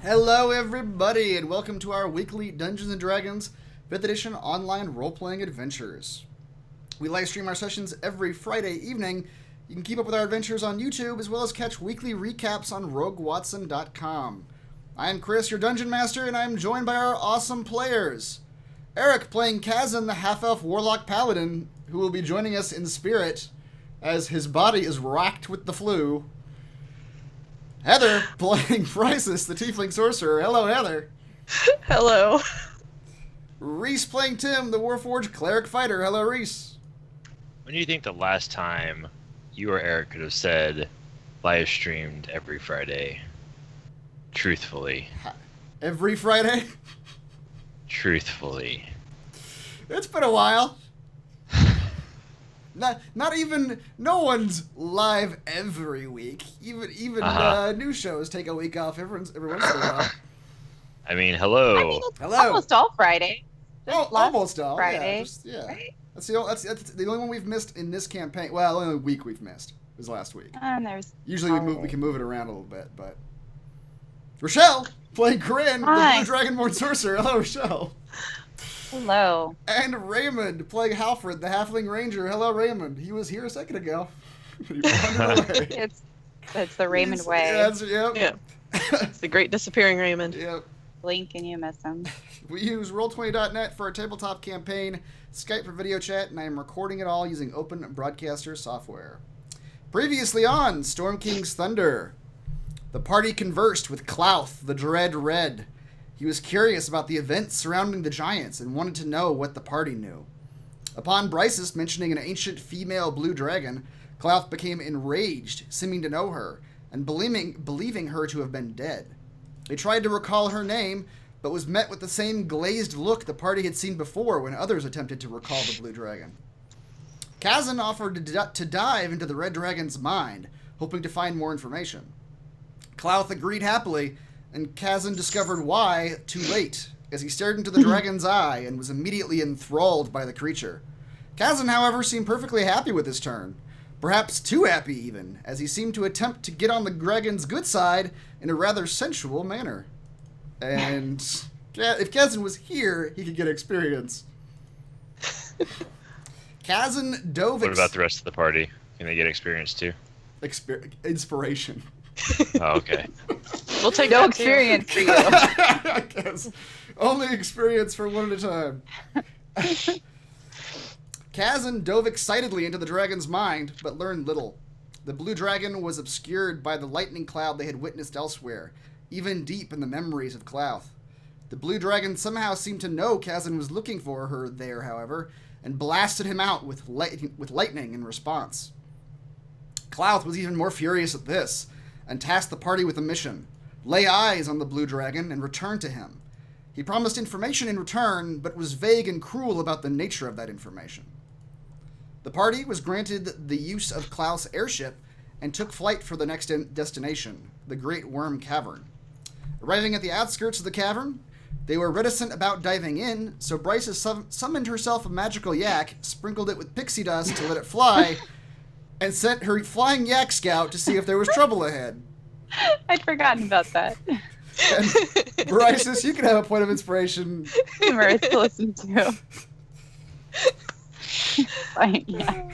Hello everybody and welcome to our weekly Dungeons & Dragons 5th edition online role-playing adventures. We live stream our sessions every Friday evening. You can keep up with our adventures on YouTube as well as catch weekly recaps on roguewatson.com. I am Chris, your Dungeon Master, and I am joined by our awesome players. Eric playing Kazan, the half-elf warlock paladin, who will be joining us in spirit as his body is racked with the flu. Heather playing Phrysis, the tiefling sorcerer. Hello, Heather. Hello. Reese playing Tim, the Warforged cleric fighter. Hello, Reese. When do you think the last time you or Eric could have said live streamed every Friday? Truthfully. Every Friday? Truthfully. It's been a while. Not even, no one's live every week. Even new shows take a week off every once in a while. I mean, hello. Hello. Almost all Friday. Almost all. Friday. Yeah. Right? That's the only one we've missed in this campaign. Well, the only week we've missed was last week. And there's Usually we can move it around a little bit, but Rochelle playing Korinn, Hi. the blue Dragonborn sorcerer. Hello, Rochelle. hello. And Raymond playing Alfred, the halfling ranger. Hello, Raymond. He was here a second ago. He wandered away. It's the Raymond way. Yep. Yeah. It's the great disappearing Raymond. Yep. Blink and you miss him. We use Roll20.net for our tabletop campaign, Skype for video chat, and I am recording it all using Open Broadcaster software. Previously on Storm King's Thunder, the party conversed with Clouth, the Dread Red. He was curious about the events surrounding the giants and wanted to know what the party knew. Upon Brysis mentioning an ancient female blue dragon, Clouth became enraged, seeming to know her, and believing her to have been dead. They tried to recall her name, but was met with the same glazed look the party had seen before when others attempted to recall the blue dragon. Kazan offered to dive into the red dragon's mind, hoping to find more information. Clouth agreed happily, and Kazan discovered why too late, as he stared into the dragon's eye and was immediately enthralled by the creature. Kazan, however, seemed perfectly happy with his turn. Perhaps too happy, even, as he seemed to attempt to get on the dragon's good side in a rather sensual manner. And if Kazan was here, he could get experience. Kazan dove... What about the rest of the party? Can they get experience too? Inspiration. Oh, okay. We'll take No that too. experience for you. I guess. Only experience for one at a time. Kazan dove excitedly into the dragon's mind, but learned little. The blue dragon was obscured by the lightning cloud they had witnessed elsewhere, even deep in the memories of Clouth. The blue dragon somehow seemed to know Kazan was looking for her there, however, and blasted him out with lightning in response. Clouth was even more furious at this, and tasked the party with a mission: lay eyes on the blue dragon and return to him. He promised information in return, but was vague and cruel about the nature of that information. The party was granted the use of Clouth's airship and took flight for the next destination, the Great Worm Cavern. Arriving at the outskirts of the cavern, they were reticent about diving in, so Bryce summoned herself a magical yak, sprinkled it with pixie dust to let it fly, and sent her flying yak scout to see if there was trouble ahead. I'd forgotten about that. And Bryce, you can have a point of inspiration. Humorous to listen to. Fine, yeah.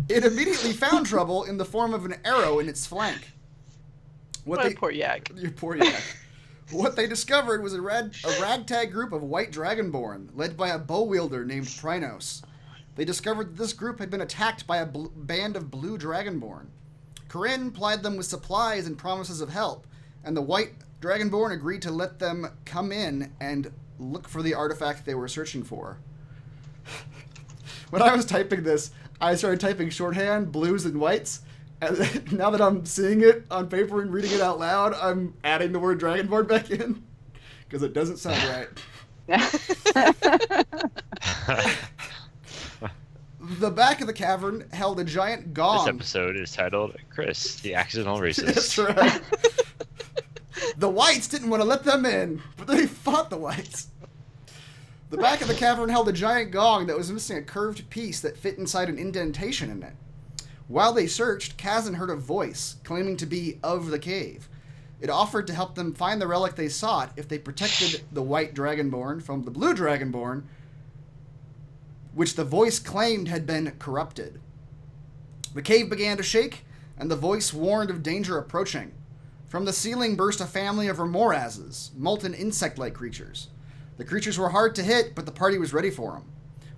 It immediately found trouble in the form of an arrow in its flank. Poor yak. Your poor yak. What they discovered was a ragtag group of white Dragonborn, led by a bow wielder named Prinos. They discovered that this group had been attacked by a band of blue Dragonborn. Korinn plied them with supplies and promises of help, and the white Dragonborn agreed to let them come in and look for the artifact they were searching for. When I was typing this, I started typing shorthand, blues and whites, and now that I'm seeing it on paper and reading it out loud, I'm adding the word Dragonborn back in, because it doesn't sound right. The back of the cavern held a giant gong. This episode is titled Chris, the Accidental Racist. That's right. The whites didn't want to let them in, but they fought the whites. The back of the cavern held a giant gong that was missing a curved piece that fit inside an indentation in it. While they searched, Kazan heard a voice claiming to be of the cave. It offered to help them find the relic they sought if they protected the white Dragonborn from the blue Dragonborn, which the voice claimed had been corrupted. The cave began to shake, and the voice warned of danger approaching. From the ceiling burst a family of remorazes, molten insect-like creatures. The creatures were hard to hit, but the party was ready for them.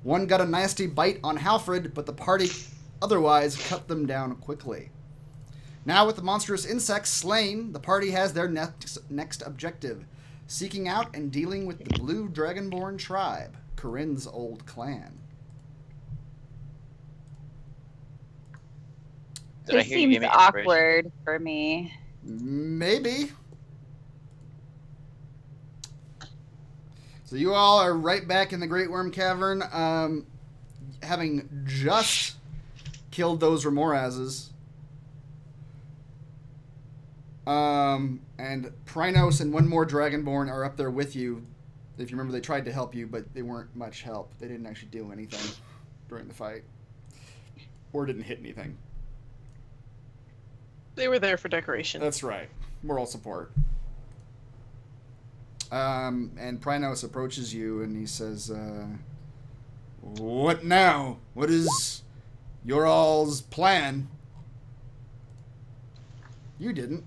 One got a nasty bite on Alfred, but the party otherwise cut them down quickly. Now, with the monstrous insects slain, the party has their next objective, seeking out and dealing with the blue Dragonborn tribe, Korinn's old clan. This seems awkward for me. Maybe. So you all are right back in the Great Worm Cavern, having just killed those remorazes. And Prinos and one more Dragonborn are up there with you. If you remember, they tried to help you, but they weren't much help. They didn't actually do anything during the fight. Or didn't hit anything. They were there for decoration. That's right. Moral support. And Prinos approaches you and he says, what now? What is your all's plan? You didn't.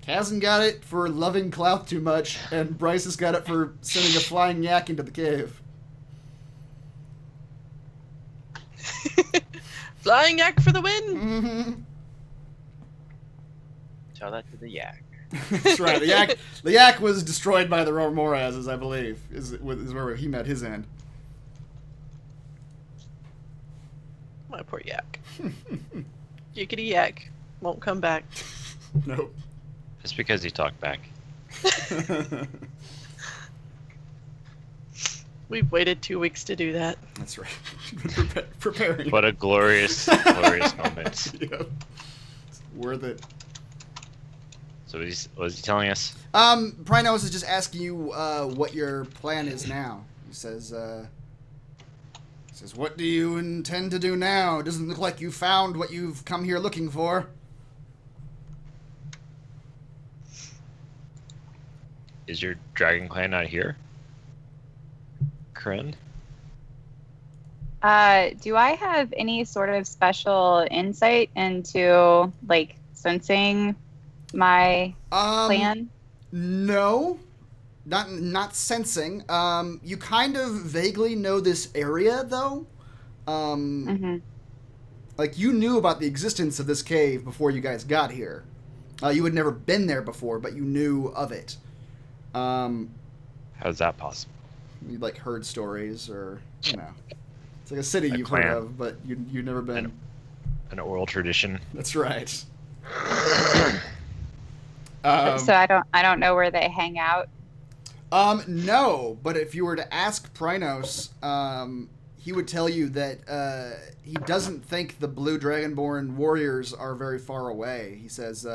Kazan got it for loving Clouth too much, and Bryce has got it for sending a flying yak into the cave. Flying yak for the win! Mm-hmm. Tell that to the yak. That's right. The yak was destroyed by the Remorazes, I believe, is where he met his end. My poor yak. Yickety yak. Won't come back. Nope. Just because he talked back. We've waited 2 weeks to do that. That's right. Preparing. What a glorious, glorious moment. Yep. It's worth it. So what is he telling us? Prinos is just asking you what your plan is now. He says, what do you intend to do now? It doesn't look like you found what you've come here looking for. Is your dragon clan not here? Korinn? Do I have any sort of special insight into, like, sensing my clan? No. Not sensing. You kind of vaguely know this area, though. Like, you knew about the existence of this cave before you guys got here. You had never been there before, but you knew of it. How's that possible? You like heard stories, or it's like a city you've clan. heard of, but you've never been. An oral tradition. That's right. So I don't know where they hang out. No, but if you were to ask Prinos, he would tell you that he doesn't think the blue Dragonborn warriors are very far away. He says,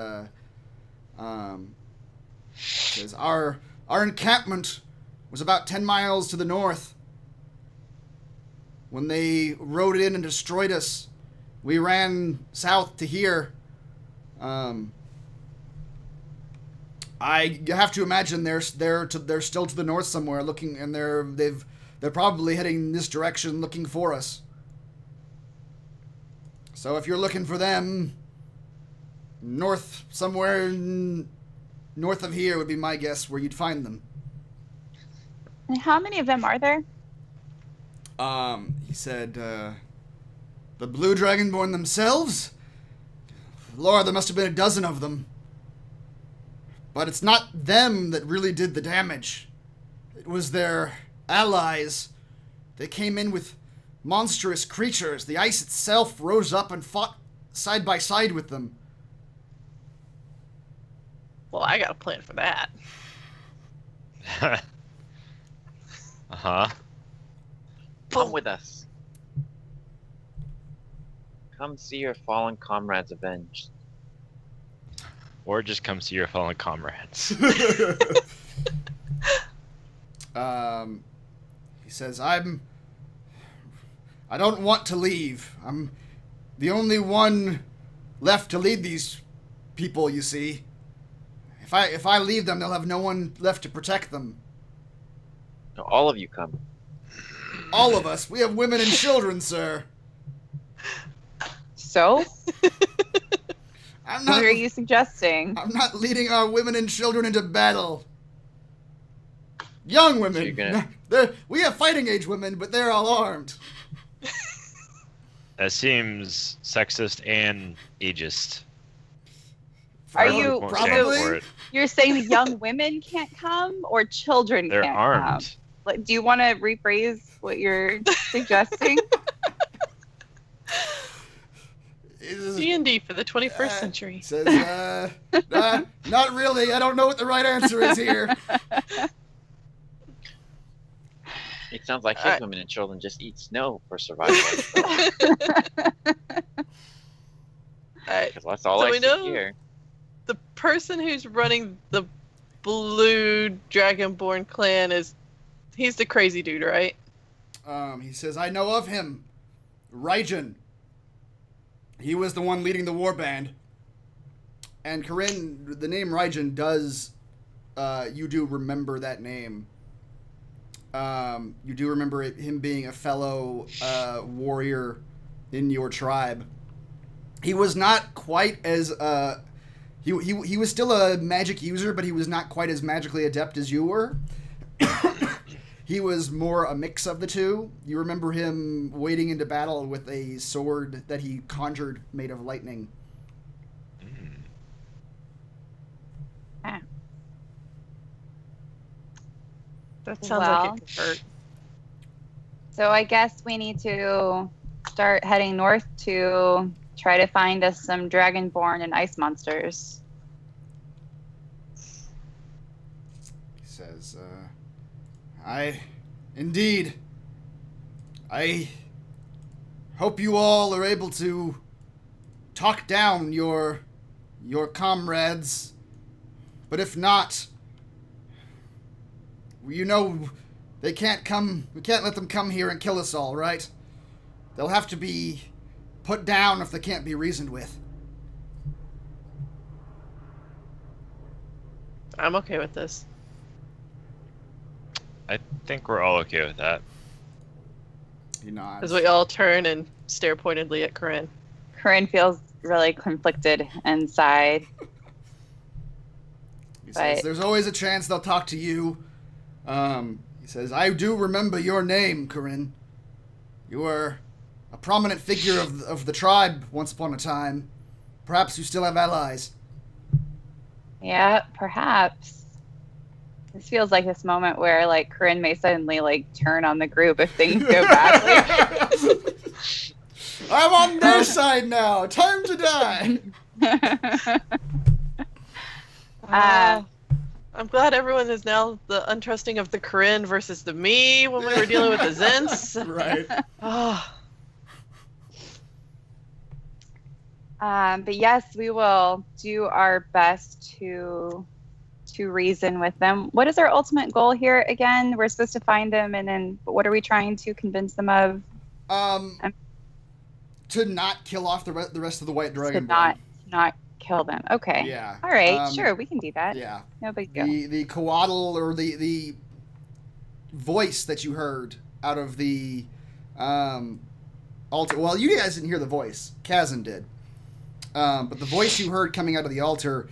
our encampment was about 10 miles to the north. When they rode in and destroyed us, we ran south to here. I have to imagine they're still to the north somewhere, looking, and they're probably heading this direction, looking for us. So if you're looking for them, north somewhere north of here would be my guess where you'd find them. And how many of them are there? He said, the blue Dragonborn themselves? Lord, there must have been a dozen of them. But it's not them that really did the damage. It was their allies. They came in with monstrous creatures. The ice itself rose up and fought side by side with them. Well, I got a plan for that. Uh-huh. Come with us. Come see your fallen comrades avenged. Or just come see your fallen comrades. He says, I don't want to leave. I'm the only one left to lead these people, you see. If I leave them, they'll have no one left to protect them. No, all of you come. All of us. We have women and children, sir. So, I'm what not. are you suggesting? I'm not leading our women and children into battle. Young women. So you're gonna- We have fighting age women, but they're all armed. That seems sexist and ageist. Are I you- won't Probably. stand for it. You're saying the young women can't come or children They're can't armed. come? Like, do you want to rephrase what you're suggesting? D&D for the 21st century. Says, not really. I don't know what the right answer is here. It sounds like his Alright. women and children just eat snow for survival. Alright, Because that's all So I we see know- here. the person who's running the blue Dragonborn clan he's the crazy dude, right? He says, I know of him. Raijin. He was the one leading the warband. And Korinn, the name Raijin does, you do remember that name. You do remember him being a fellow warrior in your tribe. He was not quite as, he was still a magic user, but he was not quite as magically adept as you were. He was more a mix of the two. You remember him wading into battle with a sword that he conjured made of lightning. That sounds Well. like it could hurt. So I guess we need to start heading north to try to find us some Dragonborn and ice monsters. He says, Indeed. I hope you all are able to talk down your comrades. But if not, you know, they can't come, we can't let them come here and kill us all, right? They'll have to be put down if they can't be reasoned with. I'm okay with this. I think we're all okay with that. He nods. As we all turn and stare pointedly at Korinn. Korinn feels really conflicted inside. He says, But- there's always a chance they'll talk to you. He says, I do remember your name, Korinn. You were a prominent figure of the tribe once upon a time. Perhaps you still have allies. Yeah, perhaps. This feels like this moment where like Korinn may suddenly like turn on the group if things go badly. I'm on their side now. Time to die. I'm glad everyone is now the untrusting of the Korinn versus the me when we were dealing with the Zents. Right. Oh, But yes, we will do our best to reason with them. What is our ultimate goal here again? We're supposed to find them, and then what are we trying to convince them of? To not kill off the rest of the white To dragon. not kill them. Okay. Yeah. All right. Sure, we can do that. Yeah. No big deal. The coatl or the voice that you heard out of the altar. Well, you guys didn't hear the voice. Kazan did. But the voice you heard coming out of the altar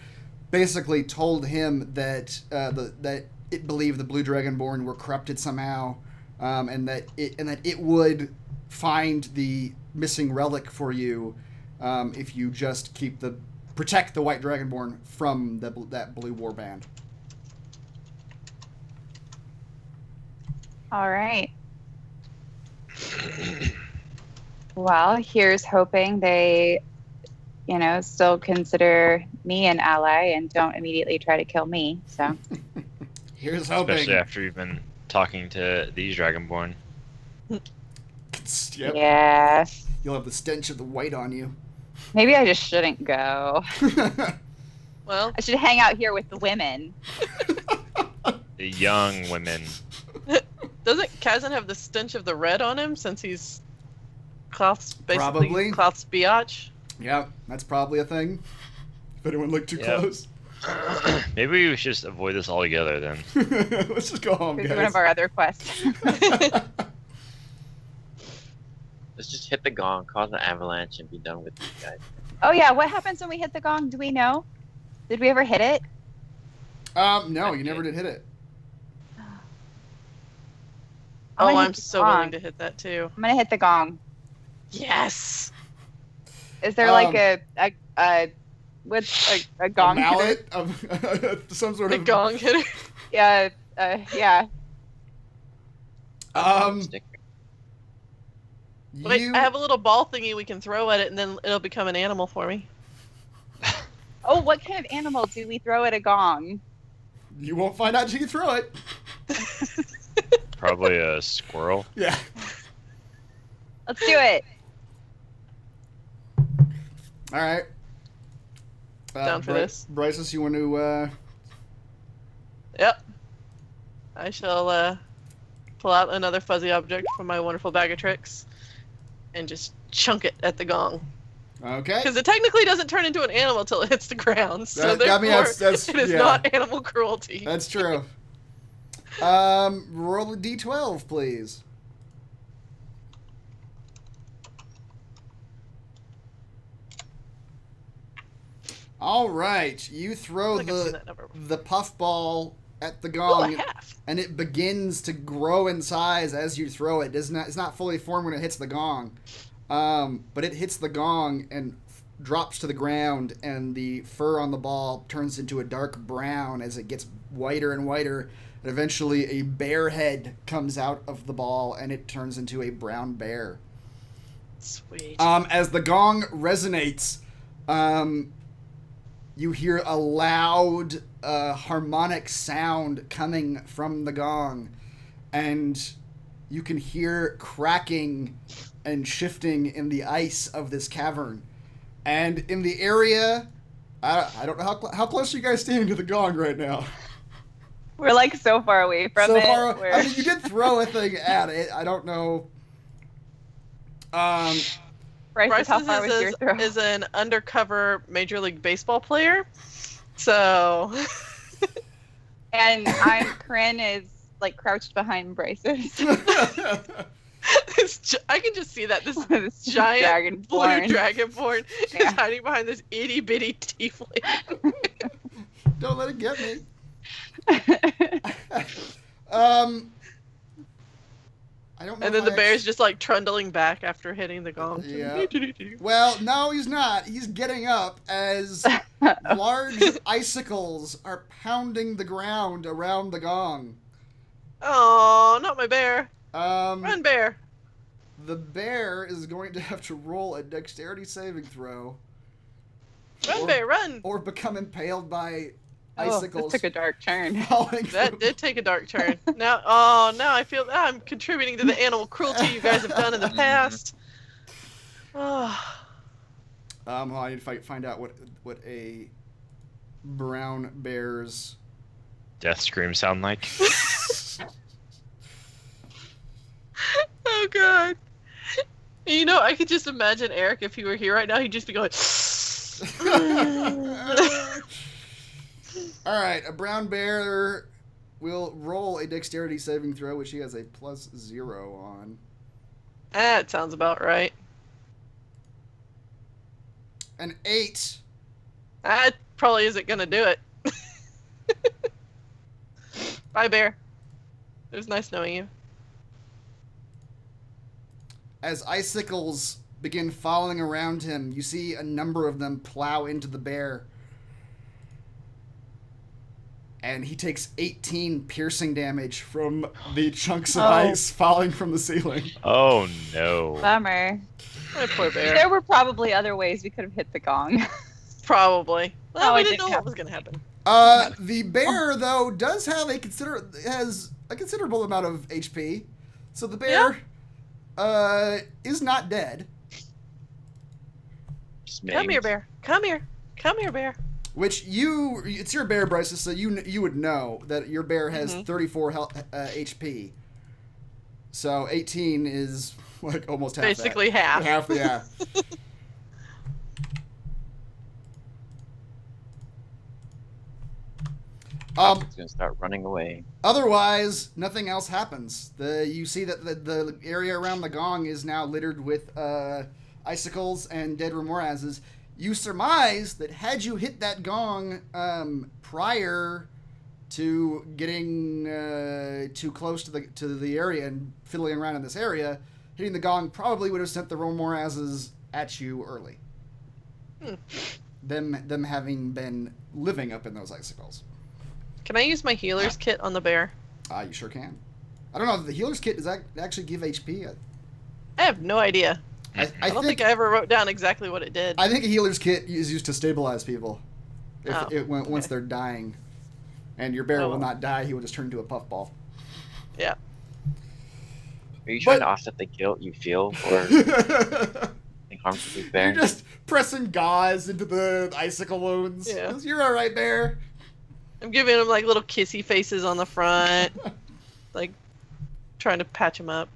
basically told him that that it believed the blue dragonborn were corrupted somehow, and that it would find the missing relic for you if you just protect the white dragonborn from that blue warband. All right. Well, here's hoping they, still consider me an ally and don't immediately try to kill me. So, Here's hoping. Especially after you've been talking to these Dragonborn. Yep. yeah, You'll have the stench of the white on you. maybe I just shouldn't go. well, I should hang out here with the women. The young women. doesn't Kazan have the stench of the red on him since he's Klaus, basically Probably. Klaus Biatch? Yeah, that's probably a thing. If anyone looked too Yep. close. Maybe we should just avoid this altogether then. Let's just go home, This guys. is one of our other quests. Let's just hit the gong, cause an avalanche, and be done with these guys. Oh yeah, what happens when we hit the gong? Do we know? Did we ever hit it? No, you never did hit it. I'm Oh, gonna hit I'm the so gong. willing to hit that too. I'm gonna hit the gong. Yes. Is there like a what's a gong A hitter? mallet of some sort The of gong hitter. Yeah, yeah. Stick. Wait, you I have a little ball thingy we can throw at it, and then it'll become an animal for me. Oh, what kind of animal do we throw at a gong? you won't find out until you throw it. Probably a squirrel. Yeah. Let's do it. All right. Down for this. Bryces, you want to? Yep. I shall pull out another fuzzy object from my wonderful bag of tricks and just chunk it at the gong. Okay. Because it technically doesn't turn into an animal till it hits the ground. So That- I mean, therefore, that's- it is yeah. not animal cruelty. That's true. Roll a d12, please. All right, you throw I think I've seen that number before. the puffball at the Oh, gong, a half. and it begins to grow in size as you throw it. It's not fully formed when it hits the gong, but it hits the gong and drops to the ground, and the fur on the ball turns into a dark brown as it gets whiter and whiter. And eventually, a bear head comes out of the ball, and it turns into a brown bear. Sweet. As the gong resonates, you hear a loud harmonic sound coming from the gong, and you can hear cracking and shifting in the ice of this cavern. And in the area, I don't know how close are you guys standing to the gong right now? We're like so far away from So it. far, We're- I mean, you did throw a thing at it. I don't know. Bryce, Bryce how far was your throw? is an undercover Major League Baseball player. So And Korinn is like crouched behind Bryce's. I can just see that this This giant blue Dragonborn. dragonborn Yeah. is hiding behind this itty bitty tiefling. Don't let it get me. I don't know. And if then the I bear's just like trundling back after hitting the gong. Yeah. Well, no, he's not. He's getting up as large icicles are pounding the ground around the gong. Oh, not my bear. Um, Run, bear. the bear is going to have to roll a dexterity saving throw, Run, Or- bear, run. or become impaled by Oh, icicles this took a dark turn. falling. That from- did take a dark turn. Now I feel I'm contributing to the animal cruelty you guys have done in the past. Oh, Hold on, I need to find out what a brown bear's. Death screams sound like. oh God. You know, I could just imagine Eric if he were here right now. He'd just be going. All right, a brown bear will roll a dexterity saving throw, which he has a +0 on. That sounds about right. An 8. That probably isn't gonna do it. Bye, bear. It was nice knowing you. As icicles begin falling around him, you see a number of them plow into the bear. And he takes 18 piercing damage from the chunks of ice falling from the ceiling. Oh no. Bummer. My poor bear. There were probably other ways we could have hit the gong. Probably. Well, Oh, we it didn't didn't know what was gonna happen. The bear, though, does have has a considerable amount of HP. So the bear is not dead. Just Come maimed. here, bear. Come here. Come here, bear. Which it's your bear, Bryce, so you would know that your bear has 34 HP. So 18 is like almost half Basically that. half. Half, yeah. Alfred's gonna start running away. Otherwise, nothing else happens. You see that the area around the gong is now littered with icicles and dead remorazes. You surmise that had you hit that gong prior to getting too close to the area and fiddling around in this area, hitting the gong probably would have sent the remorazes at you early. Them having been living up in those icicles. Can I use my healer's kit on the bear? You sure can. I don't know if the healer's kit does that actually give HP. I have no idea. I don't think I ever wrote down exactly what it did. I think a healer's kit is used to stabilize people once they're dying. And your bear will not die, he will just turn into a puffball. Yeah. Are you trying to offset the guilt you feel for being harmed to this bear? You're just pressing gauze into the icicle wounds. Yeah. You're alright, bear. I'm giving him like little kissy faces on the front. Like trying to patch him up.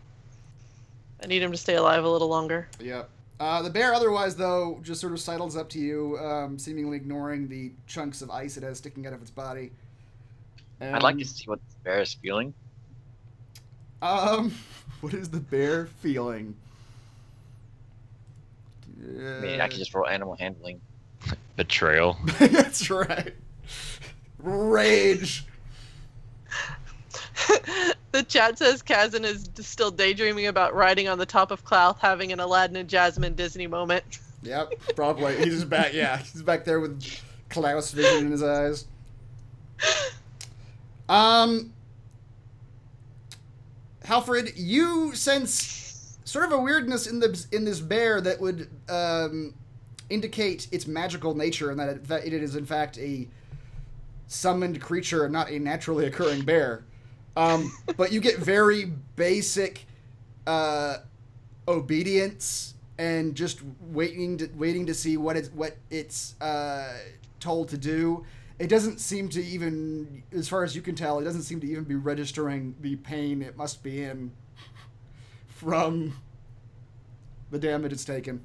I need him to stay alive a little longer. Yep. The bear otherwise, though, just sort of sidles up to you, seemingly ignoring the chunks of ice it has sticking out of its body. I'd like to see what this bear is feeling. What is the bear feeling? I mean, I can just roll animal handling. Betrayal. That's right. Rage. The chat says Kazan is still daydreaming about riding on the top of Cloud, having an Aladdin and Jasmine Disney moment. Yep, probably. He's just back. Yeah, he's back there with Klaus vision in his eyes. Alfred, you sense sort of a weirdness in this bear that would indicate its magical nature, and that it is in fact a summoned creature and not a naturally occurring bear. But you get very basic obedience and just waiting to see what it's told to do. It doesn't seem to even, as far as you can tell, it doesn't seem to even be registering the pain it must be in from the damage it's taken.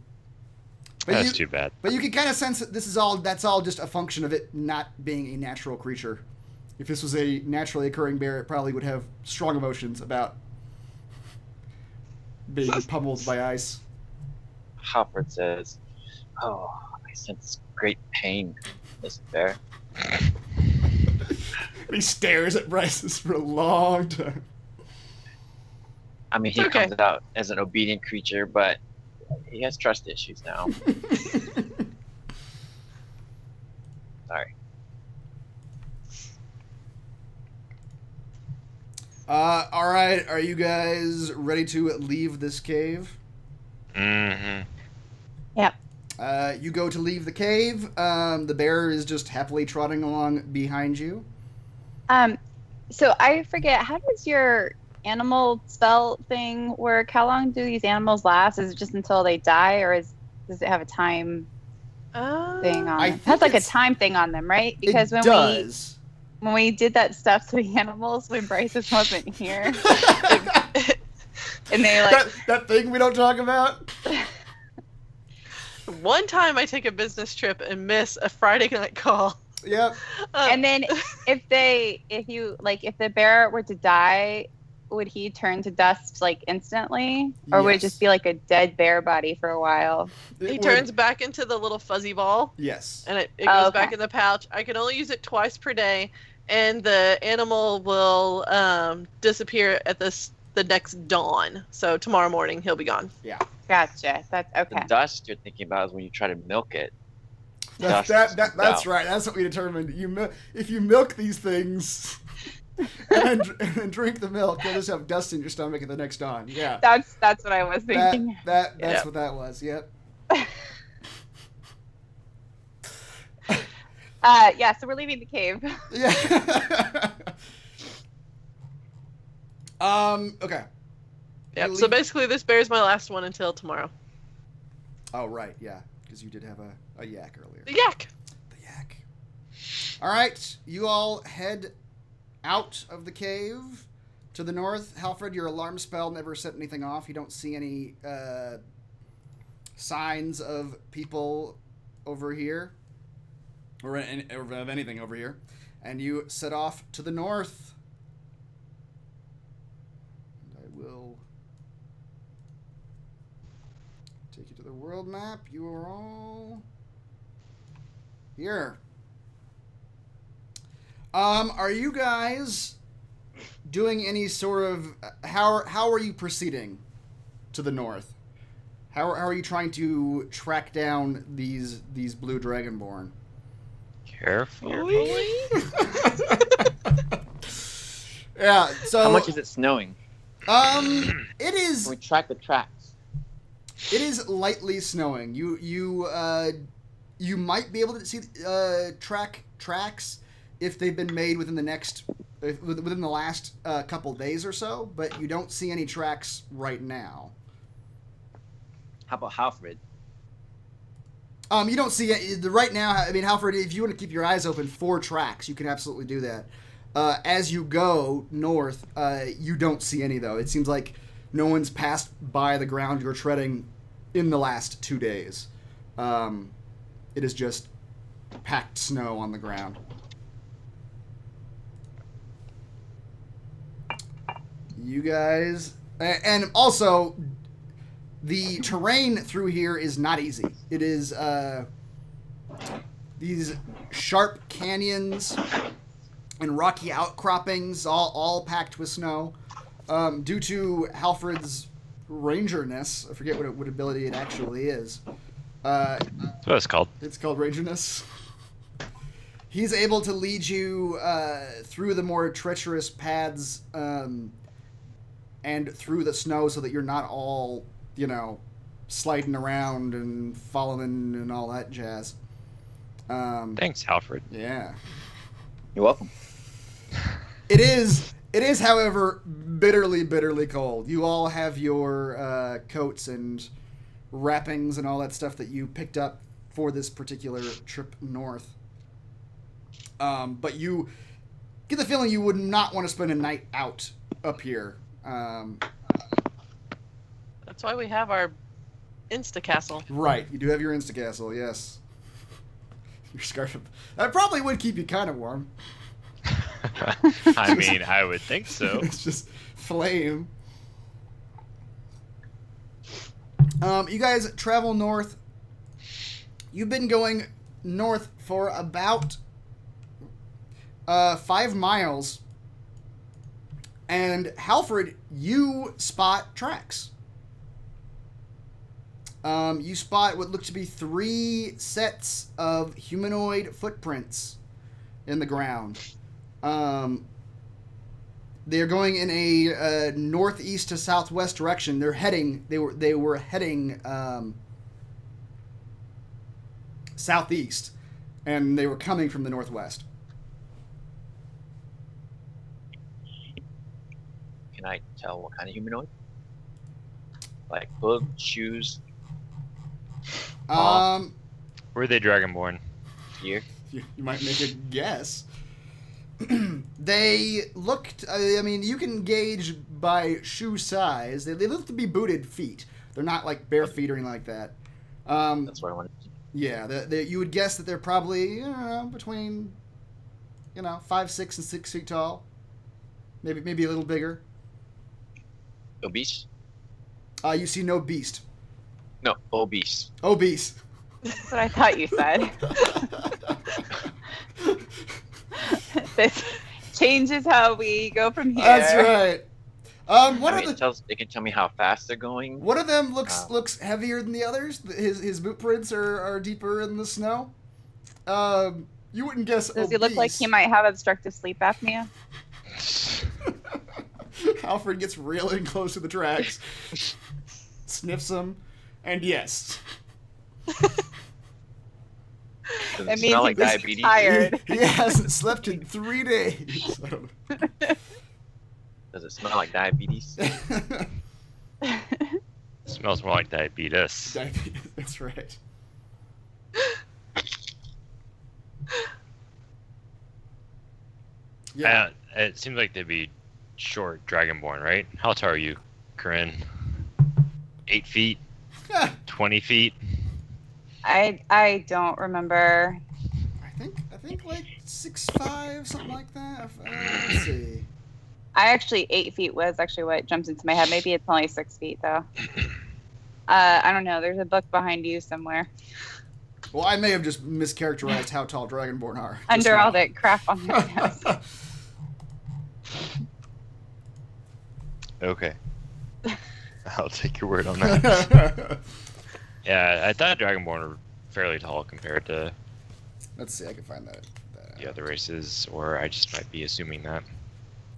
That's too bad. But you can kind of sense that that's all just a function of it not being a natural creature. If this was a naturally occurring bear, it probably would have strong emotions about being pummeled by ice. Alfred says, "Oh, I sense great pain in this bear." He stares at Bryce's for a long time. I mean, he comes out as an obedient creature, but he has trust issues now. Sorry. All right. Are you guys ready to leave this cave? Mm-hmm. Yep. You go to leave the cave. The bear is just happily trotting along behind you. So I forget, how does your animal spell thing work? How long do these animals last? Is it just until they die, or does it have a time thing on it? It has like a time thing on them, right? Because when we did that stuff to the animals when Bryce wasn't here, and they like that thing we don't talk about. One time I take a business trip and miss a Friday night call. Yep. And then if the bear were to die, would he turn to dust like instantly, or would it just be like a dead bear body for a while? He turns back into the little fuzzy ball. Yes. And it goes back in the pouch. I can only use it twice per day, and the animal will disappear at the next dawn. So tomorrow morning he'll be gone. Yeah. Gotcha. That's okay. The dust you're thinking about is when you try to milk it. That's right. That's what we determined. If you milk these things and drink the milk, you'll just have dust in your stomach at the next dawn. Yeah. That's what I was thinking. That's what that was. Yep. Yeah. So we're leaving the cave. Yeah. Okay. Yep. So basically, this bear's my last one until tomorrow. Oh right, yeah, because you did have a yak earlier. The yak. The yak. All right, you all head out of the cave to the north. Alfred, your alarm spell never set anything off. You don't see any signs of people over here, or of anything over here. And you set off to the north. And I will take you to the world map. You are all here. Are you guys doing any sort of how are you proceeding to the north? How are you trying to track down these blue Dragonborn? Carefully. Yeah. So How much is it snowing? it is. Can we track the tracks? It is lightly snowing. You might be able to see tracks if they've been made within the last couple days or so, but you don't see any tracks right now. How about Alfred? You don't see it right now. I mean, Alfred, if you want to keep your eyes open for tracks, you can absolutely do that. As you go north, you don't see any, though. It seems like no one's passed by the ground you're treading in the last 2 days. It is just packed snow on the ground. You guys... And also, the terrain through here is not easy. It is these sharp canyons and rocky outcroppings, all packed with snow. Due to Alfred's rangerness, I forget what ability it actually is. That's what it's called. It's called rangerness. He's able to lead you through the more treacherous paths and through the snow so that you're not all, sliding around and following and all that jazz. Thanks, Alfred. Yeah. You're welcome. It is, however, bitterly cold. You all have your coats and wrappings and all that stuff that you picked up for this particular trip north. But you get the feeling you would not want to spend a night out up here. That's why we have our Insta-castle. Right, you do have your Insta-castle, yes. Your scarf. That probably would keep you kind of warm. I mean, I would think so. It's just flame. You guys travel north. You've been going north for about 5 miles. And Alfred, you spot tracks. You spot what look to be 3 sets of humanoid footprints in the ground. They're going in a northeast to southwest direction. They were heading southeast, and they were coming from the northwest. Can I tell what kind of humanoid? Like hood, shoes, Were they Dragonborn? gear? You might make a guess. They looked, I mean, you can gauge by shoe size. They look to be booted feet. They're not like bare feet or anything like that. That's what I wanted to. Yeah, you would guess that they're probably between 5, 6, and 6 feet tall. Maybe a little bigger. Obese? You see no beast. No, obese. Obese. That's what I thought you said. This changes how we go from here. That's right. They can tell me how fast they're going. One of them looks heavier than the others. His boot prints are deeper in the snow. You wouldn't guess. Does he look like he might have obstructive sleep apnea? Alfred gets really close to the tracks, sniffs them, and yes. Does That it means smell like he's diabetes? tired. He hasn't slept in 3 days. Does it smell like diabetes? Smells more like diabetes. Diabetes, that's right. Yeah. It seems like they'd be short Dragonborn, right? How tall are you, Korinn? 8 feet? 20 feet? I don't remember. I think like 6'5", something like that. Let's see. I actually 8 feet was actually what jumps into my head. Maybe it's only 6 feet though. I don't know. There's a book behind you somewhere. Well, I may have just mischaracterized how tall Dragonborn are. Under all that crap on their desk. Okay. I'll take your word on that. Yeah, I thought Dragonborn were fairly tall compared to Let's see, I can find that. the other races, or I just might be assuming that.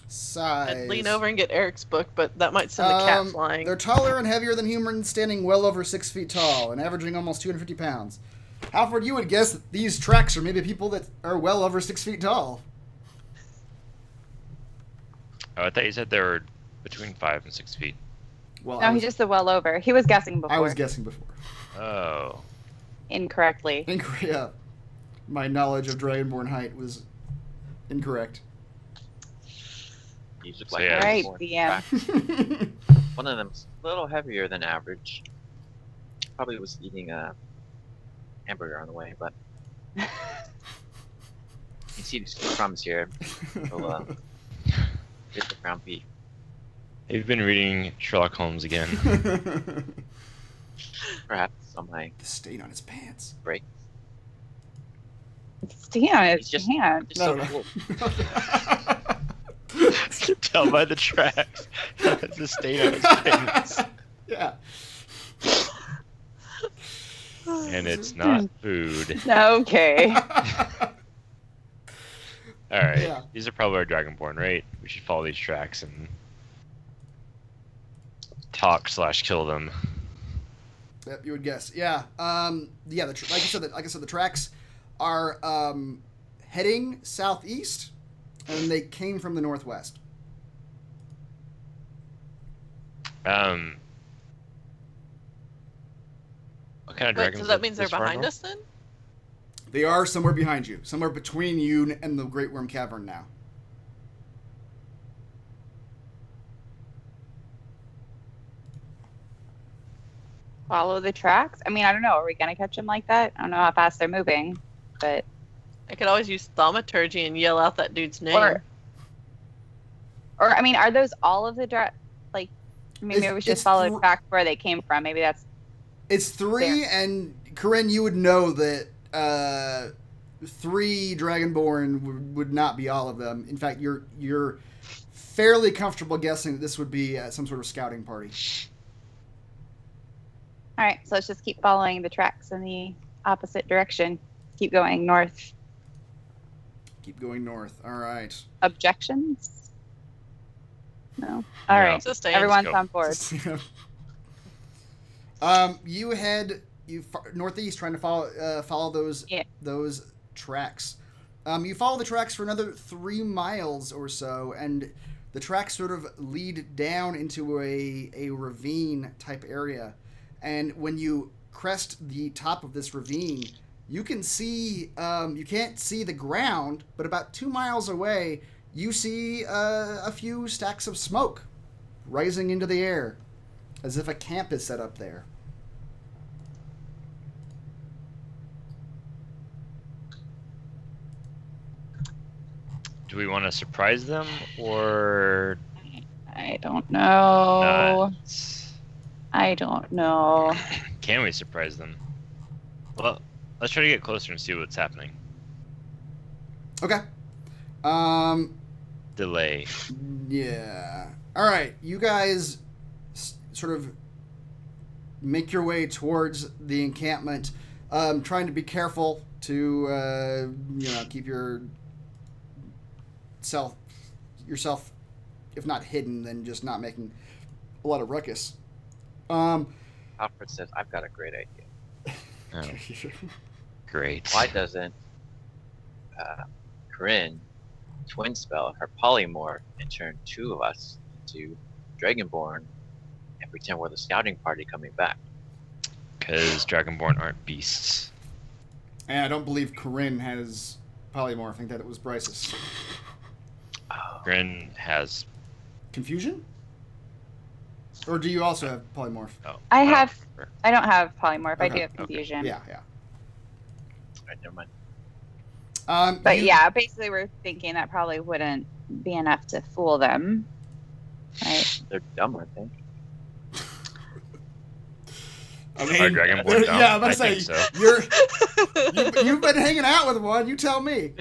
Size. I'd lean over and get Eric's book, but that might send the cat flying. They're taller and heavier than humans, standing well over 6 feet tall and averaging almost 250 pounds. Alfred, you would guess that these tracks are maybe people that are well over 6 feet tall. Oh, I thought you said they were between 5 and 6 feet. Well, No, he's just a well over. He was guessing before. I was guessing before. Oh. Incorrectly. Yeah. My knowledge of Dragonborn height was incorrect. He looked So, like yeah. Right, Dragonborn. DM. One of them's a little heavier than average. Probably was eating a hamburger on the way, but you see these crumbs here. We'll get the ground beef. You've been reading Sherlock Holmes again. Perhaps on my The stain on his pants. break. Stain on his He's just- hand. Just so No. cool. Tell by the tracks. It's a stain on his pants. Yeah. And it's not food. Okay. Alright. Yeah. These are probably our Dragonborn, right? We should follow these tracks and talk/kill them. Yep, you would guess. Yeah. Yeah. Like I said, the tracks are heading southeast, and they came from the northwest. What kind of Wait, dragons? so that means they're this far behind north? us then? They are somewhere behind you, somewhere between you and the Great Worm Cavern now. Follow the tracks. I mean, I don't know. Are we gonna catch them like that? I don't know how fast they're moving, but I could always use thaumaturgy and yell out that dude's name. or I mean, are those all of the like? I mean, maybe we should It's follow the tracks where they came from. Maybe that's It's 3, and Korinn, you would know that 3 Dragonborn would not be all of them. In fact, you're fairly comfortable guessing that this would be some sort of scouting party. all right. So let's just keep following the tracks in the opposite direction. Keep going north. Keep going north. All right. Objections? No. All No. right. Sustained. Everyone's go. on board. You head northeast, trying to follow those Yeah. those tracks. You follow the tracks for another 3 miles or so, and the tracks sort of lead down into a ravine type area. And when you crest the top of this ravine, you can see you can't see the ground, but about 2 miles away, you see a few stacks of smoke rising into the air, as if a camp is set up there. Do we want to surprise them or I don't know. not? I don't know. Can we surprise them? Well, let's try to get closer and see what's happening. Okay. Delay. Yeah. All right. You guys sort of make your way towards the encampment, trying to be careful to keep yourself, if not hidden, then just not making a lot of ruckus. Alfred says, "I've got a great idea. Oh, great. Why doesn't Korinn twin spell her polymorph and turn 2 of us into Dragonborn and pretend we're the scouting party coming back?" Because Dragonborn aren't beasts. And I don't believe Korinn has polymorph. I think that it was Bryce's. Oh, Grin has. Confusion? Or do you also have polymorph? Oh, I oh, have. sure. I don't have polymorph. I Okay, do have okay. confusion. Yeah. right, never mind. But yeah, basically we're thinking that probably wouldn't be enough to fool them. Right? They're dumb, aren't they? I mean, Are Dragonborn dumb? yeah, I'm about to I say, think so. you've been hanging out with one. You tell me.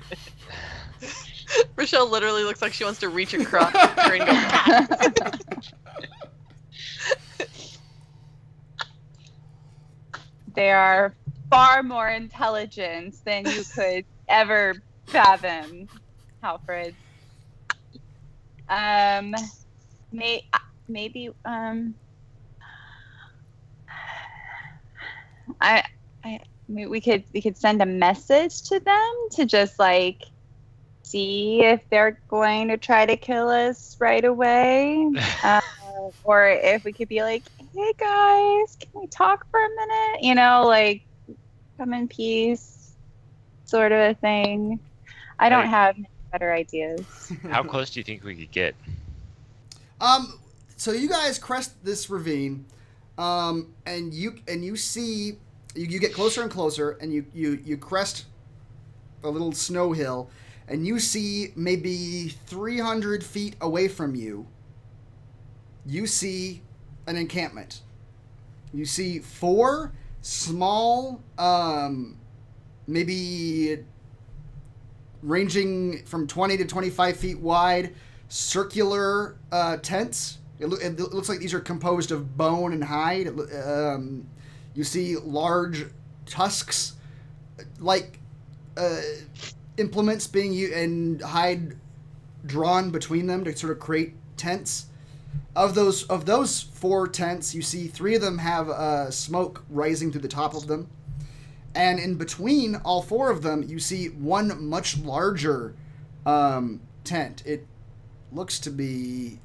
Rochelle literally looks like she wants to reach across her and go. They are far more intelligent than you could ever fathom, Alfred. Maybe we could send a message to them to just like see if they're going to try to kill us right away, or if we could be like, hey guys, can we talk for a minute? You know, like come in peace, sort of a thing. I don't have any better ideas. How close do you think we could get? So you guys crest this ravine, and you see you get closer and closer, and you crest a little snow hill, and you see maybe 300 feet away from you. You see an encampment. You see 4 small, maybe ranging from 20 to 25 feet wide, circular tents. It looks like these are composed of bone and hide. You see large tusks, like implements being used and hide drawn between them to sort of create tents. Of those 4 tents, you see 3 of them have smoke rising through the top of them. And in between all 4 of them, you see one much larger tent. It looks to be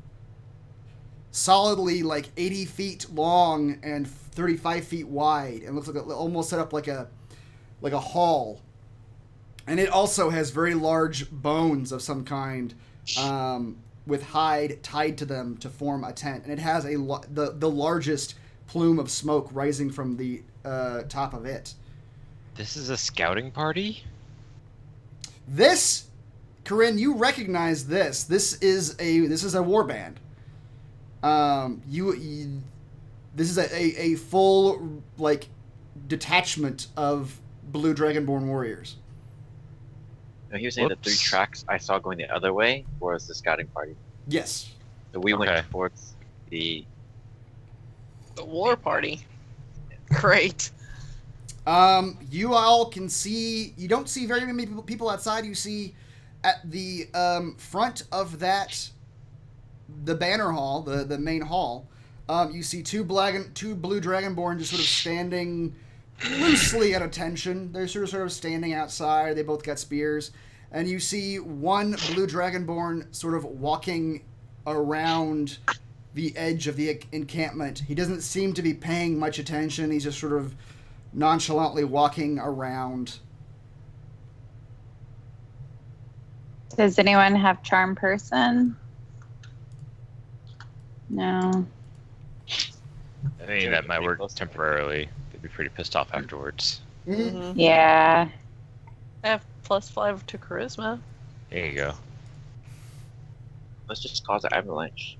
solidly like 80 feet long and 35 feet wide. It looks like almost set up like a hall. And it also has very large bones of some kind, with hide tied to them to form a tent. And it has the largest plume of smoke rising from the top of it. This is a scouting party? This, Korinn, you recognize this. This is a war band. This is a full like detachment of blue Dragonborn warriors. No, he was saying the 3 tracks I saw going the other way was the scouting party. Yes. So we went towards the war party. Great. You all can see. You don't see very many people outside. You see at the front of the banner hall, the main hall. You see two blue Dragonborn just sort of standing loosely at attention. They're sort of standing outside. They both got spears. And you see one blue Dragonborn sort of walking around the edge of the encampment. He doesn't seem to be paying much attention. He's just sort of nonchalantly walking around. Does anyone have charm person? No. I think that might work temporarily. They'd be pretty pissed off afterwards. Mm-hmm. Yeah. I have +5 to charisma. There you go. Let's just cause an avalanche.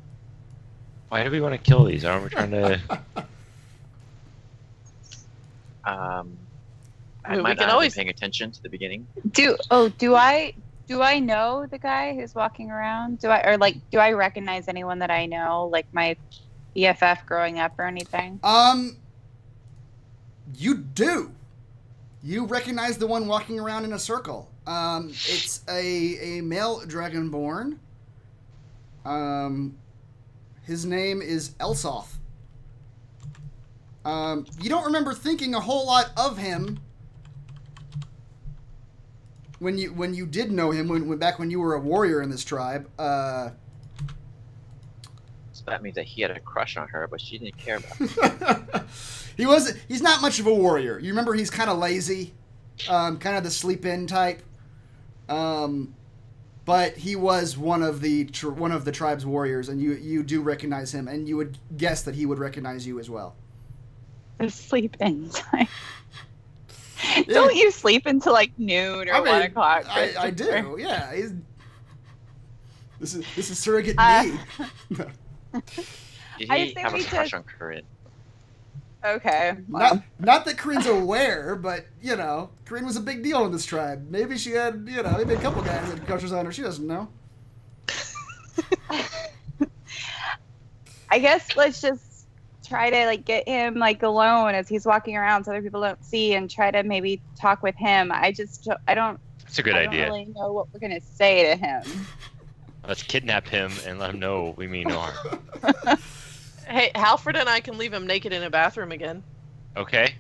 Why do we want to kill these? Aren't we trying to... I mean, might we can not always- have been paying attention to the beginning. Do I know the guy who's walking around? Do I recognize anyone that I know, like my BFF growing up or anything? You do. You recognize the one walking around in a circle. It's a male Dragonborn. His name is Elsoth. You don't remember thinking a whole lot of him when you did know him back when you were a warrior in this tribe. So that means that he had a crush on her, but she didn't care about it. He's not much of a warrior. You remember he's kind of lazy, kind of the sleep in type. But he was one of the tribe's warriors, and you do recognize him, and you would guess that he would recognize you as well. The sleep in time. Don't you sleep until like noon or I mean, 1 o'clock? I do. Christopher? Yeah. This is surrogate Uh, me. Did I he think have a we crush just- on Korinn? Okay. Well, not that Korinn's aware, but Korinn was a big deal in this tribe. Maybe she had, maybe a couple guys that had crushes on her. She doesn't know. I guess let's just try to like get him like alone as he's walking around so other people don't see, and try to maybe talk with him. I don't That's a good I idea. don't really know what we're gonna say to him. Let's kidnap him and let him know we mean no harm. Hey, Alfred and I can leave him naked in a bathroom again. Okay.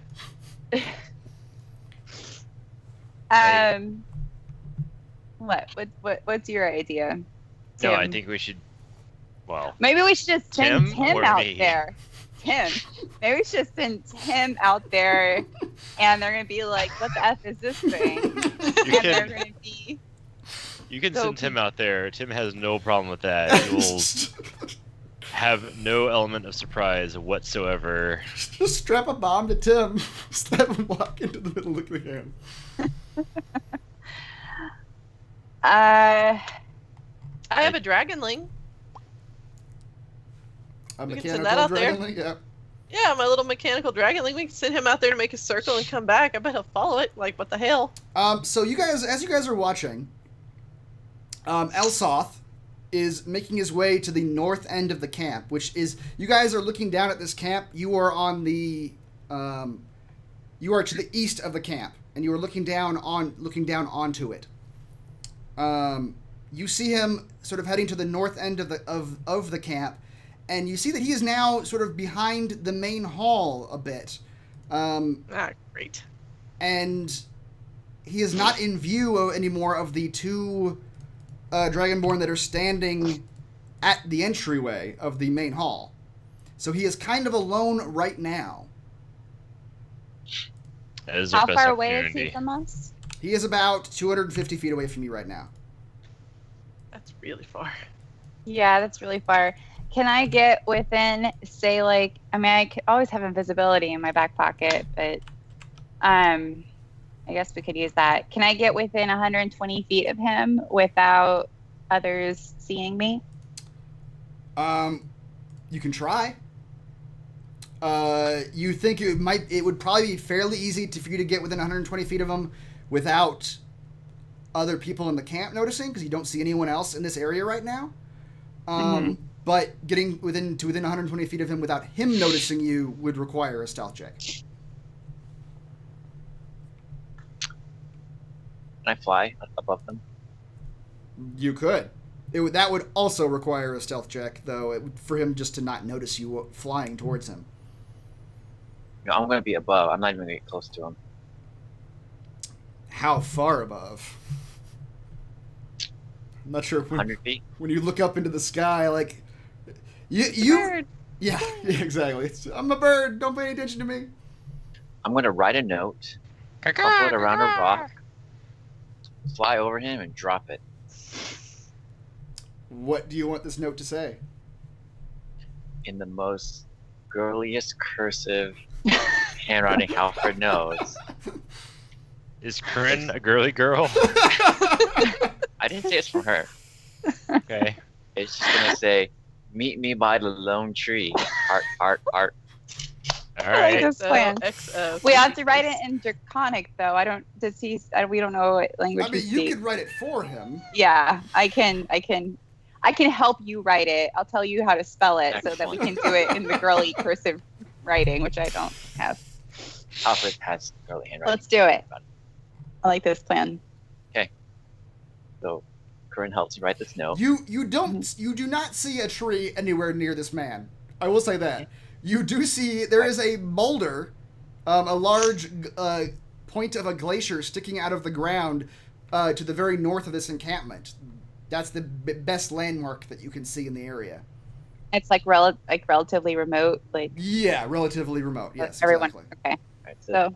What's your idea? No, I Tim? think we should. Well, Maybe we should just send Tim Tim or out me? there. Tim. Maybe we should just send Tim out there, and they're gonna be like, "What the f is this thing?" you And they're can gonna be. send so- Tim out there. Tim has no problem with that. He will have no element of surprise whatsoever. Just strap a bomb to Tim. Just let him walk into the middle of the game. I have a dragonling. A We can mechanical send that out there. dragonling, yeah. Yeah, my little mechanical dragonling. We can send him out there to make a circle and come back. I bet he'll follow it. Like, what the hell? So as you guys are watching, Elsoth is making his way to the north end of the camp, which is, you guys are looking down at this camp. You are on the, you are to the east of the camp, and you are looking down onto it. You see him sort of heading to the north end of the camp, and you see that he is now sort of behind the main hall a bit. Great. And he is not in view anymore of the two Dragonborn that are standing at the entryway of the main hall. So he is kind of alone right now. That is our How best far away is opportunity. he from us? He is about 250 feet away from you right now. That's really far. Yeah, that's really far. Can I get within, say, like, I mean, I could always have invisibility in my back pocket, but I guess we could use that. Can I get within 120 feet of him without others seeing me? You can try. You think it would probably be fairly easy for you to get within 120 feet of him without other people in the camp noticing, because you don't see anyone else in this area right now. But getting within 120 feet of him without him noticing you would require a stealth check. Can I fly above them? You could. That would also require a stealth check, though, for him just to not notice you flying towards him. No, I'm going to be above. I'm not even going to get close to him. How far above? I'm not sure. 100 feet? When you look up into the sky, like you Bird. yeah, exactly. I'm a bird. Don't pay any attention to me. I'm going to write a note, couple it around a rock, fly over him, and drop it. What do you want this note to say? In the most girliest cursive handwriting Alfred knows. Is Korinn a girly girl? I didn't say it's from her. Okay. It's just going to say, meet me by the lone tree. Heart, heart, heart. All I like right. this plan. XO. We have to write it in Draconic, though. We don't know what language I we mean, you speak. could write it for him. Yeah, I can help you write it. I'll tell you how to spell it so that we can do it in the girly cursive writing, which I don't have. Alfred has girly handwriting. Let's do it. I like this plan. So, Korinn helps you write this note. You do not see a tree anywhere near this man. I will say that. You do see there is a boulder, a large point of a glacier sticking out of the ground to the very north of this encampment. That's the best landmark that you can see in the area. It's like relatively remote, like Yeah, relatively remote. Yes, everyone. exactly. Okay, Right, so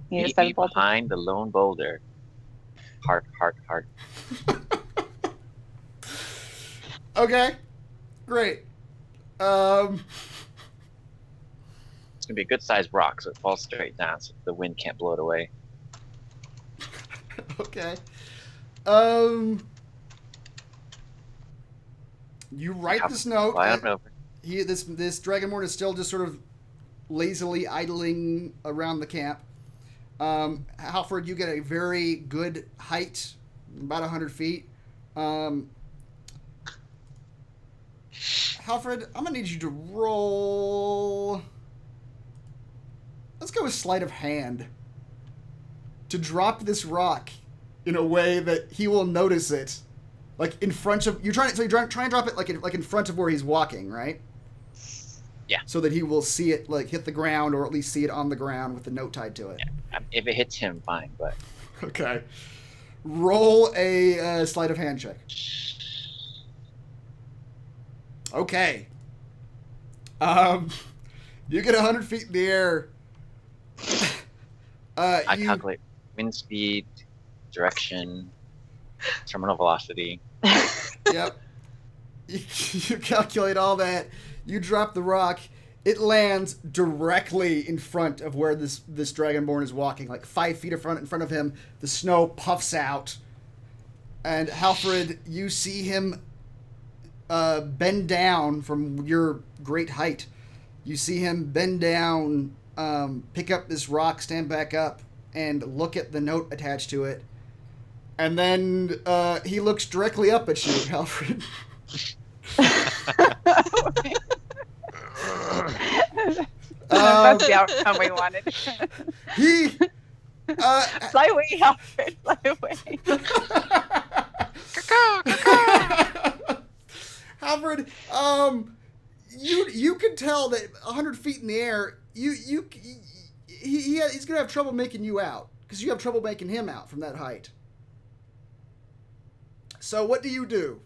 you meet just have me a boulder. behind the lone boulder. Heart, heart, heart. Okay, great. It's gonna be a good sized rock, so it falls straight down, so the wind can't blow it away. Okay. You write this note. Fly on over. This Dragonborn is still just sort of lazily idling around the camp. Alfred, you get a very good height, about 100 feet. Alfred, I'm gonna need you to roll. Let's go with sleight of hand to drop this rock in a way that he will notice it, like in front of you. Try and drop it like in front of where he's walking, right? Yeah. So that he will see it like hit the ground, or at least see it on the ground with the note tied to it. Yeah. If it hits him, fine. But Okay. Roll a sleight of hand check. Okay. You get 100 feet in the air. I calculate wind speed, direction, terminal velocity. Yep. You calculate all that. You drop the rock. It lands directly in front of where this Dragonborn is walking, like 5 feet in front of him. The snow puffs out, and Alfred, you see him bend down from your great height. You see him bend down, pick up this rock, stand back up, and look at the note attached to it. And then he looks directly up at you, Alfred. That's the outcome we wanted. He Fly away, Alfred. Fly away. Alfred, you can tell that 100 feet in the air, he's gonna have trouble making you out because you have trouble making him out from that height. So what do you do?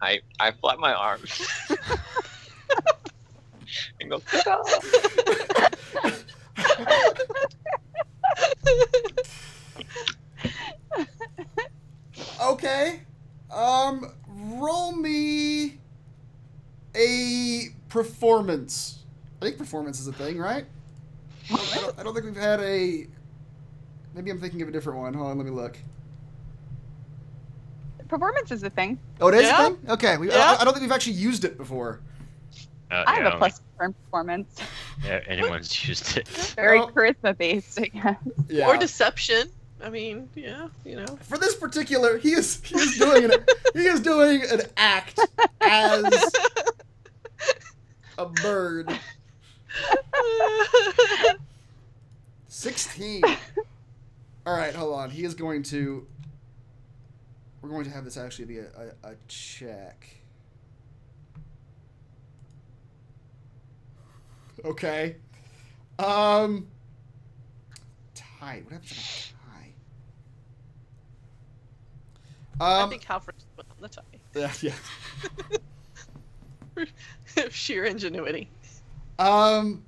I flap my arms. And go. Okay. Roll me a performance. I think performance is a thing, right? I don't think we've had a... Maybe I'm thinking of a different one. Hold on, let me look. Performance is the thing. Oh, it is Yeah. a thing? Okay. Yeah. I don't think we've actually used it before. I have a plus for performance. Yeah, anyone's used it. Very Well- charisma based, I guess. Yeah. Or deception. I mean, yeah, you know. For this particular, he is doing an act as a bird. 16. All right, hold on. He is going to. We're going to have this actually be a check. Okay. Tie. What happens to a tie? I think Alfred's put on the tie. Yeah. Sheer ingenuity. Cuckoo.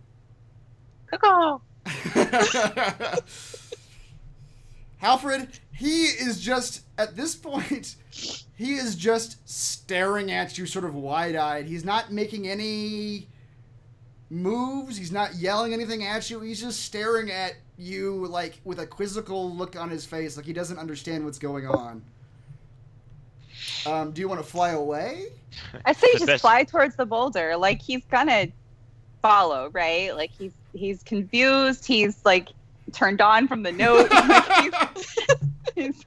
Alfred, he is just, at this point, he is just staring at you sort of wide-eyed. He's not making any moves. He's not yelling anything at you. He's just staring at you, like, with a quizzical look on his face, like he doesn't understand what's going on. Do you want to fly away? I say The just best- fly towards the boulder. Like he's gonna follow, right? Like he's confused. He's like turned on from the note. Like, he's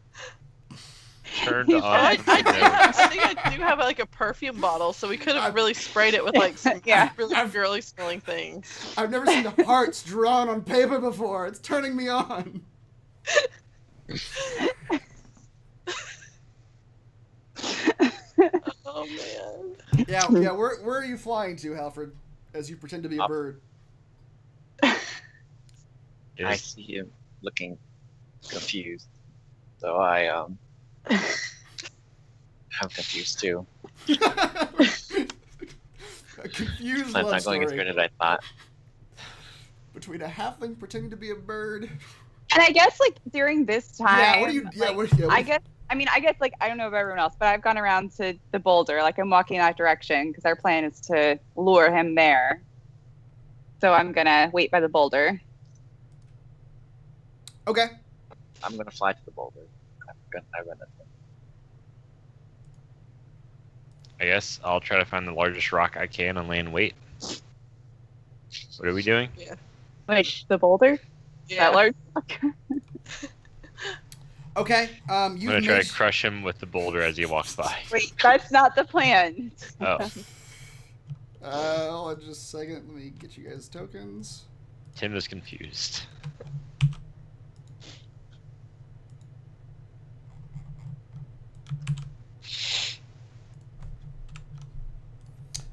Turned He's on. right. from the note. I think I do have like a perfume bottle, so we could have really sprayed it with like some Yeah. really girly smelling things. I've never seen hearts drawn on paper before. It's turning me on. Oh man. Yeah. Where are you flying to, Alfred? As you pretend to be a Up. bird. I Yes. see him looking confused. So I'm confused too. A confused It's love not going as story good as I thought. between a halfling pretending to be a bird. And I guess like during this time, Yeah. What do you? Yeah. like, What? Yeah, what I guess like I don't know about everyone else, but I've gone around to the boulder. Like I'm walking that direction because our plan is to lure him there. So I'm gonna wait by the boulder. Okay. I'm gonna fly to the boulder. I run that thing. I guess I'll try to find the largest rock I can and lay in wait. What are we doing? Like the boulder? Yeah. That large? Okay. I'm You gonna try to missed. crush him with the boulder as he walks by. Wait, that's not the plan. Oh, Hold on just a second. Let me get you guys tokens. Tim is confused.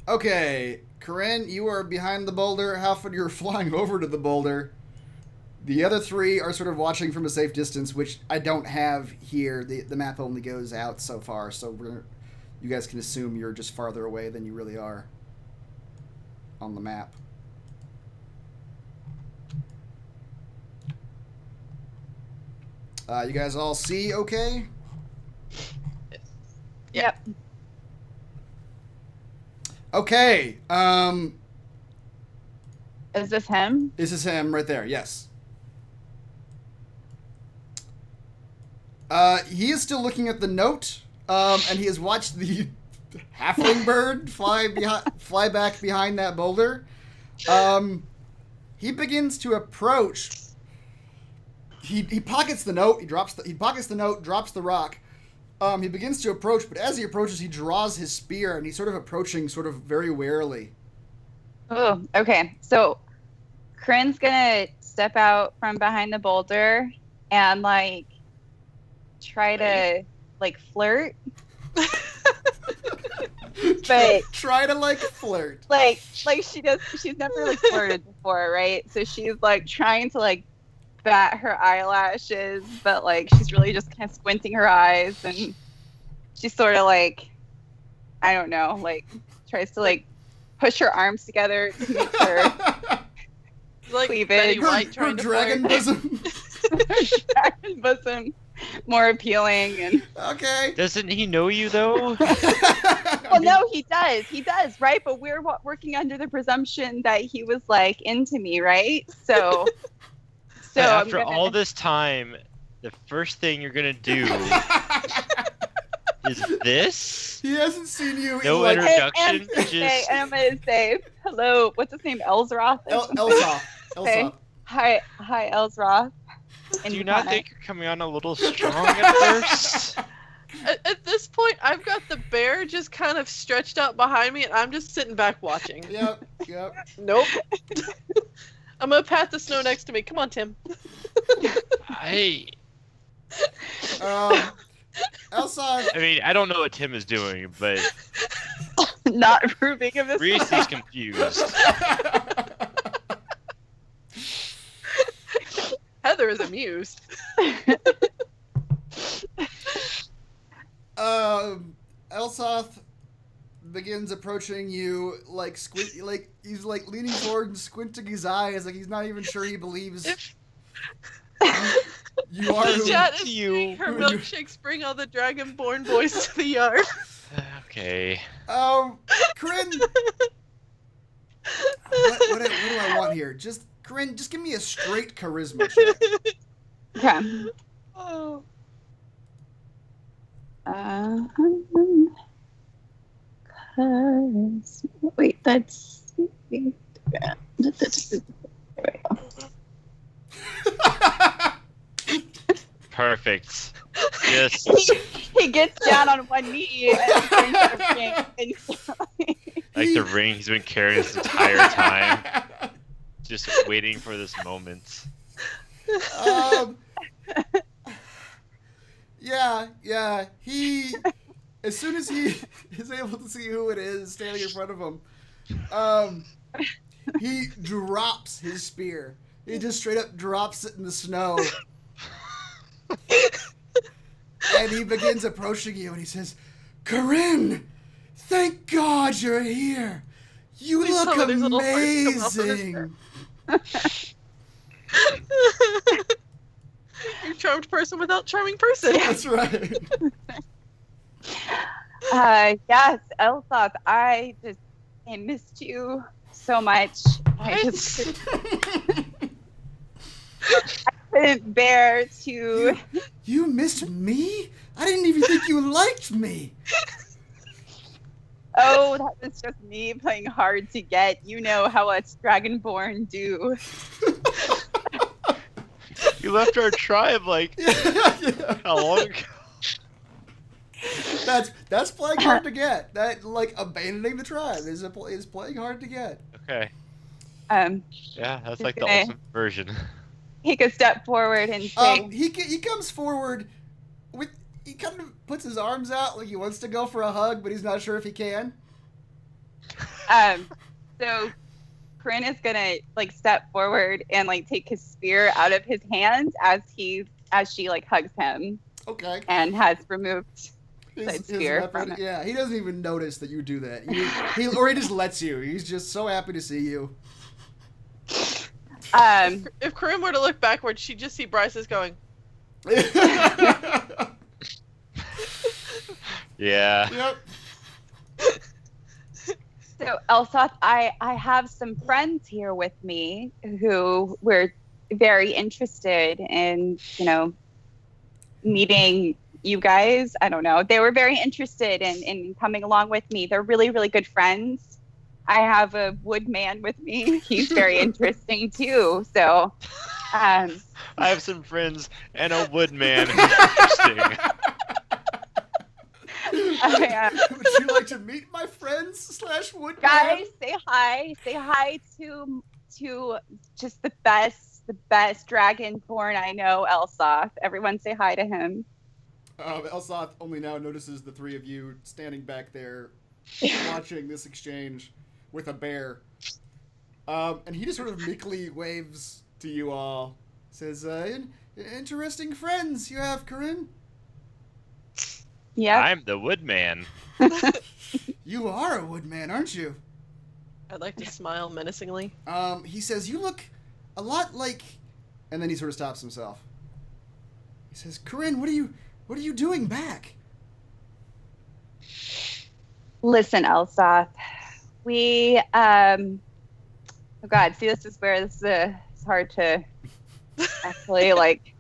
Okay, Korinn, you are behind the boulder. Alfred, you're flying over to the boulder. The other three are sort of watching from a safe distance, which I don't have here. The map only goes out so far, so you guys can assume you're just farther away than you really are on the map. You guys all see okay? Yep. Okay, Is this him? this is him right there, yes. He is still looking at the note, and he has watched the halfling bird fly back behind that boulder. He begins to approach. He pockets the note. He pockets the note, drops the rock. He begins to approach, but as he approaches, he draws his spear, and he's sort of approaching, sort of very warily. Oh, okay. So, Korinn's gonna step out from behind the boulder and like try to like flirt, but Try to like flirt. like she does. She's never like flirted before, right? So she's like trying to like bat her eyelashes, but like she's really just kind of squinting her eyes, and she's sort of like, I don't know, like tries to like push her arms together to make her Like cleavage. Betty Her, White her trying to dragon flirt. bosom. dragon bosom more appealing. And Okay. Doesn't he know you though? well, no, he does, right? But we're working under the presumption that he was like into me, right? So And I'm after gonna- all this time, the first thing you're gonna do is this? He hasn't seen you No in like introduction, and I'm gonna say hello. What's his name? Elsroth. Elsoff. Okay. Hi, Elsroth. Do you not think you're coming on a little strong at first? At this point, I've got the bear just kind of stretched out behind me, and I'm just sitting back watching. Yep. Nope. I'm gonna pat the snow next to me. Come on, Tim. Elsoff. I mean, I don't know what Tim is doing, but not approving of this? Reese is confused. Heather is amused. Elsoth begins approaching you, like he's like leaning forward and squinting his eyes, like he's not even sure he believes you are. The chat is you. seeing her milkshakes bring all the Dragonborn boys to the yard. Okay. Korinn. What do I want here? Just Korinn, just give me a straight charisma check. Okay. Oh. Wait, that's. Perfect. Yes. He gets down on one knee and brings out a ring, and Like the ring he's been carrying this entire time. Just waiting for this moment. Yeah. He, as soon as he is able to see who it is standing in front of him, he drops his spear. He just straight up drops it in the snow. And he begins approaching you and he says, Korinn, thank God you're here. You Please look tell me these little hearts come out from his amazing. You're a charmed person without charming person. That's right. yes, Elsoth, I missed you so much. I couldn't bear to. You missed me? I didn't even think you liked me. Oh, that was just me playing hard to get. You know how us Dragonborn do. You left our tribe like Yeah. how long ago? That's playing hard to get. That like abandoning the tribe is playing hard to get. Okay. Yeah, that's like the Okay. ultimate version. Take a step forward and say, He comes forward he kind of puts his arms out like he wants to go for a hug, but he's not sure if he can. So Korinn is gonna like step forward and like take his spear out of his hand as she like hugs him Okay. and has removed His spear weapon, from it. yeah, he doesn't even notice that you do that. He just lets you. He's just so happy to see you. If Korinn were to look backward, she'd just see Bryce's going. Yeah. Yep. So Elsoth, I have some friends here with me who were very interested in, meeting you guys. I don't know. They were very interested in coming along with me. They're really, really good friends. I have a woodman with me. He's very interesting too. So I have some friends and a woodman who's interesting. Would you like to meet my friends / woodman? Guys, say hi. Say hi to just the best Dragonborn I know, Elsoth. Everyone say hi to him. Elsoth only now notices the three of you standing back there watching this exchange with a bear. And he just sort of meekly waves to you all. Says, interesting friends you have, Korinn. Yeah. I'm the woodman. You are a woodman, aren't you? I'd like to smile menacingly. He says, you look a lot like... And then he sort of stops himself. He says, Korinn, what are you doing back? Listen, Elsoth. We, oh God, see, this is it's hard to actually, like,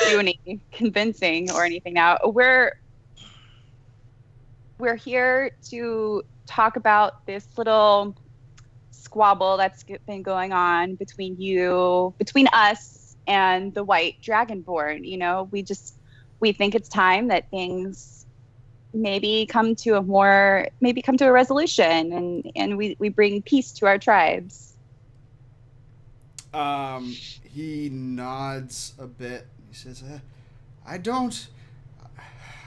do any convincing or anything now. We're here to talk about this little squabble that's been going on between us and the White Dragonborn. We think it's time that things maybe come to a resolution and we bring peace to our tribes. He nods a bit. He says,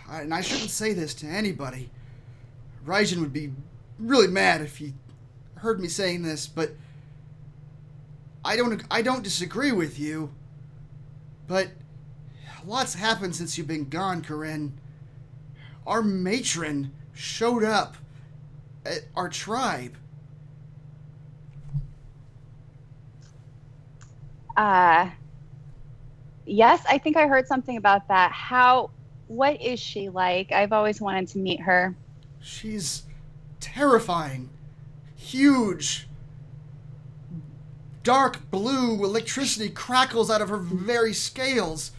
and I shouldn't say this to anybody. Raijin would be really mad if he heard me saying this, but I don't disagree with you. But lots happened since you've been gone, Korinn. Our matron showed up at our tribe. Yes, I think I heard something about that. What is she like? I've always wanted to meet her. She's terrifying. Huge. Dark blue electricity crackles out of her very scales.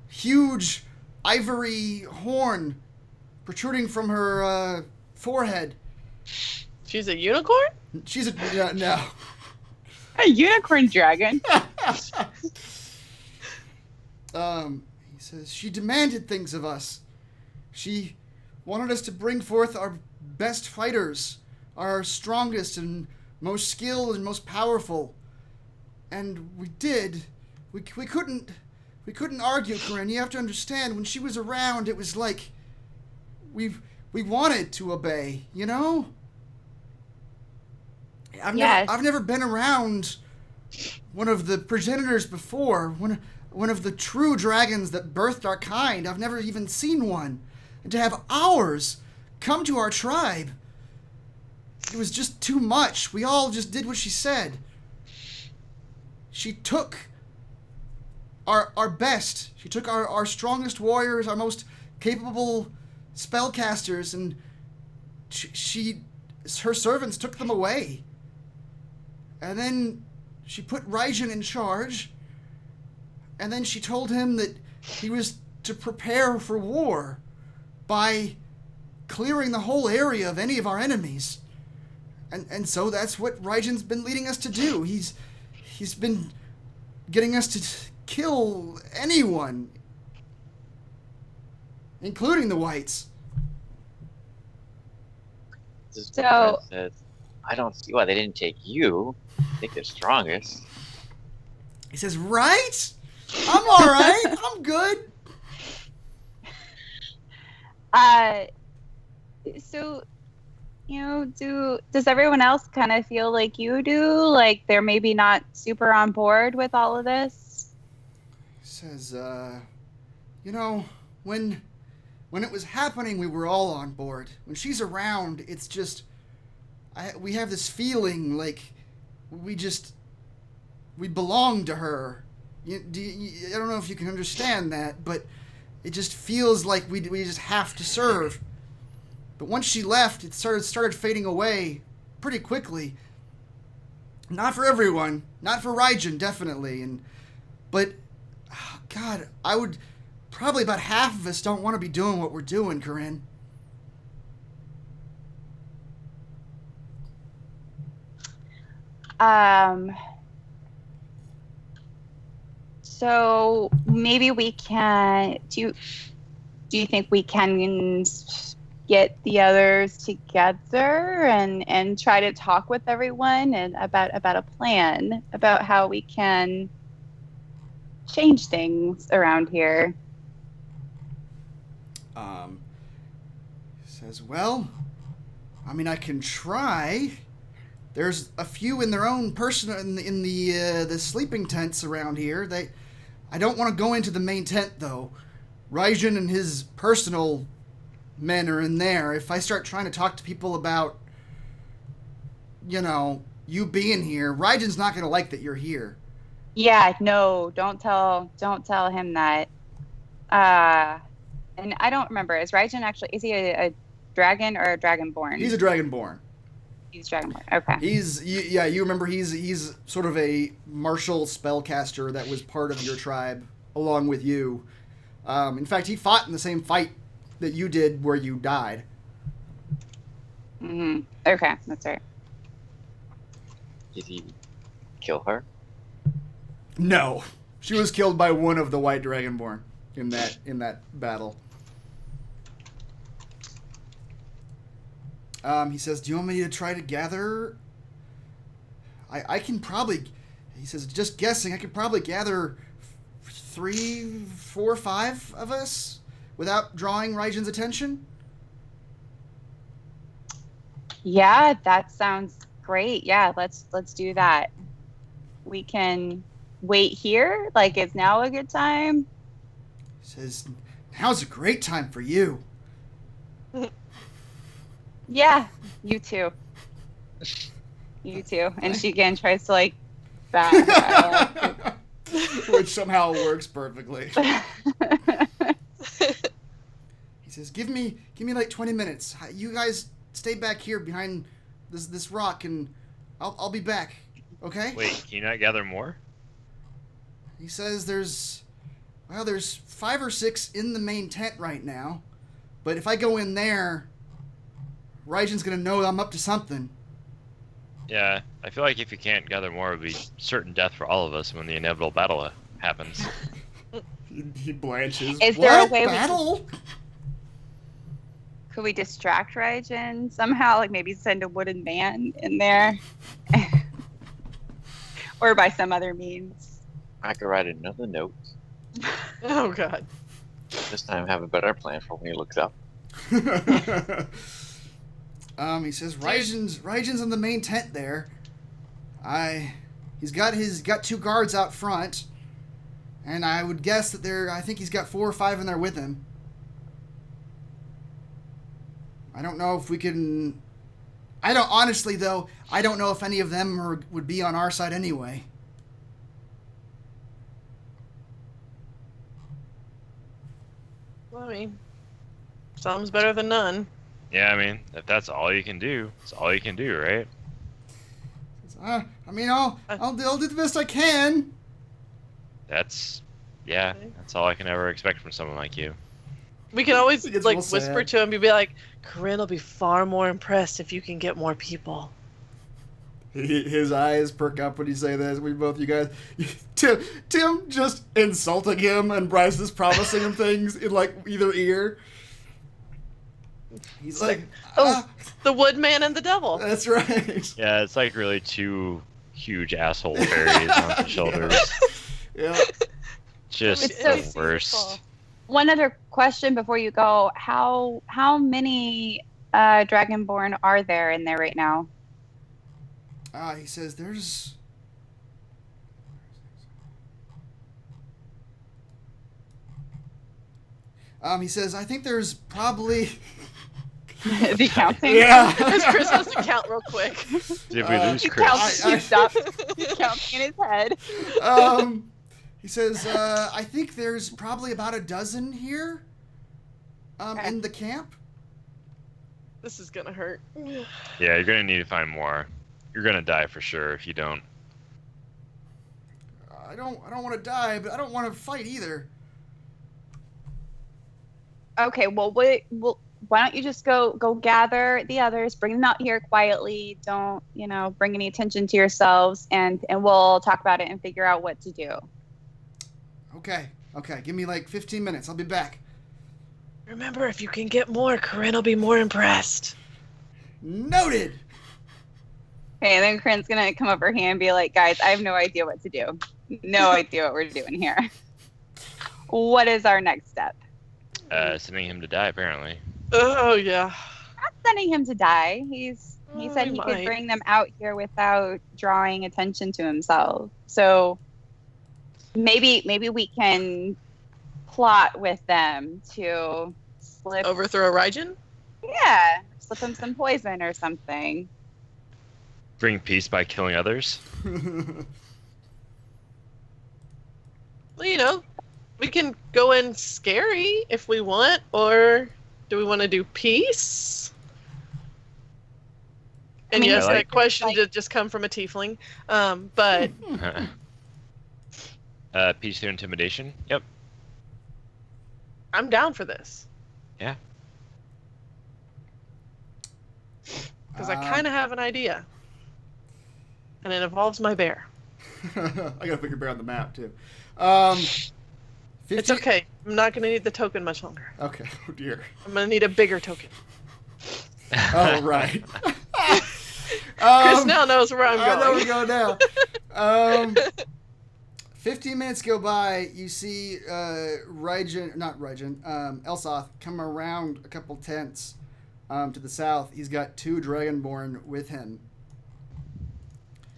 Huge ivory horn protruding from her forehead. She's a unicorn? She's a... no. A unicorn dragon? He says, she demanded things of us. She wanted us to bring forth our best fighters, our strongest and most skilled and most powerful. And we did. We couldn't argue, Korinn. You have to understand, when she was around, it was like we wanted to obey, you know? I've never been around one of the progenitors before, one of the true dragons that birthed our kind. I've never even seen one. And to have ours come to our tribe, it was just too much. We all just did what she said. She took our best. She took our strongest warriors, our most capable spellcasters, and her servants took them away. And then she put Raijin in charge, And then she told him that he was to prepare for war by clearing the whole area of any of our enemies. And so that's what Rygen's been leading us to do. He's been getting us to kill anyone, including the whites. So- says, I don't see why they didn't take you. I think they're strongest. He says, right? I'm all right. I'm good. So, does everyone else kind of feel like you do? Like they're maybe not super on board with all of this? He says, when it was happening, we were all on board. When she's around, it's just, we have this feeling like we belong to her. I don't know if you can understand that, but it just feels like we just have to serve. But once she left, it started fading away pretty quickly. Not for everyone, not for Rygen, definitely, but God, I would probably about half of us don't want to be doing what we're doing, Korinn. So maybe we can. Do you think we can get the others together and try to talk with everyone and about a plan about how we can change things around here? Says, well, I mean, I can try. There's a few in their own person in the sleeping tents around here. I don't want to go into the main tent though. Rygen and his personal men are in there. If I start trying to talk to people about, you being here, Rygen's not going to like that you're here. Yeah, no, don't tell him that. And I don't remember. Is he a dragon or a dragonborn? He's a dragonborn. He's dragonborn. Okay. You remember he's sort of a martial spellcaster that was part of your tribe along with you. In fact, he fought in the same fight that you did where you died. Mm-hmm. Okay, that's right. Did he kill her? No. She was killed by one of the white dragonborn in that battle. He says, do you want me to try to gather? I can probably, he says, just guessing, I could probably gather 3, 4, 5 of us without drawing Rygen's attention. Yeah, that sounds great. Yeah, let's do that. We can wait here. Like, is now a good time? He says, now's a great time for you. Yeah, you too. You too. And she again tries to back. Which somehow works perfectly. He says, give me like 20 minutes. You guys stay back here behind this rock and I'll be back. Okay? Wait, can you not gather more? He says there's 5 or 6 in the main tent right now. But if I go in there, Rygen's gonna know I'm up to something. Yeah, I feel like if you can't gather more, it would be certain death for all of us when the inevitable battle happens. He blanches. Is there a way battle? Could we distract Rygen somehow? Like maybe send a wooden man in there? Or by some other means. I could write another note. Oh god. This time have a better plan for when he looks up. He says Rygen's in the main tent there. He's got 2 guards out front, and I would guess that I think he's got 4 or 5 in there with him. I don't know if we can. Honestly though, I don't know if any of them would be on our side anyway. Well, I mean, some's better than none. Yeah, I mean, if that's all you can do, it's all you can do, right? I'll do the best I can. That's Yeah, that's all I can ever expect from someone like you. We can always It gets like real whisper sad. to him and be like, Korinn will be far more impressed if you can get more people. His eyes perk up when you say this. You guys, Tim just insulting him, and Bryce is promising him things in like either ear. He's like, The woodman and the devil. that's right. Yeah, it's like really two huge asshole fairies on the shoulders. Yeah. Just It's so the worst. One other question before you go: How many Dragonborn are there in there right now? He says there's. He says I think there's probably. Is he counting? Yeah. Because Chris has to count real quick. Did we lose He Chris? counts. He stops. He's counting in his head. He says I think there's probably about a dozen here. Okay. In the camp. This is gonna hurt. Yeah, you're gonna need to find more. You're gonna die for sure if you don't. I don't want to die, but I don't want to fight either. Okay. Well, why don't you just go gather the others, bring them out here quietly. Don't bring any attention to yourselves, and we'll talk about it and figure out what to do. Okay. Give me like 15 minutes. I'll be back. Remember, if you can get more, Korinn will be more impressed. Noted. Okay, and then Korinn's gonna come over here and be like, "Guys, I have no idea what to do. No idea what we're doing here. What is our next step?" Sending him to die, apparently. Oh yeah. Not sending him to die. He said he could might. bring them out here without drawing attention to himself. So maybe we can plot with them to slip Overthrow Raijin? slip him some poison or something. Bring peace by killing others. Well, we can go in scary if we want, or do we want to do peace? And mean, yes, I like- that question did just come from a tiefling. But Peace through intimidation. Yep. I'm down for this. Yeah. Because I kind of have an idea. And it involves my bear. I gotta put your bear on the map too. 50... It's okay. I'm not going to need the token much longer. Okay. Oh dear. I'm going to need a bigger token. Oh right. Chris now knows where I'm I know we going. go now. 15 minutes go by. You see Elsoth come around a couple tents to the south. He's got 2 Dragonborn with him.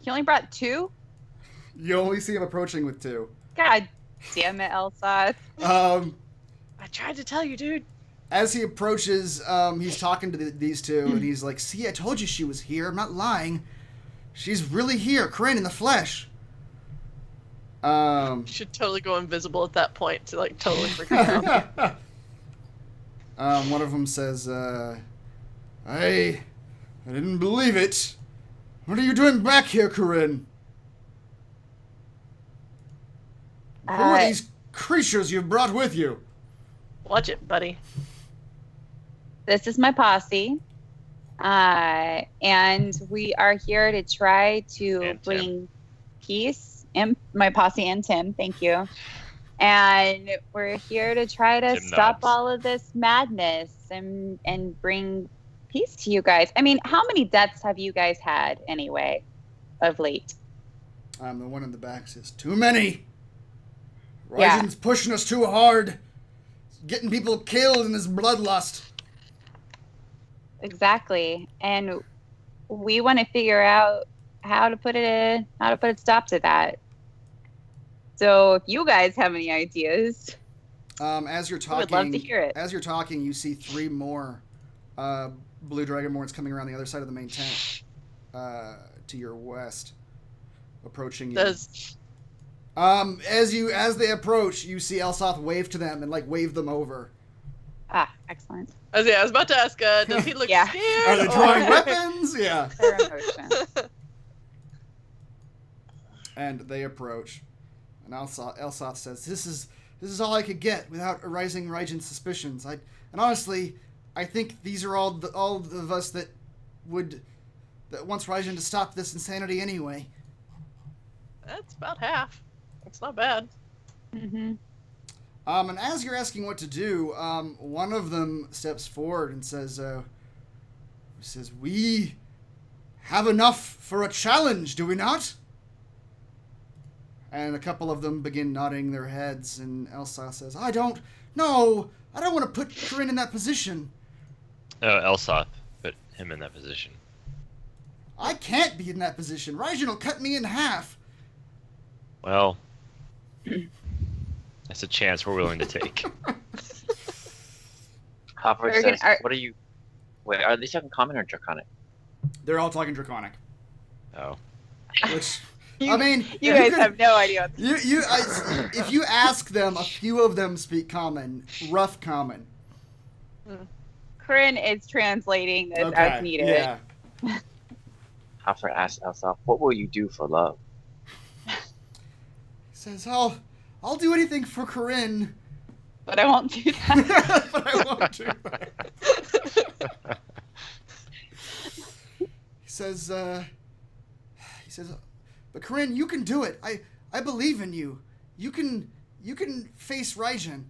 He only brought 2? You only see him approaching with 2. God damn it, Elsa. I tried to tell you, dude. As he approaches, he's talking to these 2, and he's like, "See, I told you she was here. I'm not lying. She's really here, Korinn in the flesh." You should totally go invisible at that point to totally freak me out. One of them says, I didn't believe it. What are you doing back here, Korinn? Who are these creatures you've brought with you? Watch it, buddy. This is my posse. And we are here to try to And Tim. bring peace. And my posse and Tim, thank you. And we're here to try to Tim stop nods. all of this madness and bring peace to you guys. I mean, how many deaths have you guys had anyway of late? The one in the back says, "Too many. Yeah. Raijin's pushing us too hard. He's getting people killed in his bloodlust." Exactly. And we want to figure out how to put a stop to that. So if you guys have any ideas, As you're I talking, would love to hear it. As you're talking, you see 3 more blue Dragonborns coming around the other side of the main tent to your west, approaching you. As they approach, you see Elsoth wave to them and wave them over. Excellent. I was about to ask, does he look Yeah. scared? Are they or- drawing weapons? Yeah. Fair emotion. And they approach, and Elsoth says, this is all I could get without arousing Raijin's suspicions. And honestly, I think these are all of us that wants Raijin to stop this insanity anyway. That's about half. That's not bad. Mm-hmm. And as you're asking what to do, one of them steps forward and says, "We have enough for a challenge, do we not?" And a couple of them begin nodding their heads, and Elsa says, I don't want to put Korinn in that position. Oh, Elsop put him in that position. I can't be in that position. Raijin will cut me in half. Well, that's a chance we're willing to take. Hopper says, what are you... Wait, are they talking common or draconic? They're all talking draconic. Oh. Which... You guys have no idea. If you ask them, a few of them speak common, rough common. Korinn is translating this as needed. Yeah. Alfred asks Elsa, what will you do for love? He says, I'll do anything for Korinn. But I won't do that. But I won't do that. He says, but Korinn, you can do it. I believe in you. You can face Raijin.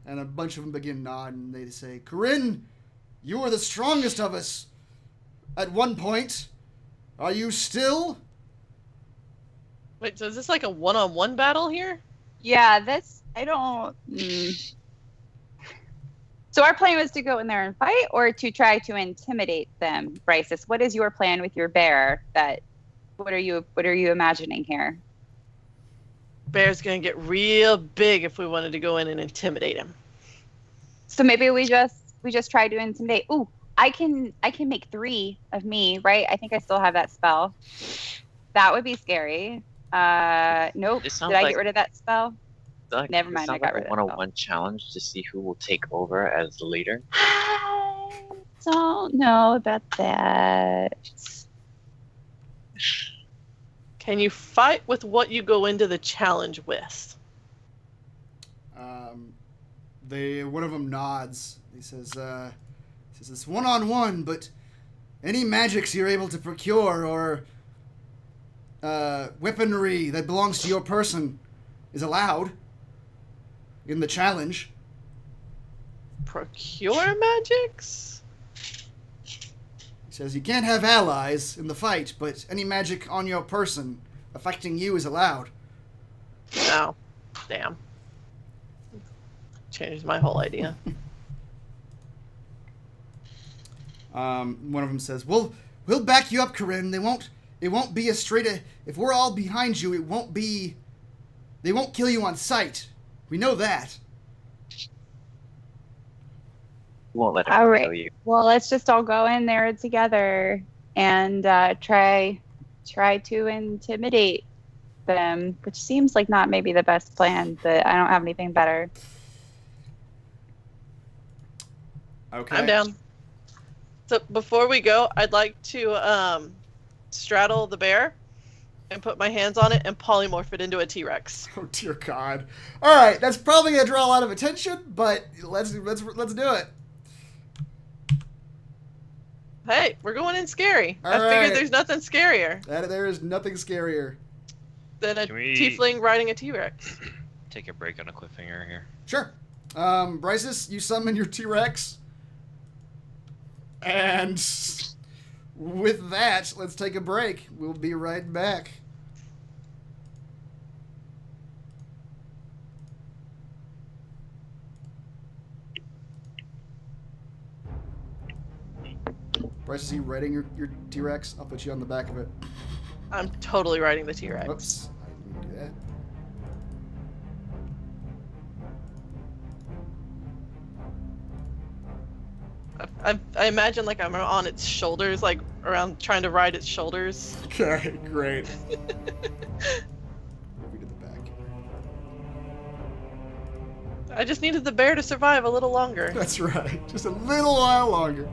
And a bunch of them begin nodding. They say, Korinn, you were the strongest of us at one point. Are you still? Wait, so is this like a one-on-one battle here? Yeah, So our plan was to go in there and fight, or to try to intimidate them, Bryces? What is your plan with your bear? What are you imagining here? Bear's gonna get real big if we wanted to go in and intimidate him. So maybe we just try to intimidate. Ooh, I can make 3 of me, right? I think I still have that spell. That would be scary. Nope. Did I get rid of that spell? Never mind, I got rid of it. A one-on-one challenge to see who will take over as the leader. I don't know about that. Can you fight with what you go into the challenge with? One of them nods. He says, it's one-on-one, but any magics you're able to procure or weaponry that belongs to your person is allowed in the challenge. Procure magics? He says you can't have allies in the fight, but any magic on your person affecting you is allowed. Oh, damn. Changed my whole idea. One of them says, we'll back you up, Korinn. It won't be a straight... If we're all behind you, it won't be... They won't kill you on sight. We know that. We won't let them kill you. Well, let's just all go in there together and try to intimidate them, which seems like not maybe the best plan, but I don't have anything better. Okay. I'm down. So before we go, I'd like to straddle the bear and put my hands on it and polymorph it into a T-Rex. Oh dear God! All right, that's probably gonna draw a lot of attention, but let's do it. Hey, we're going in scary. All I right. figured there's nothing scarier There is nothing scarier. than a Can we- tiefling riding a T-Rex. Take a break on a cliffhanger here. Sure. Bryces, you summon your T-Rex, and with that, let's take a break. We'll be right back. Bryce, is he riding your T-Rex? I'll put you on the back of it. I'm totally riding the T-Rex. Whoops. I didn't do that. I imagine like I'm on its shoulders, like around trying to ride its shoulders. Okay, great. We did the back. I just needed the bear to survive a little longer. That's right. Just a little while longer.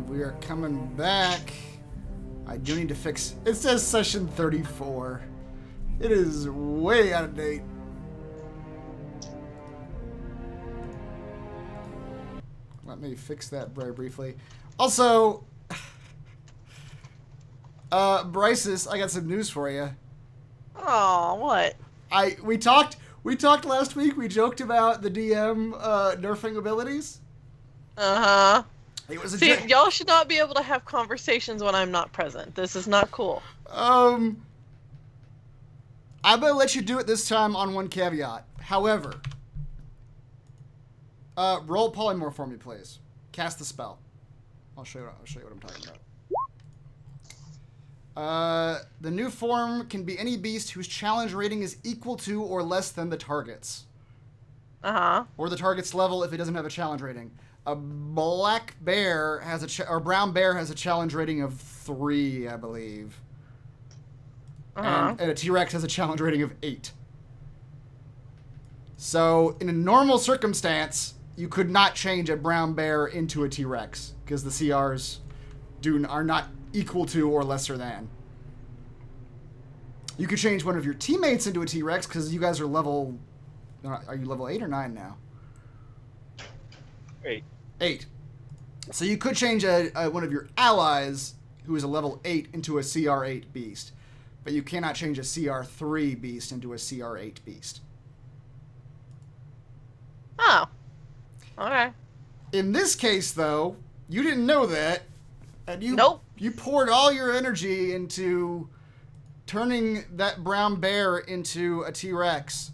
We are coming back. I do need to fix... It says session 34. It is way out of date. Let me fix that very briefly. Also, Bryces, I got some news for you. Oh, what? We talked last week. We joked about the DM nerfing abilities. Uh-huh. It was a See, y'all should not be able to have conversations when I'm not present. This is not cool. I'm gonna let you do it this time on one caveat. However, roll polymorph for me, please. Cast the spell. I'll show you what I'm talking about. The new form can be any beast whose challenge rating is equal to or less than the target's. Uh-huh. or the target's level if it doesn't have a challenge rating. A black bear has or brown bear has a challenge rating of 3, I believe. Uh-huh. And a T-Rex has a challenge rating of 8. So, in a normal circumstance, you could not change a brown bear into a T-Rex because the CRs are not equal to or lesser than. You could change one of your teammates into a T-Rex because you guys are level... Are you level 8 or 9 now? 8. 8. So you could change one of your allies, who is a level 8, into a CR8 beast. But you cannot change a CR3 beast into a CR8 beast. Oh. Okay. In this case, though, you didn't know that. And Nope. You poured all your energy into turning that brown bear into a T-Rex.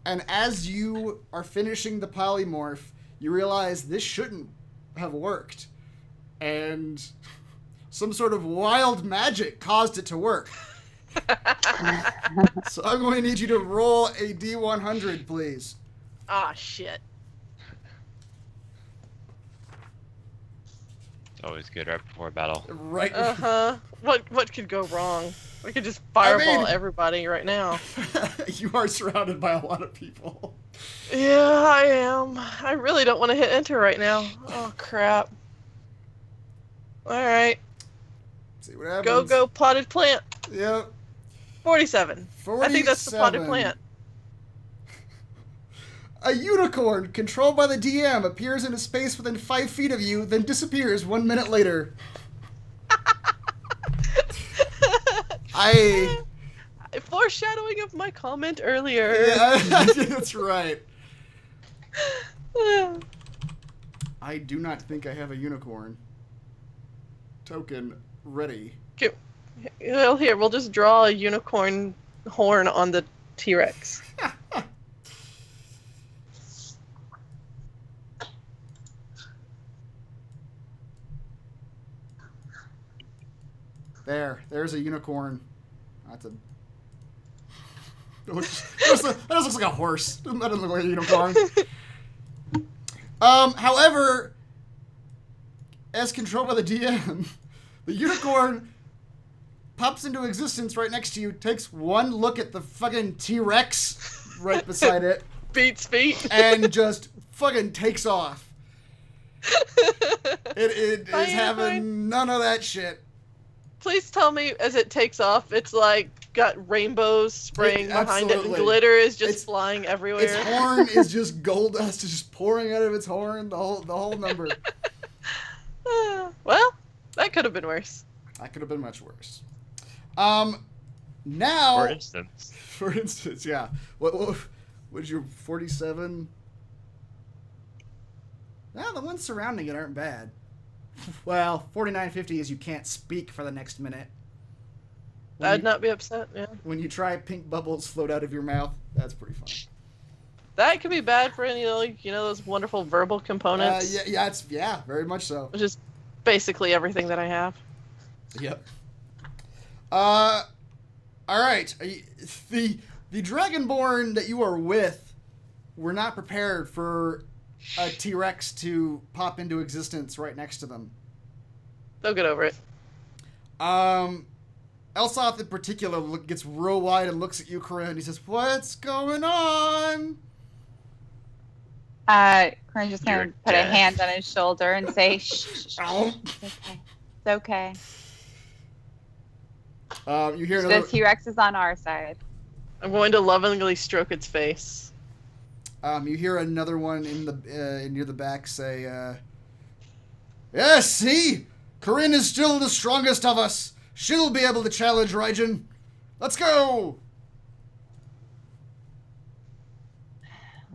And as you are finishing the polymorph, you realize this shouldn't have worked. And some sort of wild magic caused it to work. So I'm going to need you to roll a D100, please. Ah, shit. It's always good right before battle. Right. Uh-huh. What could go wrong? We could just fireball everybody right now. You are surrounded by a lot of people. Yeah, I am. I really don't want to hit enter right now. Oh, crap. Alright. See what happens. Go, plotted plant. Yep. 47. I think that's the plotted 47. plant. A unicorn, controlled by the DM, appears in a space within 5 feet of you, then disappears 1 minute later. Foreshadowing of my comment earlier. Yeah, that's right. I do not think I have a unicorn. Token ready. Well, here, we'll just draw a unicorn horn on the T-Rex. There's a unicorn. That's a... That just looks like a horse. That doesn't look like a unicorn. However, as controlled by the DM, the unicorn pops into existence right next to you, takes one look at the fucking T-Rex right beside it, Beats feet. and just fucking takes off. It is having none of that shit. Please tell me as it takes off, it's like got rainbows spraying behind it and Absolutely. glitter is just flying everywhere. Its horn is just gold dust is just pouring out of its horn, the whole number. Well, that could have been worse. That could have been much worse. Now... For instance. For instance, yeah. What was your 47? Well, the ones surrounding it aren't bad. Well, 49.50 is you can't speak for the next minute. I'd not be upset, yeah. When you try pink bubbles float out of your mouth, that's pretty fun. That could be bad for any, those wonderful verbal components. Yeah, very much so. Which is basically everything that I have. Yep. All right. The Dragonborn that you are with were not prepared for a T-Rex to pop into existence right next to them. They'll get over it. Elsoth in particular gets real wide and looks at you, Korinn. He says, "What's going on?" Korinn just kind You're of put dead. a hand on his shoulder and say, shh. Oh. It's okay. You hear The another. T-Rex is on our side. I'm going to lovingly stroke its face. You hear another one in the near the back say, "Yes, see, Korinn is still the strongest of us. She'll be able to challenge Raijin. Let's go."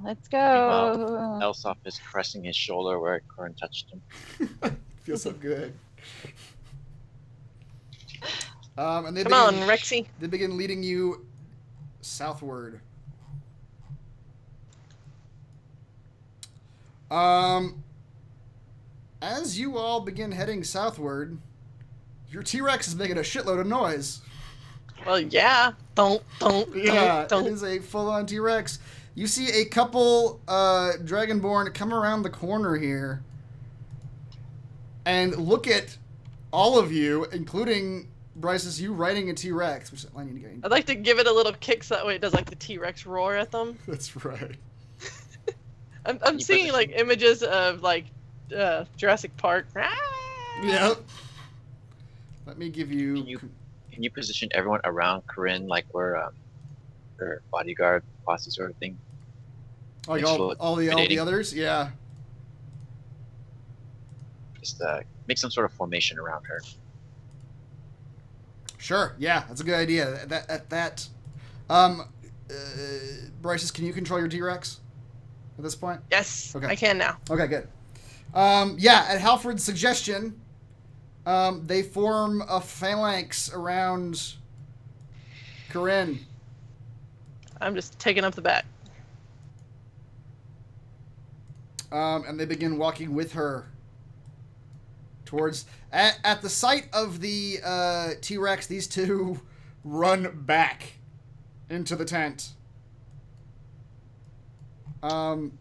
Let's go. Elsop is caressing his shoulder where Korinn touched him. Feels so good. And they Come on, Rexy. They begin leading you southward. As you all begin heading southward, your T-Rex is making a shitload of noise. Well, yeah. Don't. Yeah, Don't. it is a full-on T-Rex. you see a couple Dragonborn come around the corner here and look at all of you, including Bryce's, you riding a T-Rex. Which I need to get in. I'd like to give it a little kick so that way it does like the T-Rex roar at them. That's right. I'm seeing like images of like Jurassic Park. Yep. Let me give you. Can you position everyone around Korinn like we're her bodyguard, posse sort of thing? Like all the others? Yeah. Just make some sort of formation around her. Sure. Yeah, that's a good idea. Bryce, can you control your T-Rex at this point? Yes, Okay. I can now. Okay, good. Yeah, at Halfred's suggestion, they form a phalanx around Korinn. I'm just taking up the back. And they begin walking with her towards... At the sight of the T-Rex, these two run back into the tent. And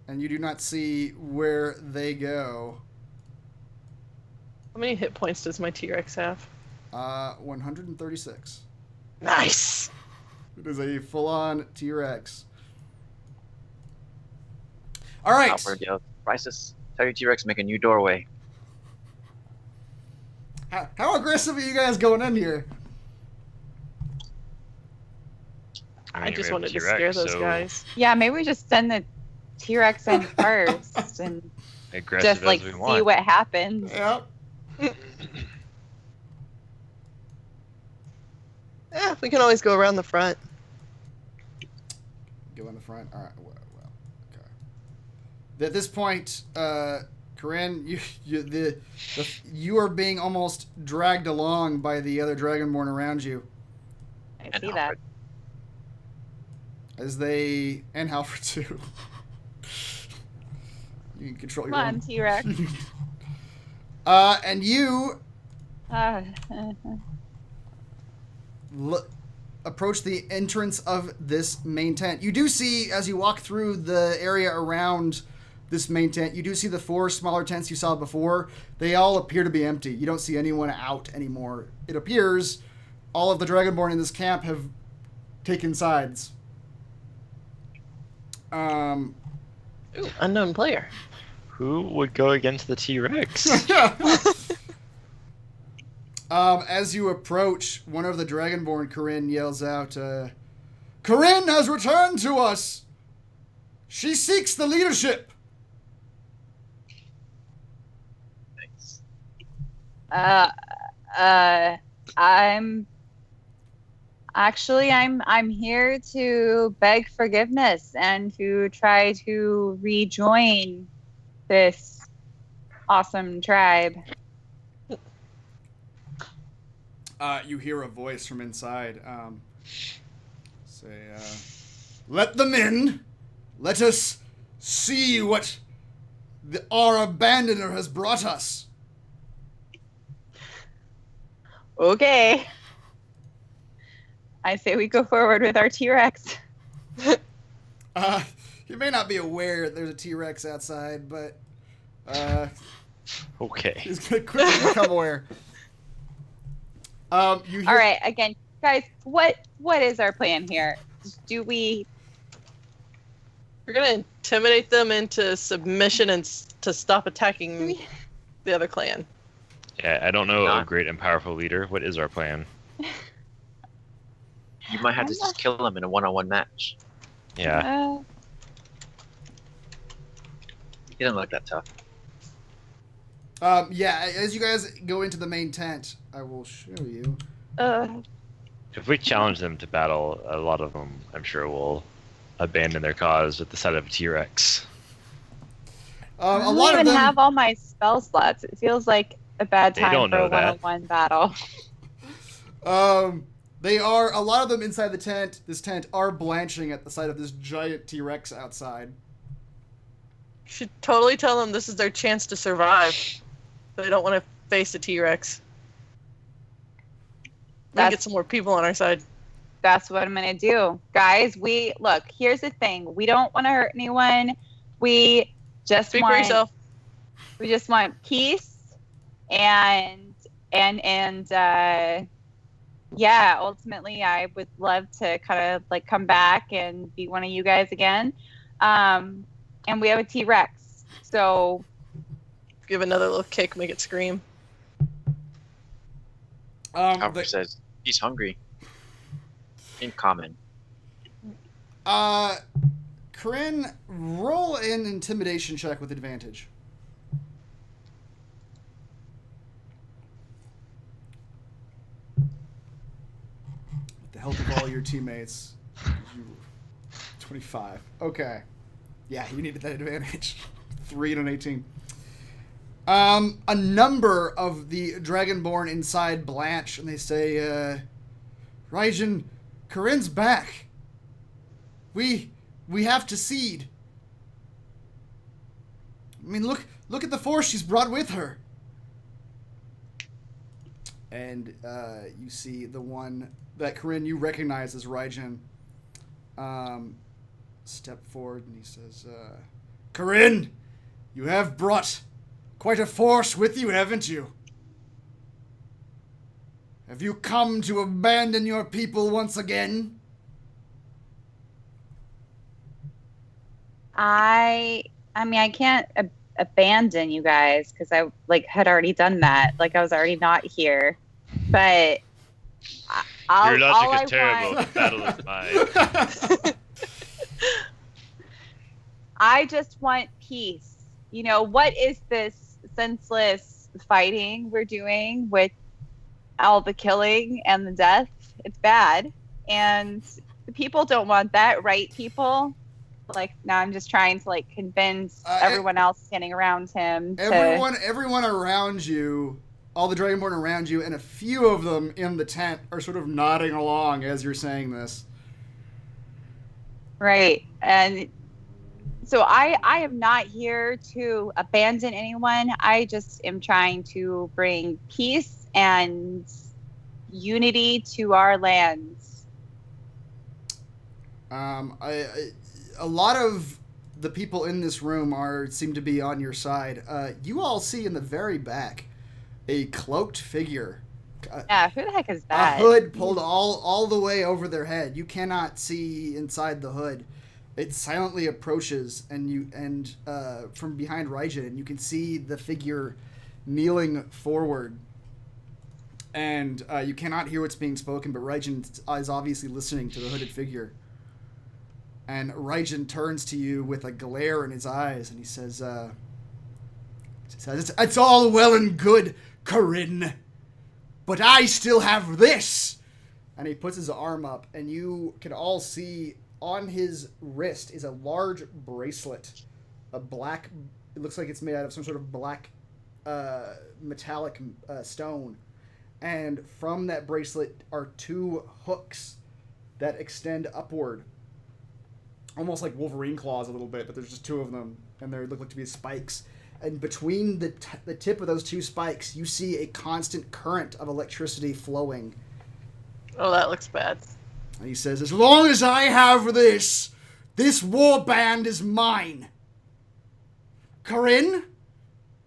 you do not see where they go. How many hit points does my T-Rex have? 136. Nice! It is a full-on T-Rex. All right. Alfred yells, "Bryce, tell your T-Rex make a new doorway." How aggressive are you guys going in here? I just wanted to scare those guys. Yeah, maybe we just send the T-Rex in first and Aggressive just like as we see want. what happens. Yep. Yeah, we can always go around the front. Go in the front. All right. Well, okay. At this point, Korinn, you are being almost dragged along by the other Dragonborn around you I And see that. Alfred. as they and Alfred too. You can control Come your on, own. T-Rex. And you approach the entrance of this main tent. You do see, as you walk through the area around this main tent, you do see the 4 smaller tents you saw before. They all appear to be empty. You don't see anyone out anymore. It appears all of the Dragonborn in this camp have taken sides. Ooh, unknown player. Who would go against the T-Rex? As you approach, one of the Dragonborn, Korinn, yells out, Korinn has returned to us! She seeks the leadership! Thanks. I'm here to beg forgiveness and to try to rejoin this awesome tribe. You hear a voice from inside. Say, let them in. Let us see what our abandoner has brought us. Okay. I say we go forward with our T-Rex. You may not be aware there's a T-Rex outside, but Okay. he's going to quickly become aware. You hear, All right, again, guys, what is our plan here? Do we... We're gonna intimidate them into submission and to stop attacking the other clan. Yeah, I don't know a Not- great and powerful leader. What is our plan? You might have to just kill him in a one-on-one match. Yeah. He doesn't look that tough. yeah, as you guys go into the main tent, I will show you. If we challenge them to battle, a lot of them, I'm sure, will abandon their cause at the sight of a T-Rex. I A don't lot of even them. have all my spell slots. It feels like a bad They time don't for know a that. one-on-one battle. They are, a lot of them inside the tent, this tent, are blanching at the sight of this giant T-Rex outside. You should totally tell them this is their chance to survive. They don't want to face a T-Rex. We That's- get some more people on our side. That's what I'm gonna do, guys. Here's the thing. We don't want to hurt anyone. We just Speak for yourself. we just want peace and yeah, ultimately I would love to kind of like come back and be one of you guys again. And we have a T-Rex. So Give another little kick, make it scream. Alfred says he's hungry. In common. Korinn, roll an intimidation check with advantage. With the help of all your teammates. 25. Okay. Yeah, you needed that advantage. 3 and an 18. A number of the Dragonborn inside blanch, and they say, Raijin, Korinn's back. We have to cede. I mean, look at the force she's brought with her. And you see the one that Korinn you recognize as Raijin step forward, and he says, Korinn, you have brought quite a force with you, haven't you? Have you come to abandon your people once again? I mean, I can't abandon you guys because I had already done that. Like I was already not here, but Your logic is terrible. The battle is mine. I just want peace. You know, what is this senseless fighting we're doing with all the killing and the death? It's bad. And the people don't want that, right, people? Like, now I'm just trying to, convince everyone else standing around him Everyone around you, all the Dragonborn around you, and a few of them in the tent are sort of nodding along as you're saying this. Right. And so I am not here to abandon anyone. I just am trying to bring peace and unity to our lands. A lot of the people in this room seem to be on your side. You all see in the very back a cloaked figure. Yeah, who the heck is that? A hood pulled all the way over their head. You cannot see inside the hood. It silently approaches, and from behind Raijin, and you can see the figure kneeling forward. And you cannot hear what's being spoken, but Raijin is obviously listening to the hooded figure. And Raijin turns to you with a glare in his eyes, and he says, it's all well and good, Korinn, but I still have this. And he puts his arm up, and you can all see on his wrist is a large bracelet, a black, it looks like it's made out of some sort of black metallic stone. And from that bracelet are 2 hooks that extend upward. Almost like Wolverine claws a little bit, but there's just 2 of them, and they look like to be spikes. And between the tip of those 2 spikes, you see a constant current of electricity flowing. Oh, that looks bad. And he says, as long as I have this warband is mine. Korinn,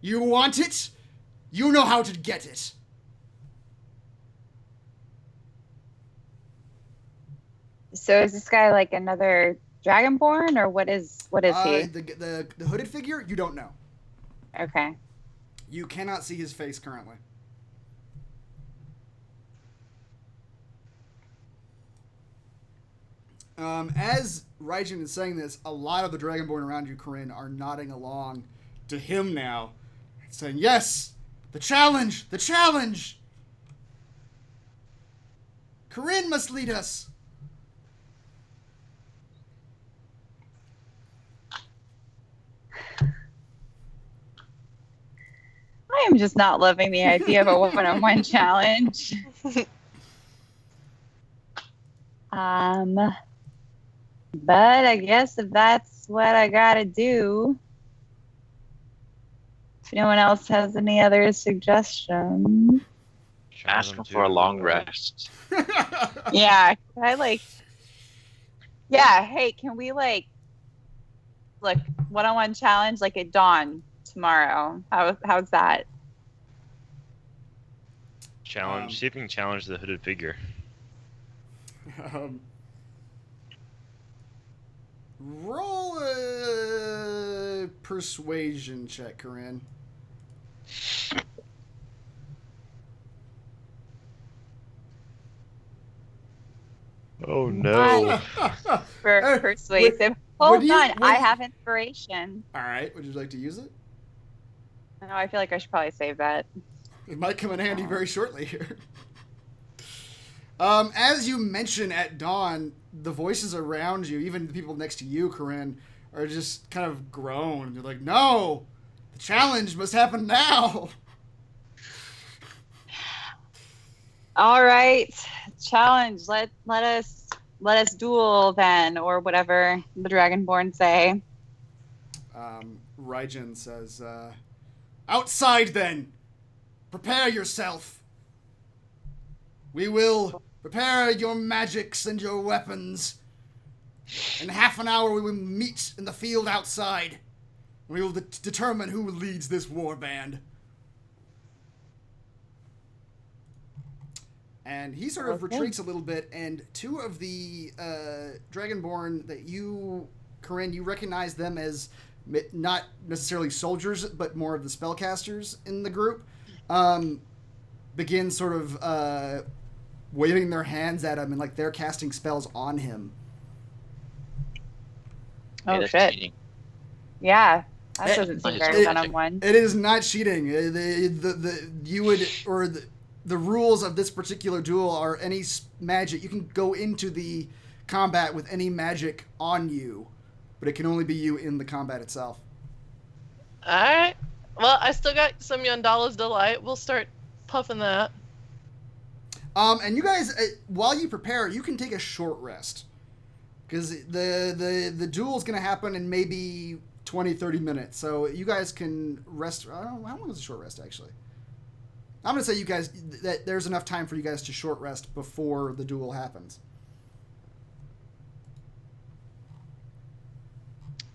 you want it? You know how to get it. So is this guy like another Dragonborn, or what is he? The hooded figure, you don't know. Okay. You cannot see his face currently. As Raijin is saying this, a lot of the Dragonborn around you, Korinn, are nodding along to him now, saying, yes, the challenge! Korinn must lead us! I am just not loving the idea of a one-on-one challenge. But I guess if that's what I gotta do, if no one else has any other suggestions. Ask him for a long rest. Yeah. Can I like? Yeah. Hey, can we like look one-on-one challenge like at dawn tomorrow? How's that? Challenge. See if you can challenge the hooded figure. Roll a persuasion check, Korinn. Oh no. For persuasive. Hold on, I have inspiration. All right, would you like to use it? No, I feel like I should probably save that. It might come in handy very shortly here. As you mention at dawn, the voices around you, even the people next to you, Korinn, are just kind of groan. They're like, "No, the challenge must happen now." All right, challenge. Let us duel then, or whatever the Dragonborn say. Raijin says, "Outside then. Prepare yourself. We will prepare your magics and your weapons. In half an hour we will meet in the field outside. We will determine who leads this war band." And he sort of retreats a little bit, and two of the Dragonborn that you, Korinn, you recognize them as not necessarily soldiers, but more of the spellcasters in the group, begin sort of waving their hands at him, and like they're casting spells on him. Oh, that's shit. cheating. Yeah, that doesn't seem very one-on-one. It is not cheating. The rules of this particular duel are any magic. You can go into the combat with any magic on you, but it can only be you in the combat itself. Alright. Well, I still got some Yondala's Delight. We'll start puffing that. And you guys, while you prepare, you can take a short rest. Because the duel is going to happen in maybe 20, 30 minutes. So you guys can rest. I don't know, how long is a short rest, actually? I'm going to say you guys, that there's enough time for you guys to short rest before the duel happens.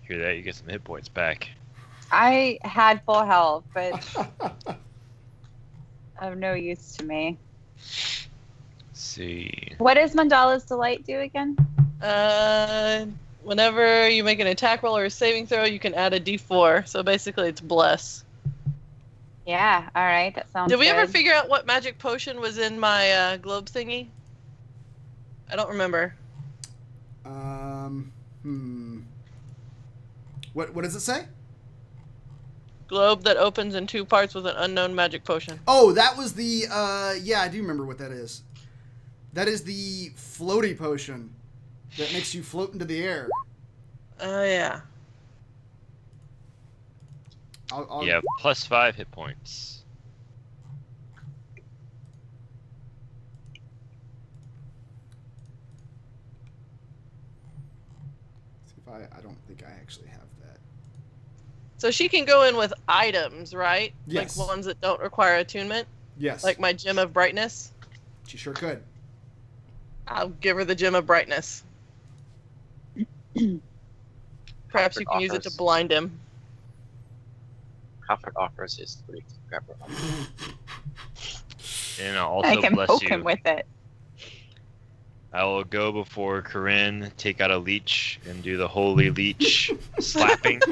Hear that? You get some hit points back. I had full health, but of no use to me. Let's see. What does Mandala's Delight do again? Whenever you make an attack roll or a saving throw, you can add a d4. So basically, it's bless. Yeah, all right, that sounds Did we ever good. figure out what magic potion was in my globe thingy? I don't remember. What does it say? Globe that opens in two parts with an unknown magic potion. Oh, that was the, yeah, I do remember what that is. That is the floaty potion that makes you float into the air. Oh, yeah. Yeah, +5 hit points. See if I don't think I actually have that. So she can go in with items, right? Yes. Like ones that don't require attunement? Yes. Like my Gem of Brightness? She sure could. I'll give her the Gem of Brightness. Perhaps you can use it to blind him. Alfred offers his 3 grabber. And I'll also I can bless poke you. him with it. I will go before Korinn, take out a leech, and do the holy leech slapping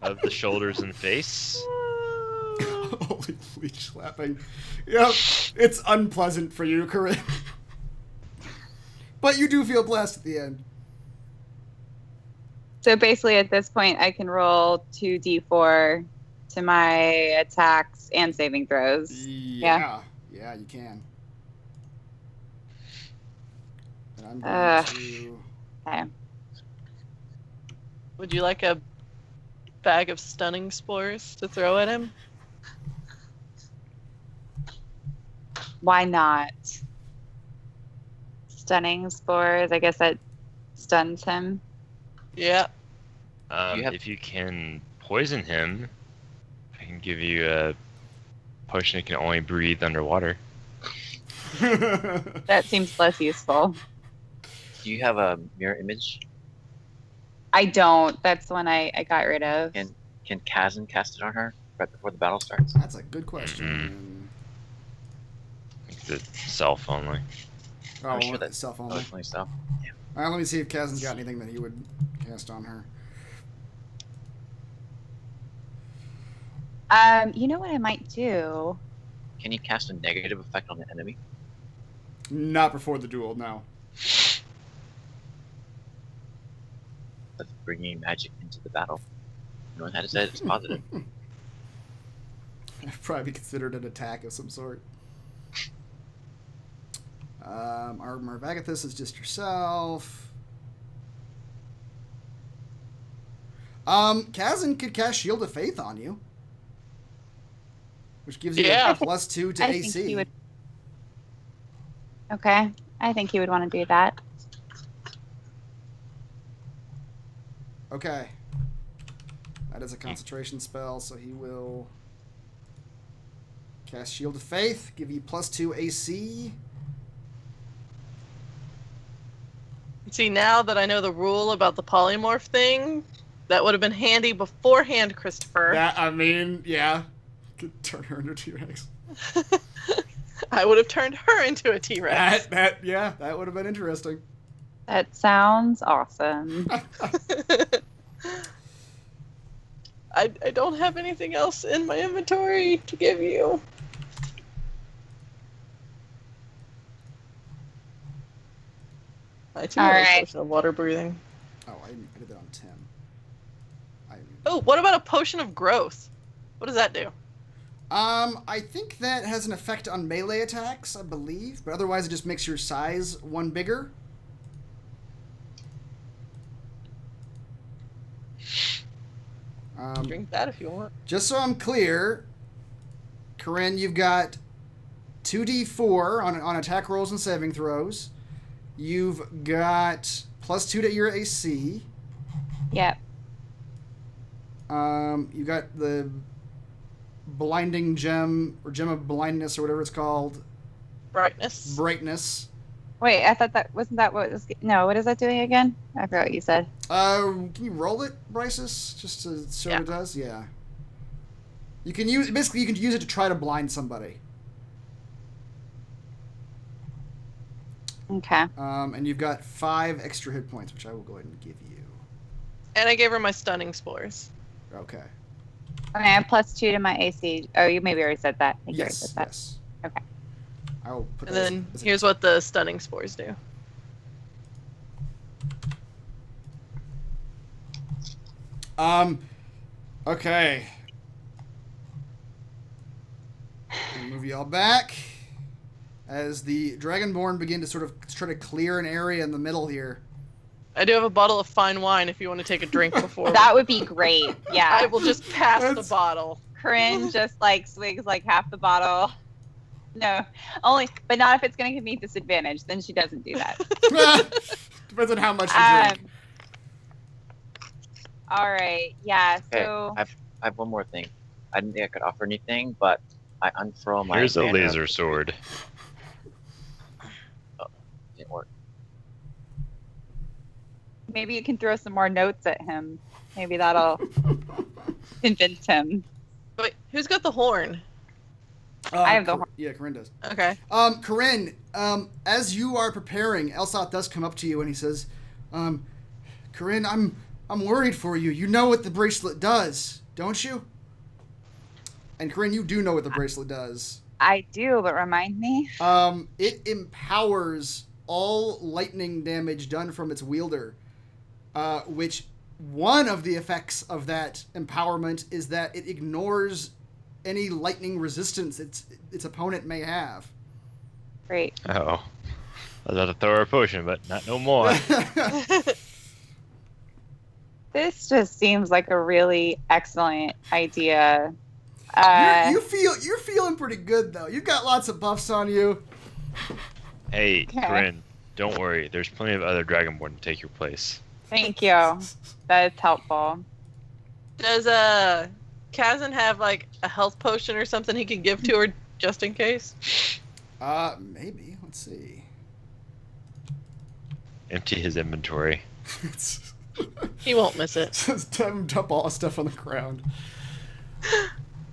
of the shoulders and face. Holy leech slapping. Yep, it's unpleasant for you, Korinn. But you do feel blessed at the end. So basically, at this point, I can roll 2d4 to my attacks and saving throws. Yeah, you can. And I'm going to... Okay. Would you like a bag of stunning spores to throw at him? Why not? Stunning spores. I guess that stuns him. Yeah. You have- If you can poison him, I can give you a potion that can only breathe underwater. That seems less useful. Do you have a mirror image? I don't. That's the one I got rid of. Can Kazan cast it on her right before the battle starts? That's a good question. It's self only. Oh, I'm sure that's self Oh, only. it's only self. All right, let me see if Kazan's got anything that he would cast on her. You know what I might do? Can you cast a negative effect on the enemy? Not before the duel, no. That's bringing magic into the battle. No one had said it's positive. It'd probably be considered an attack of some sort. Armor of Agathis is just yourself. Kazan could cast Shield of Faith on you, which gives you Yeah. a +2 to I AC. think he would. Okay, I think he would want to do that. Okay. That is a concentration spell, so he will cast Shield of Faith, give you +2 AC. See, now that I know the rule about the polymorph thing, that would have been handy beforehand, Christopher. That, I mean, yeah. Could turn her into a T-Rex. I would have turned her into a T-Rex. Yeah, that would have been interesting. That sounds awesome. I don't have anything else in my inventory to give you. I too have a Alright. potion of water breathing. Oh, I did that on Tim. Oh, what about a potion of growth? What does that do? I think that has an effect on melee attacks, I believe, but otherwise it just makes your size one bigger. Drink that if you want. Just so I'm clear, Korinn, you've got 2d4 on attack rolls and saving throws. You've got +2 to your AC. Yep. You got the blinding gem or gem of blindness or whatever it's called. Brightness. Brightness. Wait, I thought that wasn't that what was. No, what is that doing again? I forgot what you said. Can you roll it, Bryces? Just to show what it does? Yeah. You can use basically you can use it to try to blind somebody. Okay. And you've got 5 extra hit points, which I will go ahead and give you. And I gave her my stunning spores. Okay. Okay, I have +2 to my AC. Oh, you maybe already said that. I think you already Yes. said that. Yes. Okay. I will put And that then as a- here's what the stunning spores do. Okay. I'll move you all back as the Dragonborn begin to sort of try to clear an area in the middle here. I do have a bottle of fine wine if you want to take a drink before. That would be great. Yeah. I will just pass the That's- bottle. Korinn just like swigs like half the bottle. No, but not if it's going to give me disadvantage. Then she doesn't do that. Depends on how much you drink. All right. Yeah. Okay, So I have one more thing. I didn't think I could offer anything, but I unfurl my. Here's a banner. laser sword. Didn't work. maybe you can throw some more notes at him. Maybe that'll convince him. Wait, who's got the horn? I have the horn. Yeah, Korinn does. Okay. Korinn, as you are preparing, Elsoth does come up to you and he says, Korinn, I'm worried for you. You know what the bracelet does, don't you? And Korinn, you do know what the bracelet does. I do, but remind me. It empowers all lightning damage done from its wielder, which one of the effects of that empowerment is that it ignores any lightning resistance its opponent may have. Great. Oh. I was about to throw her a potion, but not no more. This just seems like a really excellent idea. You're feeling pretty good though. You've got lots of buffs on you. Hey, Okay. Korinn, don't worry. There's plenty of other Dragonborn to take your place. Thank you. That is helpful. Does Kazan have like a health potion or something he can give to her just in case? Maybe. Let's see. Empty his inventory. It's He won't miss it. just dump all the stuff on the ground.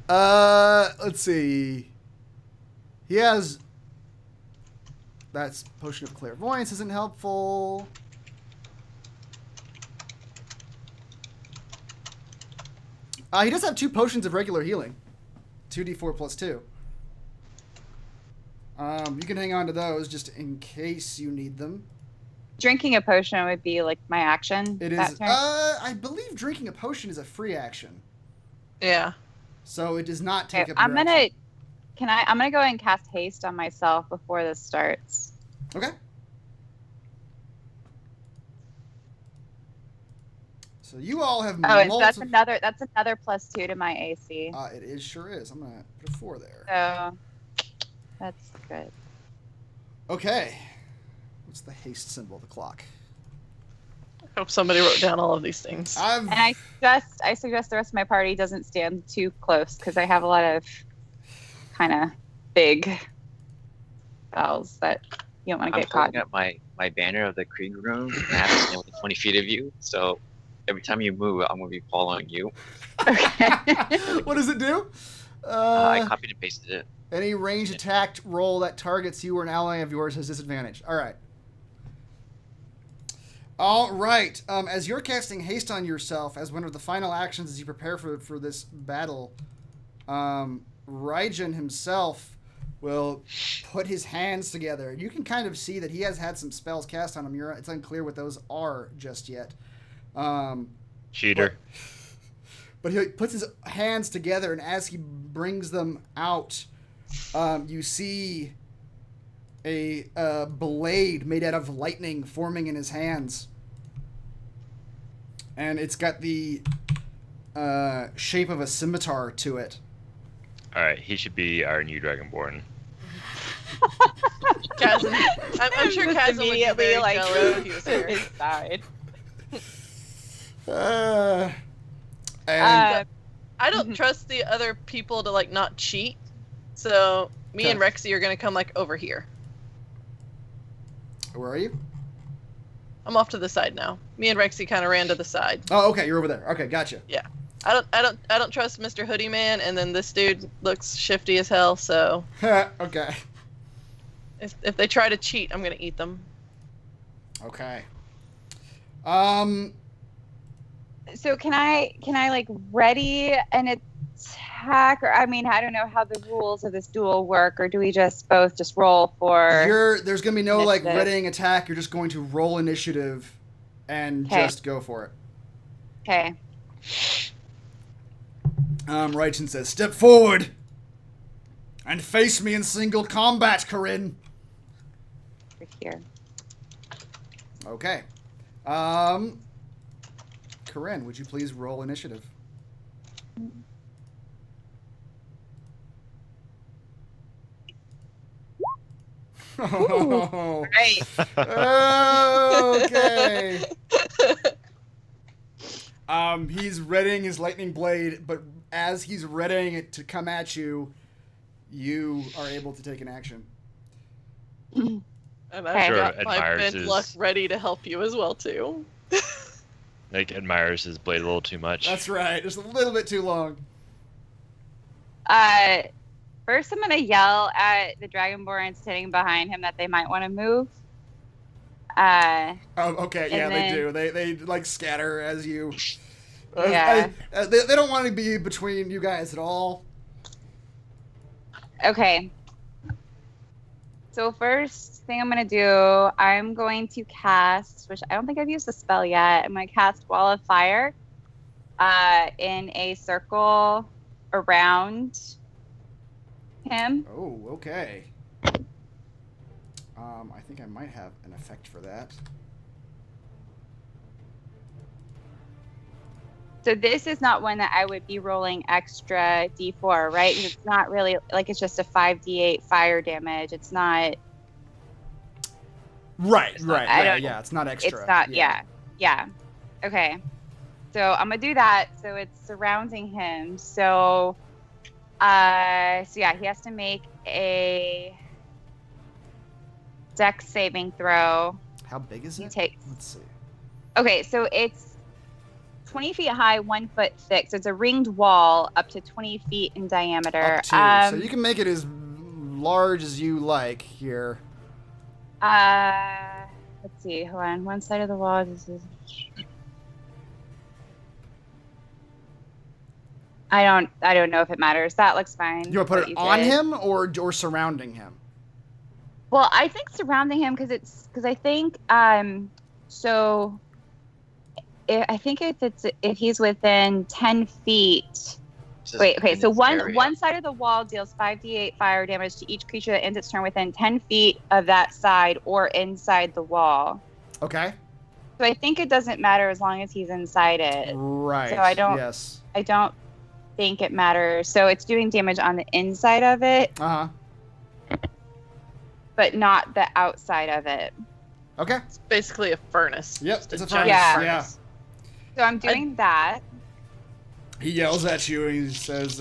Let's see. He has. That's potion of clairvoyance isn't helpful. He does have 2 potions of regular healing. 2d4 plus 2. You can hang on to those just in case you need them. Drinking a potion would be like my action. It that is. turn? I believe drinking a potion is a free action, Yeah. so it does not take Okay, up. Your action. I'm gonna go ahead and cast haste on myself before this starts. Okay. So you all have Oh, and so multiple. that's another +2 to my AC. It is sure is. I'm gonna put a 4 there. So that's good. Okay. What's the haste symbol? The clock. I hope somebody wrote down all of these things. And I suggest the rest of my party doesn't stand too close because I have a lot of kind of big spells that you don't want to I'm get caught. holding up my banner of the Krieg room, and I have to stand within 20 feet of you. So every time you move, I'm gonna be following you. Okay. What does it do? I copied and pasted it. Any range attack roll that targets you or an ally of yours has disadvantage. All right. All right. As you're casting haste on yourself, as one of the final actions as you prepare for this battle, Raijin himself will put his hands together. You can kind of see that he has had some spells cast on him. It's unclear what those are just yet. Cheater. But he puts his hands together, and as he brings them out, you see a blade made out of lightning forming in his hands. And it's got the shape of a scimitar to it. Alright, he should be our new Dragonborn. Kazan, I'm sure Just Kazan would be immediately, very like, jealous if he was here. his side. And I don't trust the other people to like not cheat, so me and Rexy are gonna come like over here. where are you? I'm off to the side now. Me and Rexy kind of ran to the side. Oh, okay, you're over there. Okay, gotcha. I don't trust Mr. Hoodie Man, and then this dude looks shifty as hell. So Okay. if they try to cheat, I'm gonna eat them. Okay. So can I like ready an attack, or I mean I don't know how the rules of this duel work, or do we just both just roll for? There's gonna be no like Initiative. readying attack. You're just going to roll initiative, and Okay. just go for it. Okay. Raijin says, "Step forward, and face me in single combat, Korinn." Over here. Okay. Korinn, would you please roll initiative? Oh, Right. okay. He's readying his lightning blade, but as he's readying it to come at you, you are able to take an action. And Okay. I've Sure, got my admires bent luck his- ready to help you as well too. Like, admires his blade a little too much. That's right. Just a little bit too long. First I'm gonna yell at the Dragonborn sitting behind him that they might want to move. Oh, okay. Yeah, And they then- do. They like scatter as you. Yeah. They don't want to be between you guys at all. Okay. So first thing I'm gonna do, I'm going to cast, which I don't think I've used the spell yet. I'm gonna cast Wall of Fire, in a circle around him. Oh, okay. I think I might have an effect for that. So this is not one that I would be rolling extra D4, right? 'Cause it's not really like it's just a 5d8 fire damage. It's not. Right, right, I don't- yeah. It's not extra. It's not. Yeah. Yeah. Okay. So I'm gonna do that. So it's surrounding him. So, yeah, he has to make a dex saving throw. How big is He it? takes. Let's see. Okay, so it's 20 feet high, 1 foot thick. So it's a ringed wall up to 20 feet in diameter. Up to. So you can make it as large as you like here. Let's see. Hold on. One side of the wall. This is. I don't know if it matters. That looks fine. You want to put what it on did. him or surrounding him? Well, I think surrounding him because I think so. I think if he's within 10 feet. Just Wait, okay. in So this one area. side of the wall deals 5d8 fire damage to each creature that ends its turn within 10 feet of that side or inside the wall. Okay. So I think it doesn't matter as long as he's inside it. Right. So I don't- Yes. I don't think it matters. So it's doing damage on the inside of it, Uh huh. but not the outside of it. Okay. It's basically a furnace. Yep, Just it's a giant furnace, Yeah. furnace. So I'm doing that. He yells at you and he says,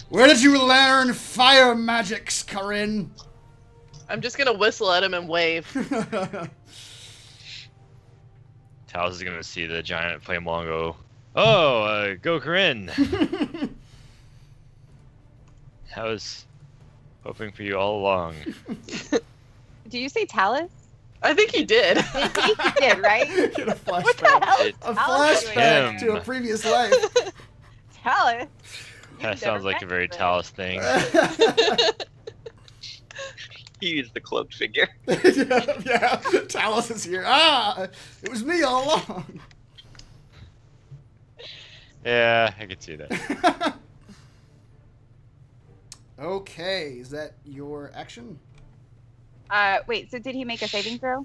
"Where did you learn fire magics, Korinn?" I'm just gonna whistle at him and wave. Talos is gonna see the giant flame wall and go, "Oh, go Korinn! I was hoping for you all along." Did you say Talus? I think he did. I think you did, right? Get a What the flashback. hell is A Talus doing flashback Him. to a previous life. Talus? That sounds like a very Talus. Talos thing. He used the cloaked figure. yeah, Talos is here. Ah, it was me all along. Yeah, I could see that. Okay, is that your action? Wait, so did he make a saving throw?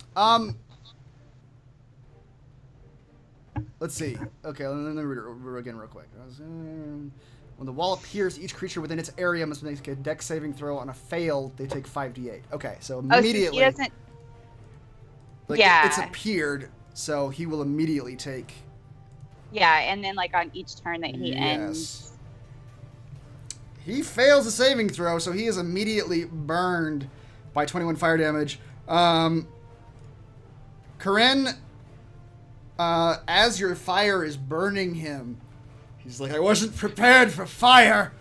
Let's see. Okay, let me read it again real quick. When the wall appears, each creature within its area must make a dex saving throw. On a fail, they take 5d8. Okay, so immediately, Oh, so he doesn't. like, Yeah. it's appeared, so he will immediately take. Yeah, and then like on each turn that he ends. He fails a saving throw, so he is immediately burned by 21 fire damage. Korinn, as your fire is burning him, he's like, "I wasn't prepared for fire,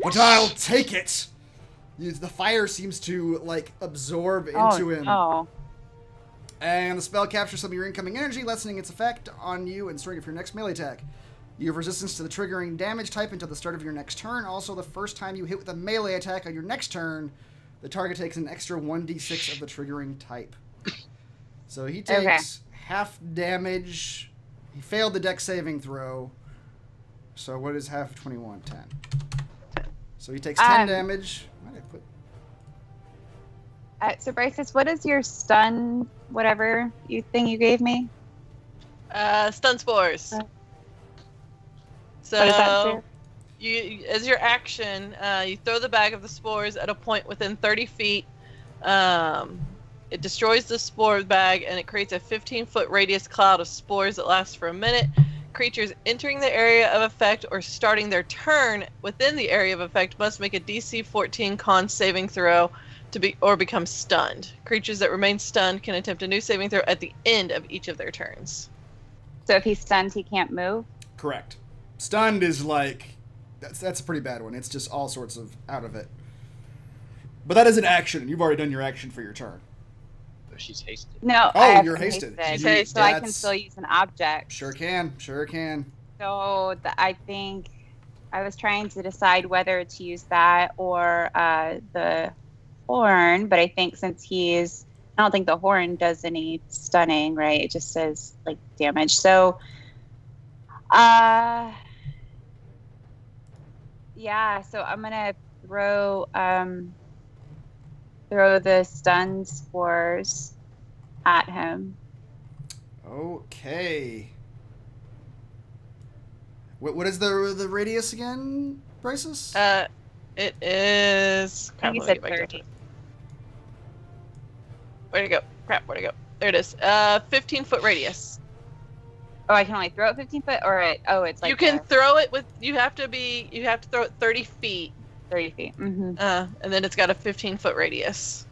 but I'll take it." The fire seems to like absorb into him. Oh, And the spell captures some of your incoming energy, lessening its effect on you and starting of your next melee attack. You have resistance to the triggering damage type until the start of your next turn. Also, the first time you hit with a melee attack on your next turn, the target takes an extra 1d6 of the triggering type. So he takes half damage. He failed the dex saving throw. So what is half of 21? 10. So he takes 10 damage. Why did I put... so Bryce, what is your stun, whatever thing you gave me? Stun spores. What does that So do? you, as your action, you throw the bag of the spores at a point within 30 feet. It destroys the spore bag and it creates a 15-foot radius cloud of spores that lasts for a minute. Creatures entering the area of effect or starting their turn within the area of effect must make a DC 14 con saving throw or become stunned. Creatures that remain stunned can attempt a new saving throw at the end of each of their turns. So if he's stunned, he can't move? Correct. Stunned is like... That's a pretty bad one. It's just all sorts of out of it. But that is an action. You've already done your action for your turn. Oh, she's hasted. No. Oh, I have you're to hasted. haste You- it, so I can that's- still use an object. Sure can. Sure can. So I think I was trying to decide whether to use that or the horn, but I think since I don't think the horn does any stunning, right? It just says like damage. So, yeah. So I'm gonna throw the stun spores at him. Okay. What is the radius again, Bryces? It is. I think you let me said get back to 30. it. Where'd it go? Crap, where'd it go? There it is. 15-foot radius. Oh, I can only throw it 15 foot, or it's like you can throw it with. You have to throw it 30 feet. 30 feet. Mm-hmm. And then it's got a 15-foot radius.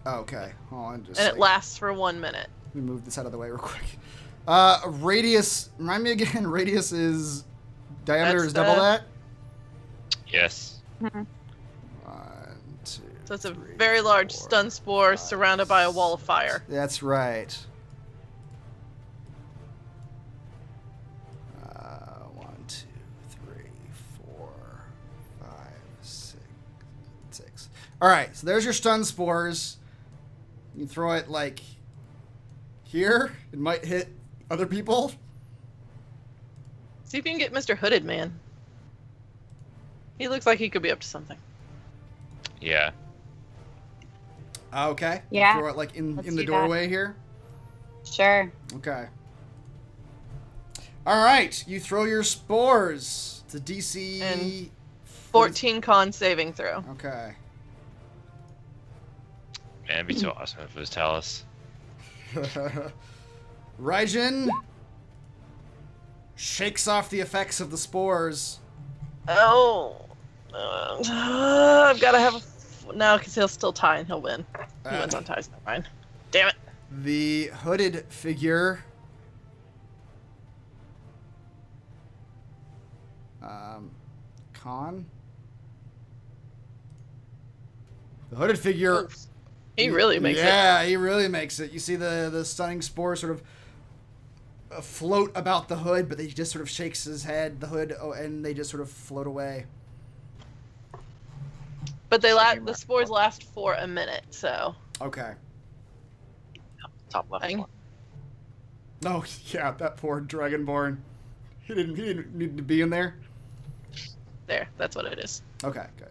Okay. Hold on. And it lasts for 1 minute. Let me move this out of the way real quick. Radius. Remind me again. Radius is diameter That's is double that. Yes. Mm-hmm. 1, 2. So it's a 3, very large 4, stun spore 5, surrounded by a wall of fire. That's right. 1, 2, 3, 4, 5, 6. All right. So there's your stun spores. You throw it like here. It might hit other people. See if you can get Mr. Hooded Man. He looks like he could be up to something. Yeah. Okay. Yeah. Throw it like in Let's the do that. doorway here. Sure. Okay. All right. You throw your spores. It's a DC And 14 con saving throw. Okay. Man, it'd be so awesome if it was Talus. Raijin shakes off the effects of the spores. Oh. I've got to have no, because he'll still tie and he'll win. He wins on ties. Never mind. Damn it. The hooded figure. Con. The hooded figure. He really makes it. Yeah, he really makes it. You see the stunning spore sort of float about the hood, but he just sort of shakes his head, the hood, and they just sort of float away. But the spores last for a minute, so. Okay. Top left Dang. one. Oh yeah, that poor Dragonborn. He didn't need to be in there. There, that's what it is. Okay, good.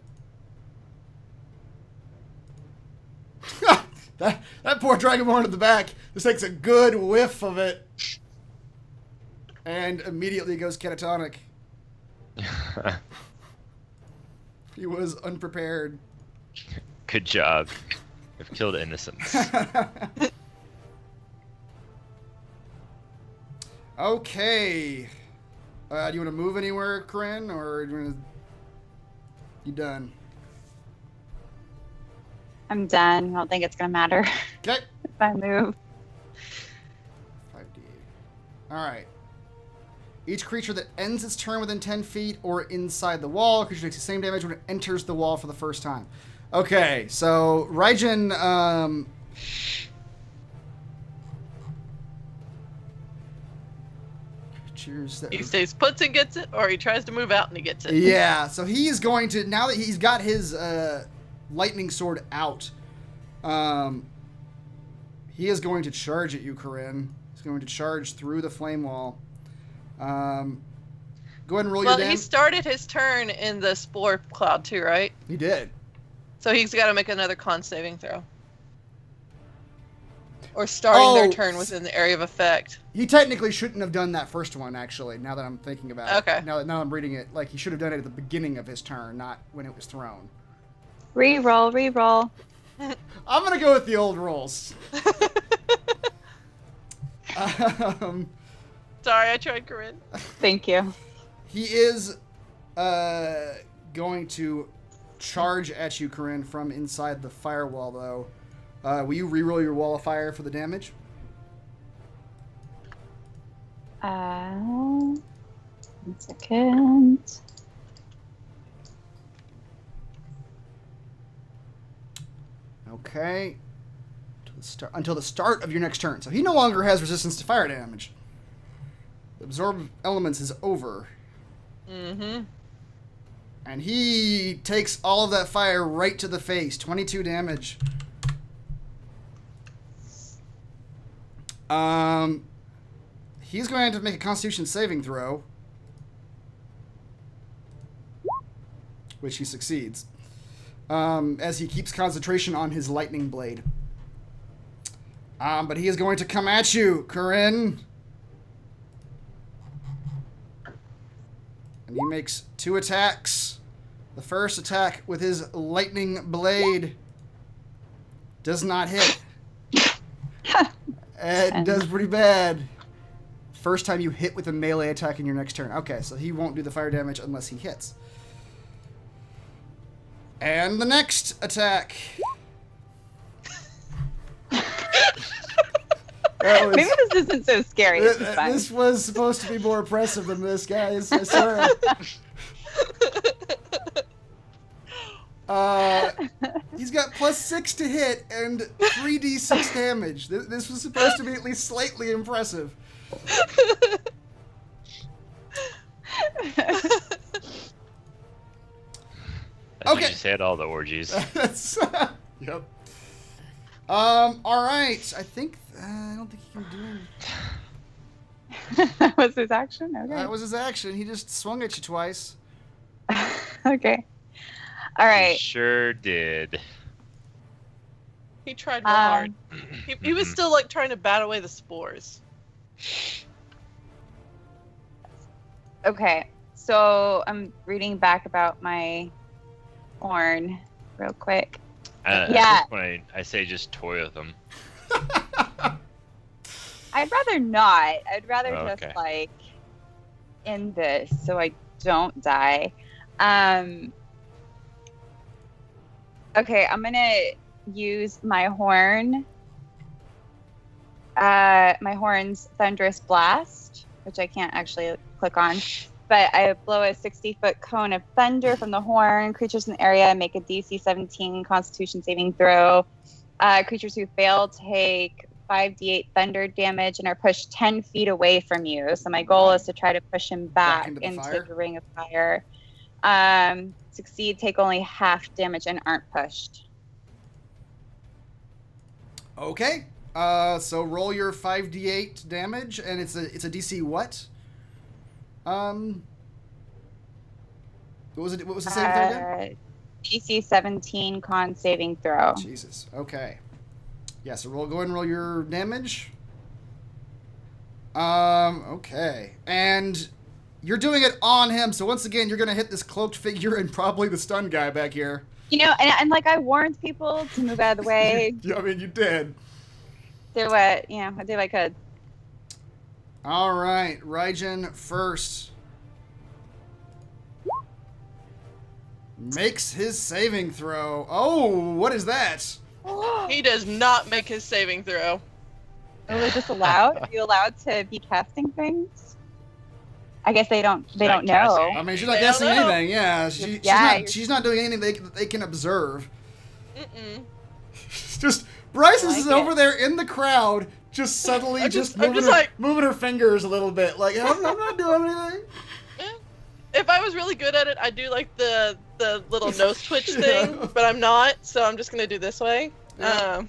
that poor Dragonborn at the back just takes a good whiff of it, and immediately goes catatonic. He was unprepared. Good job. You've killed innocents. Okay. Do you want to move anywhere, Korinn, or do you want to... You done? I'm done. I don't think it's gonna matter Okay. if I move. 5d8. All right. Each creature that ends its turn within 10 feet or inside the wall, creature takes the same damage when it enters the wall for the first time. Okay, so Raijin, creatures that He stays puts and gets it, or he tries to move out and he gets it. Yeah, so he's going to, now that he's got his lightning sword out, he is going to charge at you, Korinn. He's going to charge through the flame wall. Go ahead and roll your Well, damage. he started his turn in the spore cloud too, right? He did. So he's got to make another con saving throw. Or starting their turn within the area of effect. He technically shouldn't have done that first one, actually, now that I'm thinking about it. Okay. Now I'm reading it, like, he should have done it at the beginning of his turn, not when it was thrown. Reroll. I'm going to go with the old rules. Sorry, I tried, Korinn. Thank you. He is going to charge at you, Korinn, from inside the firewall, though. Will you reroll your wall of fire for the damage? 1 second. Okay. Until the start of your next turn. So he no longer has resistance to fire damage. Absorb elements is over. Mm-hmm. And he takes all of that fire right to the face. 22 damage. He's going to make a Constitution saving throw, which he succeeds, as he keeps concentration on his lightning blade. But he is going to come at you, Korinn. And he makes 2 attacks. The first attack with his lightning blade does not hit. It does pretty bad. First time you hit with a melee attack in your next turn. Okay, so he won't do the fire damage unless he hits. And the next attack. Maybe this isn't so scary. This was supposed to be more impressive than this, guys. I swear. He's got +6 to hit and 3d6 damage. This was supposed to be at least slightly impressive. Okay. You said all the orgies. Yep. All right. I think I don't think he can do anything. That was his action? Okay. That was his action. He just swung at you twice. Okay. All right. He sure did. He tried real hard. He was still like trying to bat away the spores. Okay. So I'm reading back about my horn real quick. At Yeah. this point, I say just toy with them. I'd rather not. I'd rather Okay. just like end this so I don't die. Okay, I'm gonna use my horn. My horn's thunderous blast, which I can't actually click on. But I blow a 60-foot cone of thunder from the horn. Creatures in the area make a DC 17 Constitution saving throw. Creatures who fail take 5d8 thunder damage and are pushed 10 feet away from you. So my goal is to try to push him back into the into fire? the ring of fire. Succeed, take only half damage and aren't pushed. Okay. So roll your 5d8 damage, and it's a DC what? What was it? What was the saving throw again? DC 17 con saving throw. Jesus. Okay. Yeah. So go ahead and roll your damage. Okay. And you're doing it on him. So once again, you're gonna hit this cloaked figure and probably the stun guy back here. You know, and like I warned people to move out of the way. Yeah, I mean, you did. Do what? You know, I did what I could. All right, Raijin first. Makes his saving throw. Oh, what is that? He does not make his saving throw. Are we just allowed? Are you allowed to be casting things? I guess they don't know. casting. I mean, she's not They don't guessing know. anything. Yeah, Yeah, she's not doing anything they can observe. Mm-mm. Just Bryce I is like over there in the crowd, just subtly I'm just just moving like- moving her fingers a little bit, like I'm not doing anything. If I was really good at it, I'd do like the little nose twitch Yeah. thing, but I'm not, so I'm just gonna do this way. Yeah.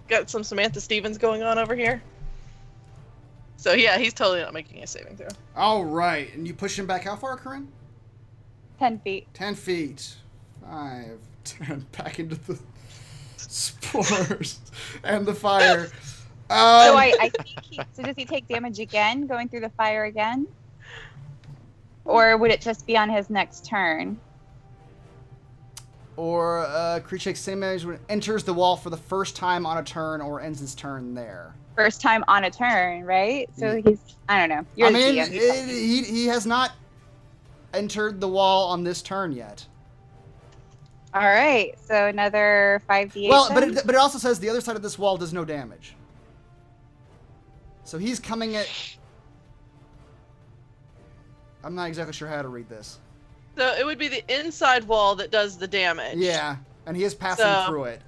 Got some Samantha Stevens going on over here. So yeah, he's totally not making a saving throw. All right, and you push him back how far, Korinn? 10 feet. 10 feet. 5, 10, back into the spores and the fire. So I think so does he take damage again, going through the fire again? Or would it just be on his next turn? Or creature takes same damage when it enters the wall for the first time on a turn or ends its turn there. First time on a turn, right? So he's, I don't know. You're I the mean, GM, you tell me. he has not entered the wall on this turn yet. All right, so another 5d8. Well, then? but it also says the other side of this wall does no damage. So he's coming at... I'm not exactly sure how to read this. So it would be the inside wall that does the damage. Yeah, and he is passing So- through it.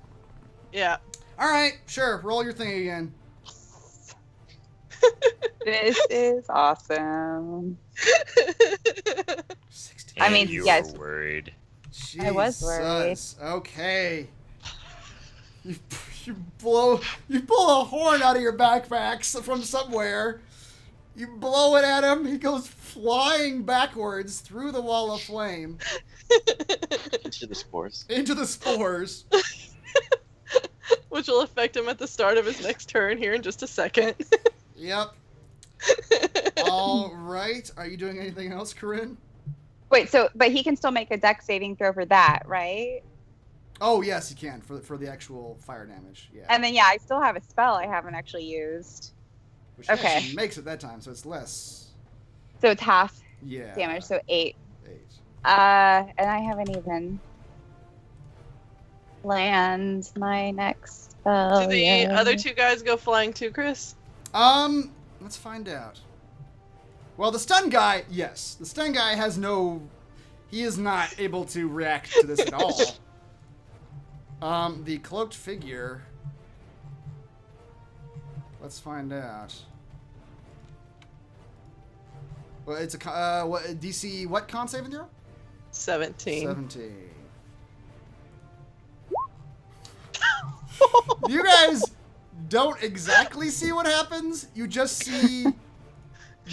Yeah. All right, sure. Roll your thing again. This is awesome. 16. I mean, you yes. were worried. I was worried. Jesus. Okay. You pull a horn out of your backpacks from somewhere. You blow it at him. He goes flying backwards through the wall of flame Into the spores. into the spores. Which will affect him at the start of his next turn here in just a second. Yep. All right. Are you doing anything else, Korinn? Wait, so, but he can still make a dex saving throw for that, right? Oh, yes, you can for the actual fire damage. Yeah. And then, yeah, I still have a spell I haven't actually used. Which okay. actually makes it that time, so it's less. So it's half Yeah. damage, so 8. 8. And I haven't even planned my next spell. Do the other two guys go flying too, Chris? Let's find out. Well, the stun guy, yes. The stun guy has no... He is not able to react to this at all. The cloaked figure... Let's find out. Well, it's a... what, DC what con saving throw? 17. 17. You guys don't exactly see what happens. You just see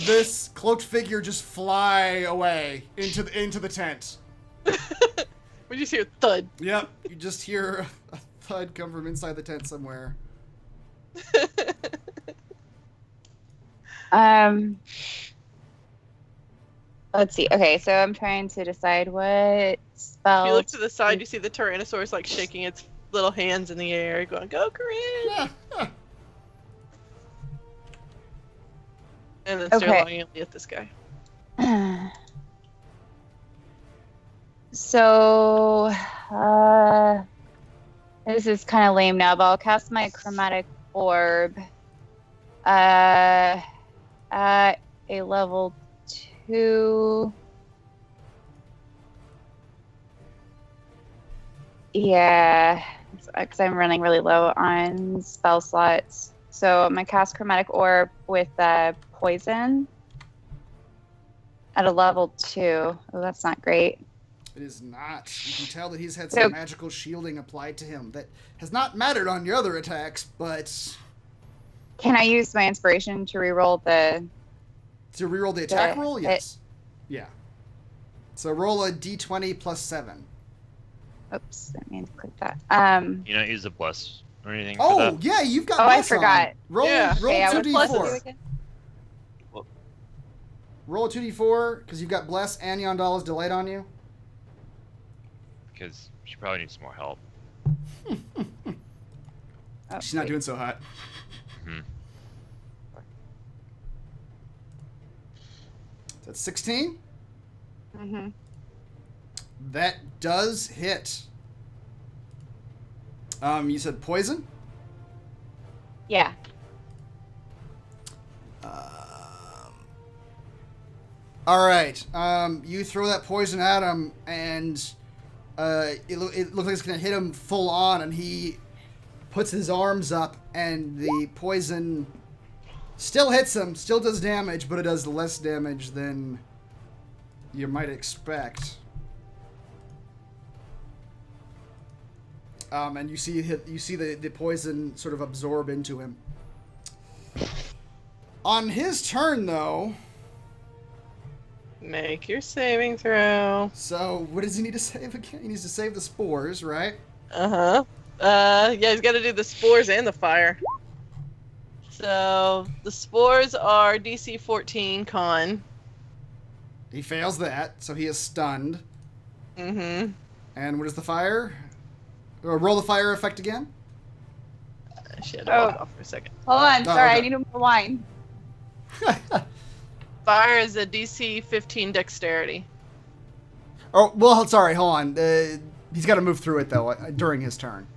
this cloaked figure just fly away into the tent. We just hear thud. Yep, you just hear a thud come from inside the tent somewhere. Let's see. Okay, so I'm trying to decide what spell. If you look to the side, you see the Tyrannosaurus like shaking its little hands in the air, going, "Go, Korinn!" Yeah. And then start Okay. longingly at this guy. So, this is kind of lame now, but I'll cast my chromatic orb at a level 2. Yeah, because I'm running really low on spell slots. So I'm gonna cast chromatic orb with poison at a level 2. Oh, that's not great. It is not. You can tell that he's had So- some magical shielding applied to him that has not mattered on your other attacks, but Can I use my inspiration to reroll the? to reroll the attack Yeah, roll, yes. Yeah. So roll a d20 plus 7. Oops, I mean to click that. You don't use a bless or anything. Oh, for that? yeah, you've got Oh, I plus on. forgot. Roll, Yeah. roll Okay, what's plus 2d4. do again? Roll a 2d4, because you've got Bless and Yondala's Delight on you. Because she probably needs some more help. Oh, She's not wait. doing so hot. Hmm. That's 16. Mhm. That does hit. You said poison? Yeah. All right. You throw that poison at him, and it looks like it's gonna hit him full on, and he puts his arms up, and the poison still hits him, still does damage, but it does less damage than you might expect. And you see the poison sort of absorb into him. On his turn, though. Make your saving throw. So, what does he need to save again? He needs to save the spores, right? Yeah, he's got to do the spores and the fire. So the spores are DC 14 con. He fails that, so he is stunned. Mm-hmm. And what is the fire? Roll the fire effect again? Shit, I'll walk off for a second. Hold on. Oh, Sorry, okay. I need more wine. Fire is a DC 15 dexterity. Oh, well, sorry, hold on. He's got to move through it, though, during his turn.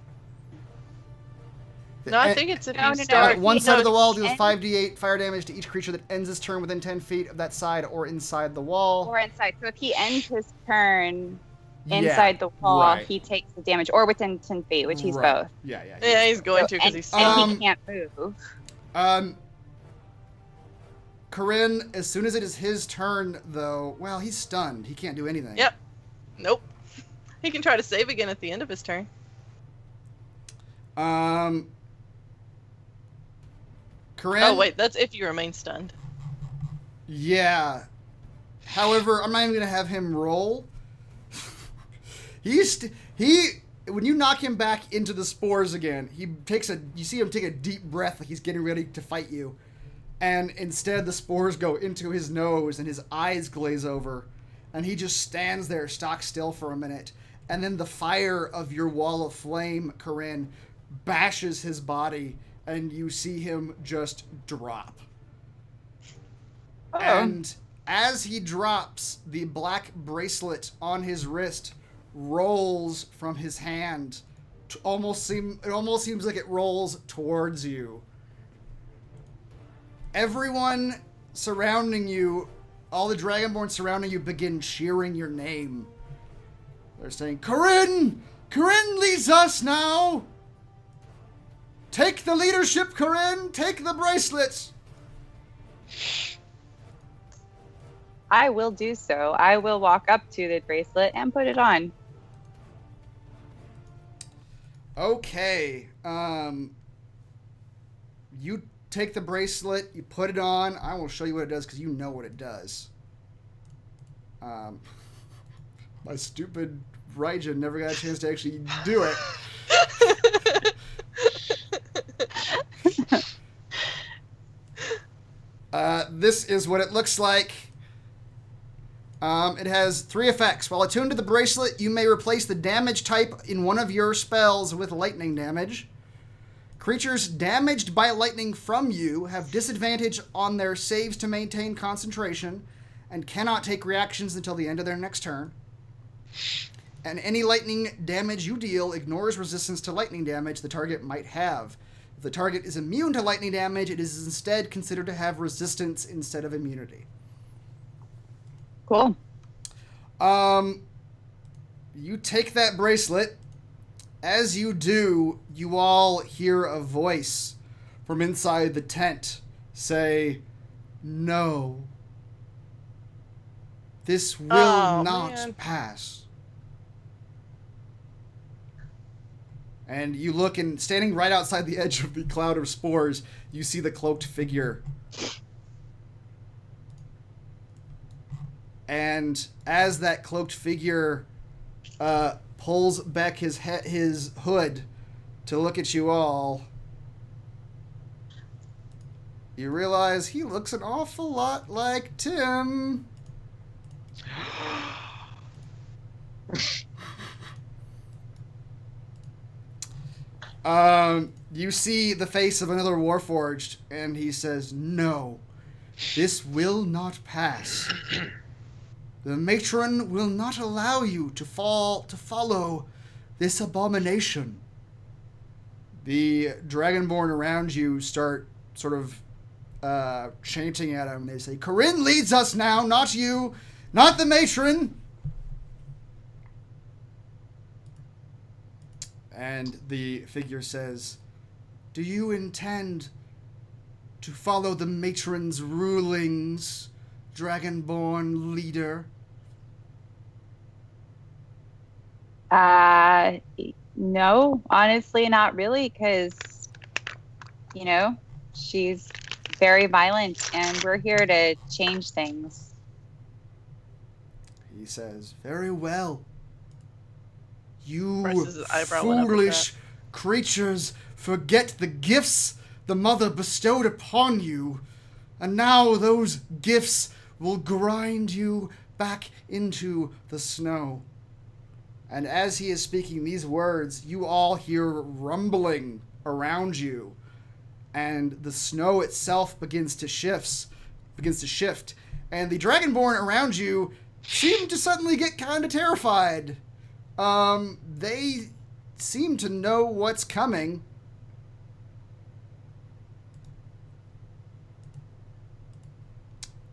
No, I think it's if No, you no, start. At one side of the wall deals and- 5d8 fire damage to each creature that ends his turn within 10 feet of that side or inside the wall. Or inside. So if he ends his turn Yeah, inside the wall, right. he takes the damage, or within 10 feet, which he's Right. both. Yeah. Yeah, he's going to because and, he's. and he can't move. Korinn, as soon as it is his turn, though, well, he's stunned. He can't do anything. Yep. Nope. He can try to save again at the end of his turn. Korinn. Oh wait, that's if you remain stunned. Yeah. However, I'm not even gonna have him roll. When you knock him back into the spores again, you see him take a deep breath like he's getting ready to fight you. And instead the spores go into his nose and his eyes glaze over. And he just stands there stock still for a minute. and then the fire of your wall of flame, Korinn, bashes his body, and you see him just drop. Oh. And as he drops, the black bracelet on his wrist rolls from his hand. It almost seems like it rolls towards you. Everyone surrounding you, all the Dragonborn surrounding you, begin cheering your name. They're saying, "Korinn! Korinn leads us now! Take the leadership, Korinn! Take the bracelet!" I will do so. I will walk up to the bracelet and put it on. Okay. You take the bracelet, you put it on. I will show you what it does because you know what it does. My stupid Raijin never got a chance to actually do it. This is what it looks like. It has 3 effects. While attuned to the bracelet, you may replace the damage type in one of your spells with lightning damage. Creatures damaged by lightning from you have disadvantage on their saves to maintain concentration and cannot take reactions until the end of their next turn. And any lightning damage you deal ignores resistance to lightning damage the target might have. If the target is immune to lightning damage, it is instead considered to have resistance instead of immunity. Cool. You take that bracelet. As you do, you all hear a voice from inside the tent say, "No. This will not pass." And you look, and standing right outside the edge of the cloud of spores, you see the cloaked figure. And as that cloaked figure pulls back his hood to look at you all, you realize he looks an awful lot like Tim. You see the face of another Warforged, and he says, "No, this will not pass. The matron will not allow you to follow this abomination." The Dragonborn around you start sort of chanting at him. They say, "Korinn leads us now, not you, not the matron." And the figure says, "Do you intend to follow the matron's rulings, Dragonborn leader?" No, honestly, not really, because, she's very violent, and we're here to change things. He says, "Very well. You Presses his eyebrow went up with foolish creatures forget the gifts the mother bestowed upon you, and now those gifts will grind you back into the snow." And as he is speaking these words, you all hear rumbling around you, and the snow itself begins to shift, and the Dragonborn around you seem to suddenly get kind of terrified. They seem to know what's coming.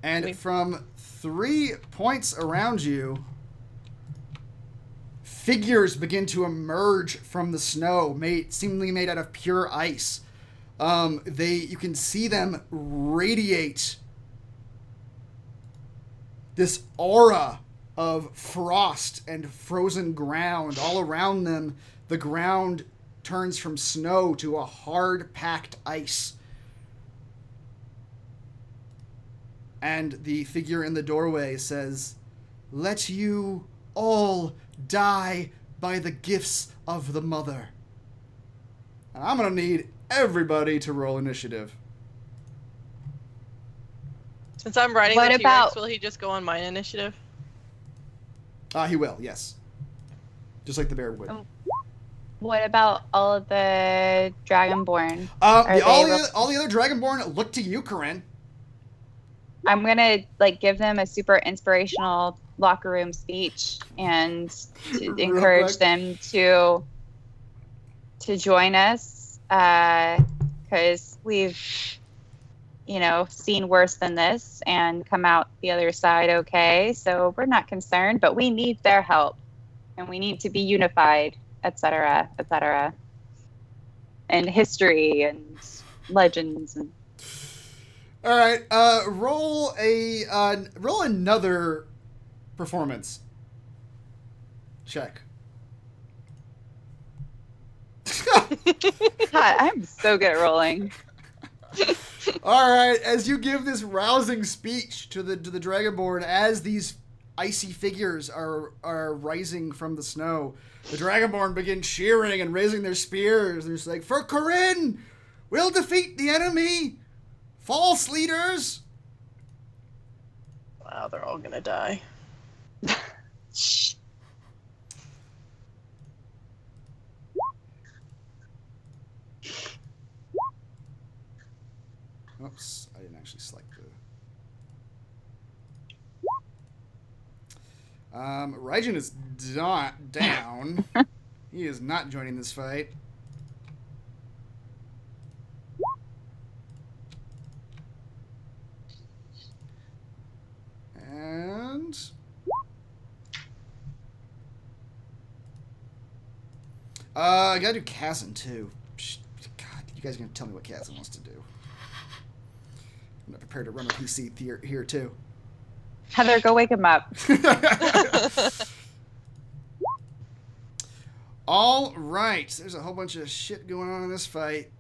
And from 3 points around you, figures begin to emerge from the snow, seemingly made out of pure ice. You can see them radiate this aura of frost and frozen ground. All around them, the ground turns from snow to a hard packed ice. And the figure in the doorway says, "Let you all die by the gifts of the mother." And I'm going to need everybody to roll initiative. Since I'm riding What the T-Rex, about- will he just go on my initiative? He will, yes. just like the bear would. What about all of the Dragonborn? All the other Dragonborn look to you, Korinn. I'm gonna give them a super inspirational locker room speech and to encourage them to join us, because we've seen worse than this and come out the other side okay. So we're not concerned, but we need their help, and we need to be unified, etc., etc. And history and legends and. All right, roll another performance check. God, I'm so good at rolling. All right, as you give this rousing speech to the Dragonborn, as these icy figures are rising from the snow, the Dragonborn begin cheering and raising their spears. They're just like, "For Korinn, we'll defeat the enemy. False leaders." Wow, they're all gonna die. Oops, I didn't actually select the... Raijin is down. He is not joining this fight. And... I gotta do Kazan, too. God, you guys are gonna tell me what Kazan wants to do. I'm not prepared to run a PC here too. Heather, go wake him up. All right. There's a whole bunch of shit going on in this fight.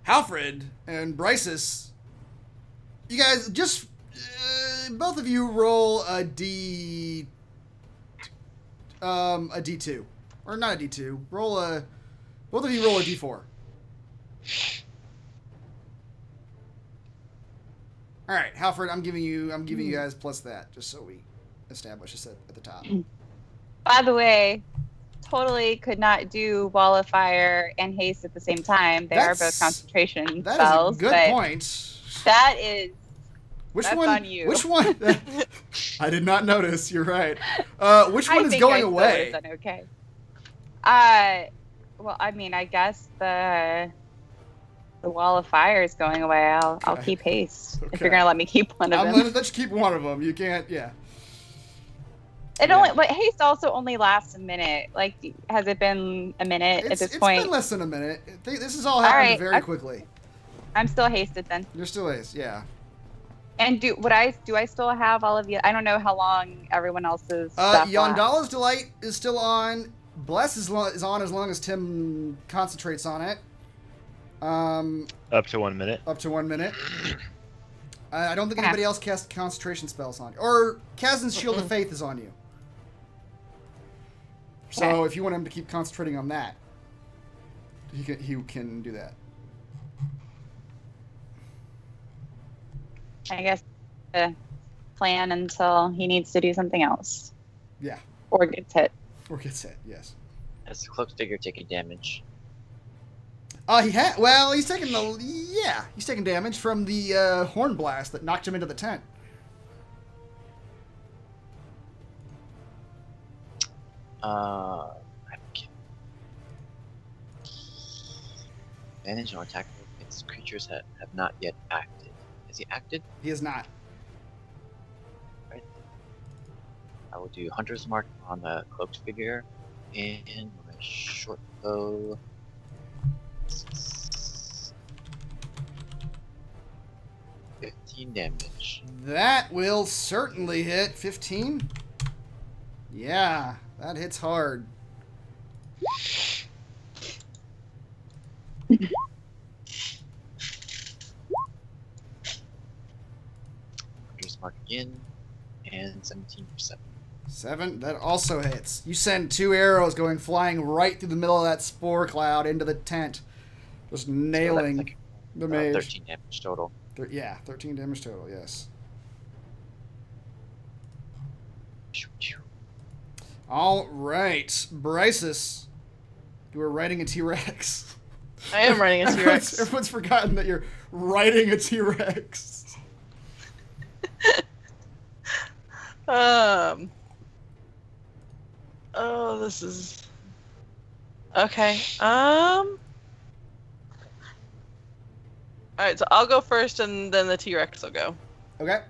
Alfred and Bryces, you guys just both of you roll a D2. Or not a D2. Both of you roll a D4. All right, Alfred, I'm giving you guys plus that, just so we establish this at the top. By the way, totally could not do Wall of Fire and Haste at the same time. They are both concentration spells. That is a good point. That is. That's one? On you. Which one? I did not notice. You're right. Which one is going away? Done okay. Well, I mean, I guess the Wall of Fire is going away. I'll keep Haste if you're gonna let me keep one of them. Let's keep one of them. You can't. Yeah. But Haste also only lasts a minute. Like, has it been a minute at this point? It's been less than a minute. This has all happened very quickly. I'm still hasted then. You're still hasted, yeah. And do I still have all of you? I don't know how long everyone else's stuff Yondala's Delight is still on. Bless is on as long as Tim concentrates on it. Up to 1 minute. Up to 1 minute. I don't think anybody else casts concentration spells on you. Or Kazan's Shield of Faith is on you. So if you want him to keep concentrating on that, he can do that. I guess plan until he needs to do something else. Yeah. Or gets hit. Or gets hit, yes. Has the cloaked figure taken damage? He's taking damage from the horn blast that knocked him into the tent. Advantage on attack against creatures that have not yet acted. Has he acted? He is not. Right. I will do Hunter's Mark on the cloaked figure and my short bow. 15 damage. That will certainly hit. 15? Yeah, that hits hard. Hunter's Mark again, and 17%. 7, that also hits. You send 2 arrows going flying right through the middle of that spore cloud into the tent. Just nailing the mage. 13 damage total. Yeah, 13 damage total, yes. All right, Brysis, you are riding a T-Rex. I am riding a T-Rex. Everyone's forgotten that you're riding a T-Rex. Oh, this is okay. All right, so I'll go first, and then the T-Rex will go. Okay.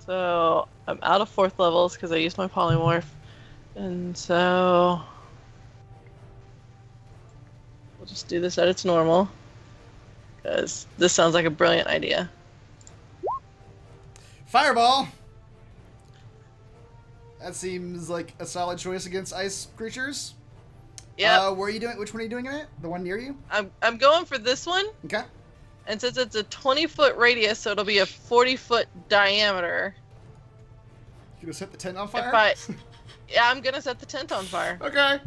So I'm out of 4th levels because I used my polymorph, and so we'll just do this at its normal because this sounds like a brilliant idea. Fireball. That seems like a solid choice against ice creatures. Yeah. Where are you doing? Which one are you doing it at? The one near you? I'm going for this one, Okay. and since it's a 20-foot radius, so it'll be a 40-foot diameter. You gonna set the tent on fire? Yeah, I'm gonna set the tent on fire. Okay.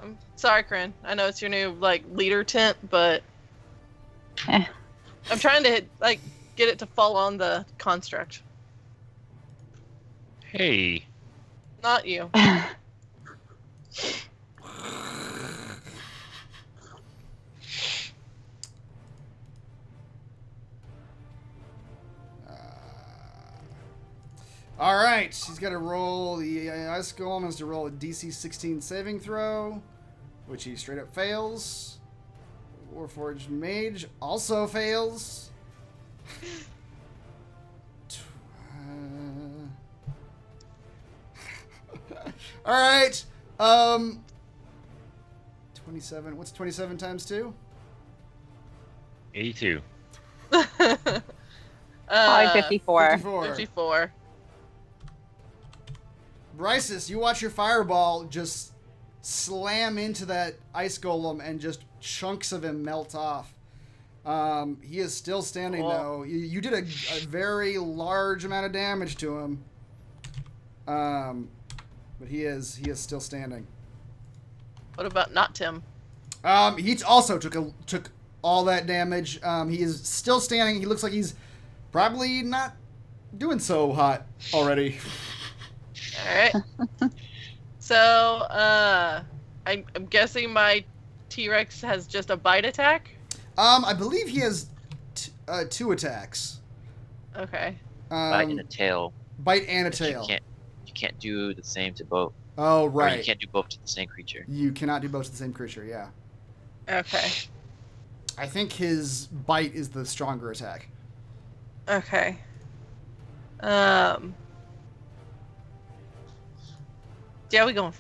I'm sorry, Korinn. I know it's your new leader tent, but Eh. I'm trying to get it to fall on the construct. Hey. Not you. All right, she's got to roll. The ice golem has to roll a DC 16 saving throw, which he straight up fails. Warforged mage also fails. All right. 27. What's 27 times 2? 82. Probably 54. 54. Brysis, you watch your fireball just slam into that ice golem and just chunks of him melt off. He is still standing, Cool. though. You did a very large amount of damage to him. But he is still standing. What about not Tim? He also took all that damage. He is still standing. He looks like he's probably not doing so hot already. All right. So, I'm guessing my T-Rex has just a bite attack. I believe he has 2 attacks. Okay. Bite and a tail. Bite and a But tail. You can't do the same to both. Oh, Or right. you can't do both to the same creature. You cannot do both to the same creature, yeah. Okay. I think his bite is the stronger attack. Okay. Yeah, we going.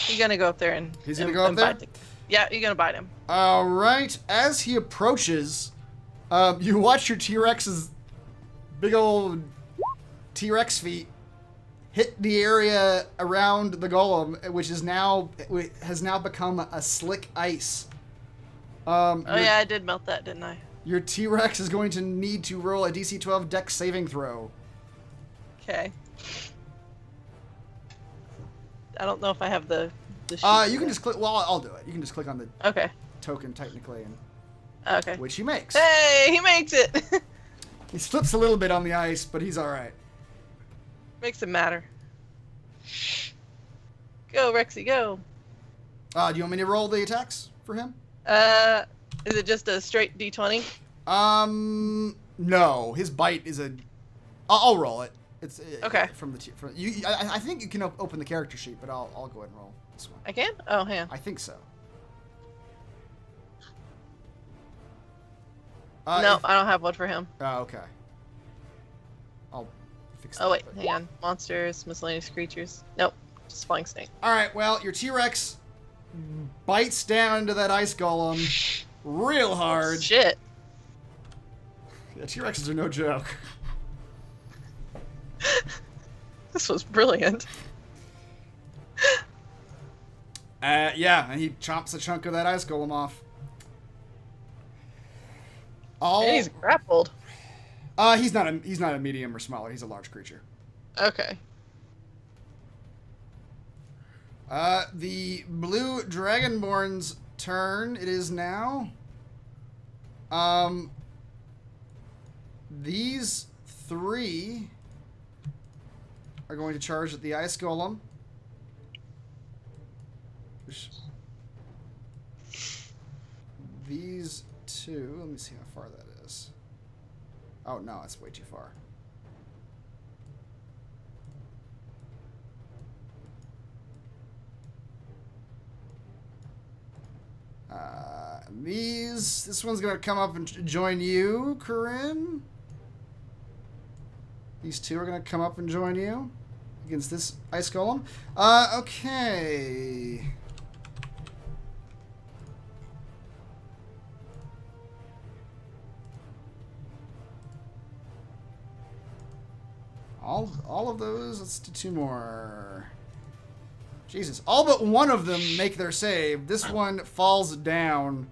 You're gonna go up there and. He's gonna and- go up and there? bite yeah, you're gonna bite him. All right. As he approaches, you watch your T-Rex's big old T-Rex feet hit the area around the golem, which has now become a slick ice. Oh yeah, I did melt that, didn't I? Your T-Rex is going to need to roll a DC 12 Dex saving throw. Okay. I don't know if I have the. sheet You for can that. just click. Well, I'll do it. You can just click on the Okay. token technically, and Okay. which he makes. Hey, he makes it. He slips a little bit on the ice, but he's all right. Makes it matter. Go, Rexy, go. Do you want me to roll the attacks for him? Is it just a straight D20? No. His bite is a. I'll roll it. It's Okay. From the from you. I think you can open the character sheet, but I'll go ahead and roll this one. I can? Oh, hang on. I think so. No, I don't have one for him. Oh, okay. I'll fix that. Oh, wait, but- hang on. Monsters, miscellaneous creatures. Nope, just flying snake. All right. Well, your T-Rex bites down into that ice golem real hard. Shit. Yeah, T-Rexes are no joke. This was brilliant. Yeah, and he chomps a chunk of that ice golem off. And he's grappled. He's not a medium or smaller. He's a large creature. Okay. The blue Dragonborn's turn. It is now. These 3 are going to charge at the ice golem. These 2, let me see how far that is. Oh no, it's way too far. This one's gonna come up and join you, Korinn. These 2 are gonna come up and join you against this ice golem. Okay. All of those. Let's do 2 more. Jesus, all but one of them make their save. This one falls down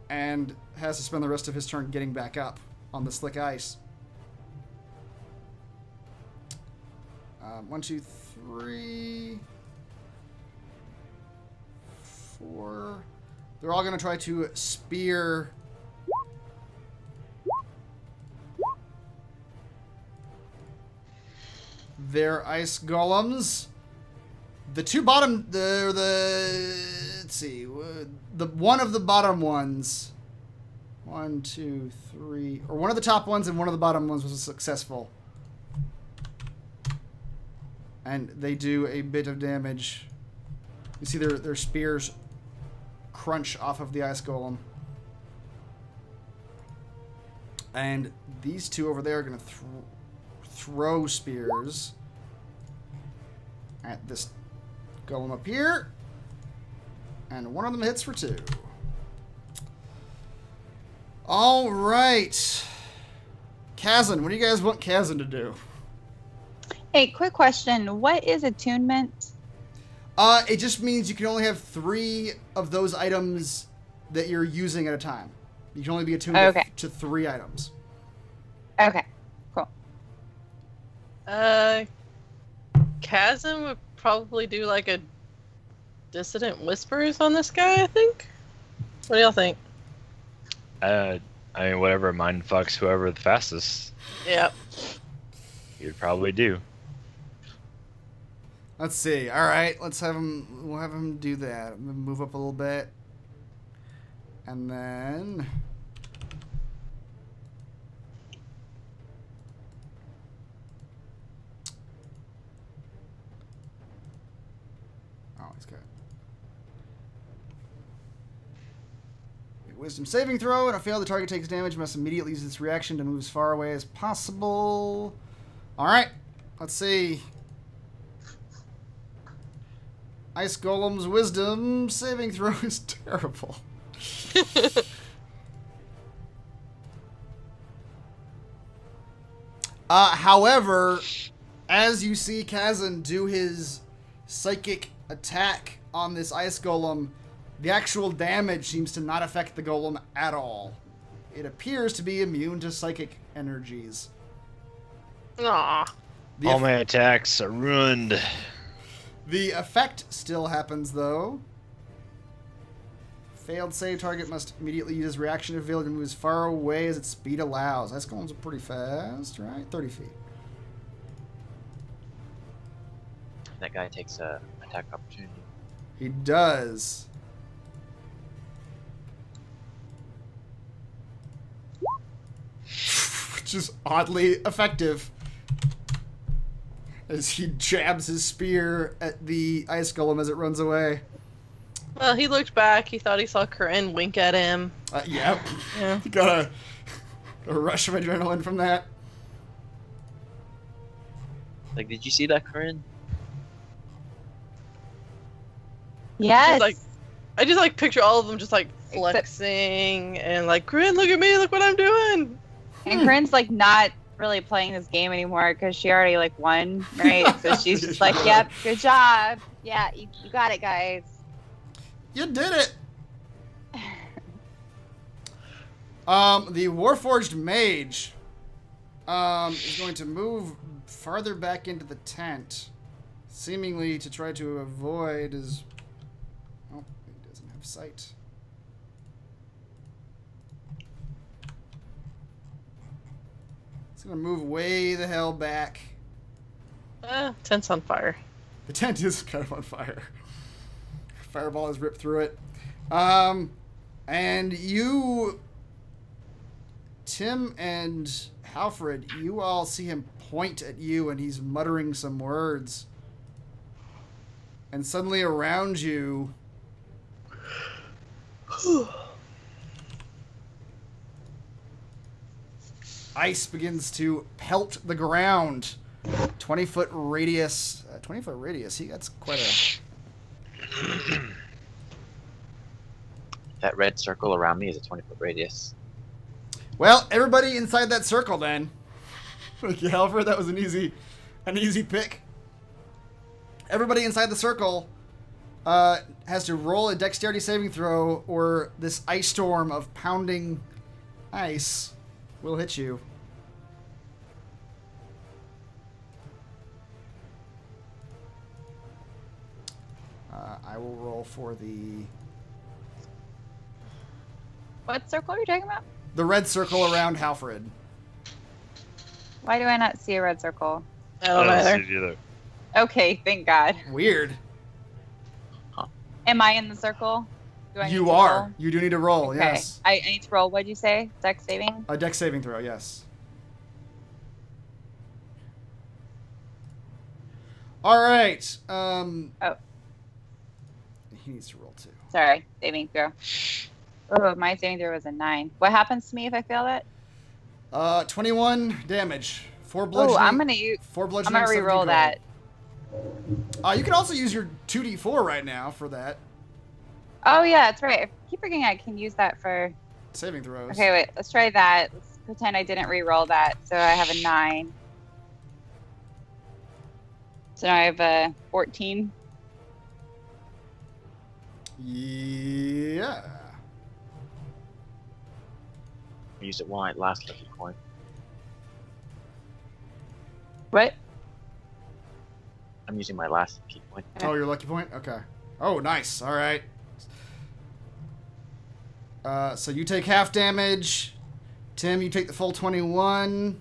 and has to spend the rest of his turn getting back up on the slick ice. 1, 2, 3, 4. They're all going to try to spear their ice golems. The 2 bottom, let's see, the one of the bottom ones, 1, 2, 3, or one of the top ones and one of the bottom ones was successful. And they do a bit of damage. You see their spears crunch off of the ice golem. And these 2 over there are going to throw spears at this golem up here. And one of them hits for 2. All right. Kazan, what do you guys want Kazan to do? Hey, quick question. What is attunement? It just means you can only have 3 of those items that you're using at a time. You can only be attuned to 3 items. Okay, cool. Chasm would probably do like a Dissident Whispers on this guy, I think. What do y'all think? I mean, whatever mind fucks whoever the fastest. Yep. You'd probably do. Let's see. All right, let's have him. We'll have him do that. I'm gonna move up a little bit, and then he's got a wisdom saving throw, and a fail. The target takes damage. Must immediately use its reaction to move as far away as possible. All right, let's see. Ice Golem's wisdom saving throw is terrible. However, as you see Kazan do his psychic attack on this ice golem, the actual damage seems to not affect the golem at all. It appears to be immune to psychic energies. Aw. All my attacks are ruined. The effect still happens, though. Failed save target must immediately use his reaction to fail to move as far away as its speed allows. Ice golems are pretty fast, right? 30 feet. That guy takes a attack opportunity. He does. Which is oddly effective. As he jabs his spear at the ice golem as it runs away. Well, he looked back. He thought he saw Korinn wink at him. Yep. Yeah. Got a rush of adrenaline from that. Like, did you see that, Korinn? Yes. I just picture all of them just flexing and Korinn, look at me, look what I'm doing. And Korinn's not really playing this game anymore because she already won, right? So she's just yep, good job. Yeah, you got it, guys. You did it. The Warforged Mage is going to move farther back into the tent, seemingly to try to avoid his... Oh, he doesn't have sight. It's going to move way the hell back. Tent's on fire. The tent is kind of on fire. Fireball has ripped through it. And you, Tim and Alfred, you all see him point at you, and he's muttering some words. And suddenly around you, ice begins to pelt the ground. 20-foot radius. 20-foot radius. That's quite a... That red circle around me is a 20-foot radius. Well, everybody inside that circle then. Thank you, Alfred. That was an easy pick. Everybody inside the circle has to roll a dexterity saving throw, or this ice storm of pounding ice will hit you. I will roll for the What circle are you talking about? red circle around Alfred. Why do I not see a red circle? I don't I either. don't see it either. Okay, thank God. Weird. Am I in the circle? Do I need You to are. roll? You do need to roll, Okay. yes. I need to roll. What'd you say? Dex saving? A dex saving throw, yes. All right. Oh. He needs to roll too. Sorry, saving throw. Oh, my saving throw was a 9. What happens to me if I fail it? 21 damage. 4 bludgeoning. Oh, I'm gonna use. 4 I'm bludgeoning. gonna 17 re-roll cold. that. You can also use your 2d4 right now for that. Oh yeah, that's right. I keep forgetting I can use that for. Saving throws. Okay, wait. Let's try that. Let's pretend I didn't re-roll that, so I have a 9. So now I have a 14. Yeah. I used it one last lucky coin. What? I'm using my last key point. Oh, your lucky point? Okay. Oh, nice. All right. So you take half damage. Tim, you take the full 21.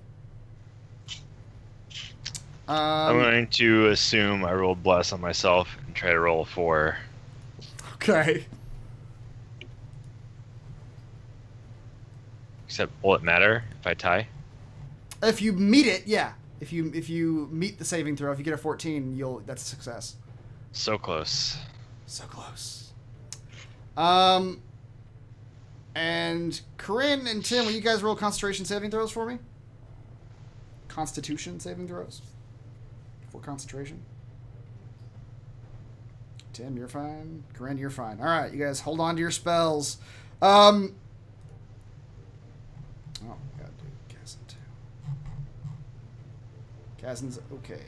I'm going to assume I rolled bless on myself and try to roll 4. Okay. Except, will it matter if I tie? If you meet it, yeah. If you meet the saving throw, if you get a 14, that's a success. So close. So close. And Korinn and Tim, will you guys roll concentration saving throws for me? Constitution saving throws for concentration. Tim, you're fine. Korinn, you're fine. All right, you guys hold on to your spells. Oh, God, dude. Kazan too. Kazan's okay.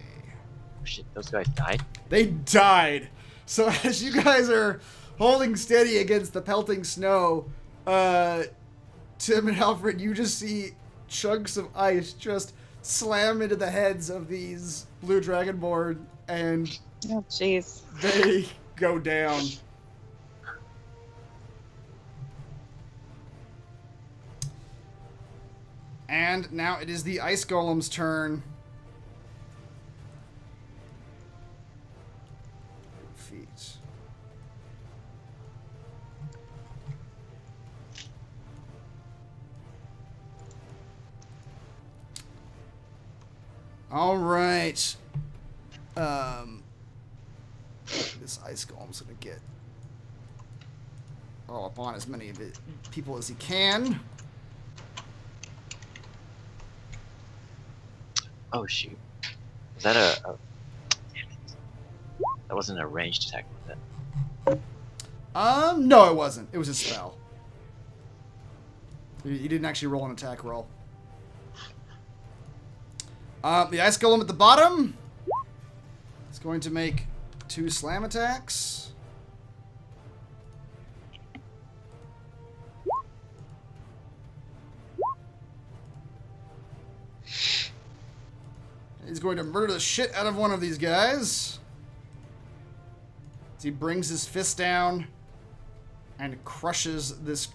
Oh, shit, those guys died? They died. So as you guys are holding steady against the pelting snow, Tim and Alfred, you just see chunks of ice just slam into the heads of these blue Dragonborn, and Oh, jeez. they go down. And now it is the ice golem's turn. Feet. All right. This ice golem's gonna get up on as many of it people as he can. Oh, shoot. Was that a... Damn it. That wasn't a ranged attack, was it? No, it wasn't. It was a spell. You didn't actually roll an attack roll. The ice golem at the bottom is going to make 2 slam attacks. He's going to murder the shit out of one of these guys. As he brings his fist down and crushes this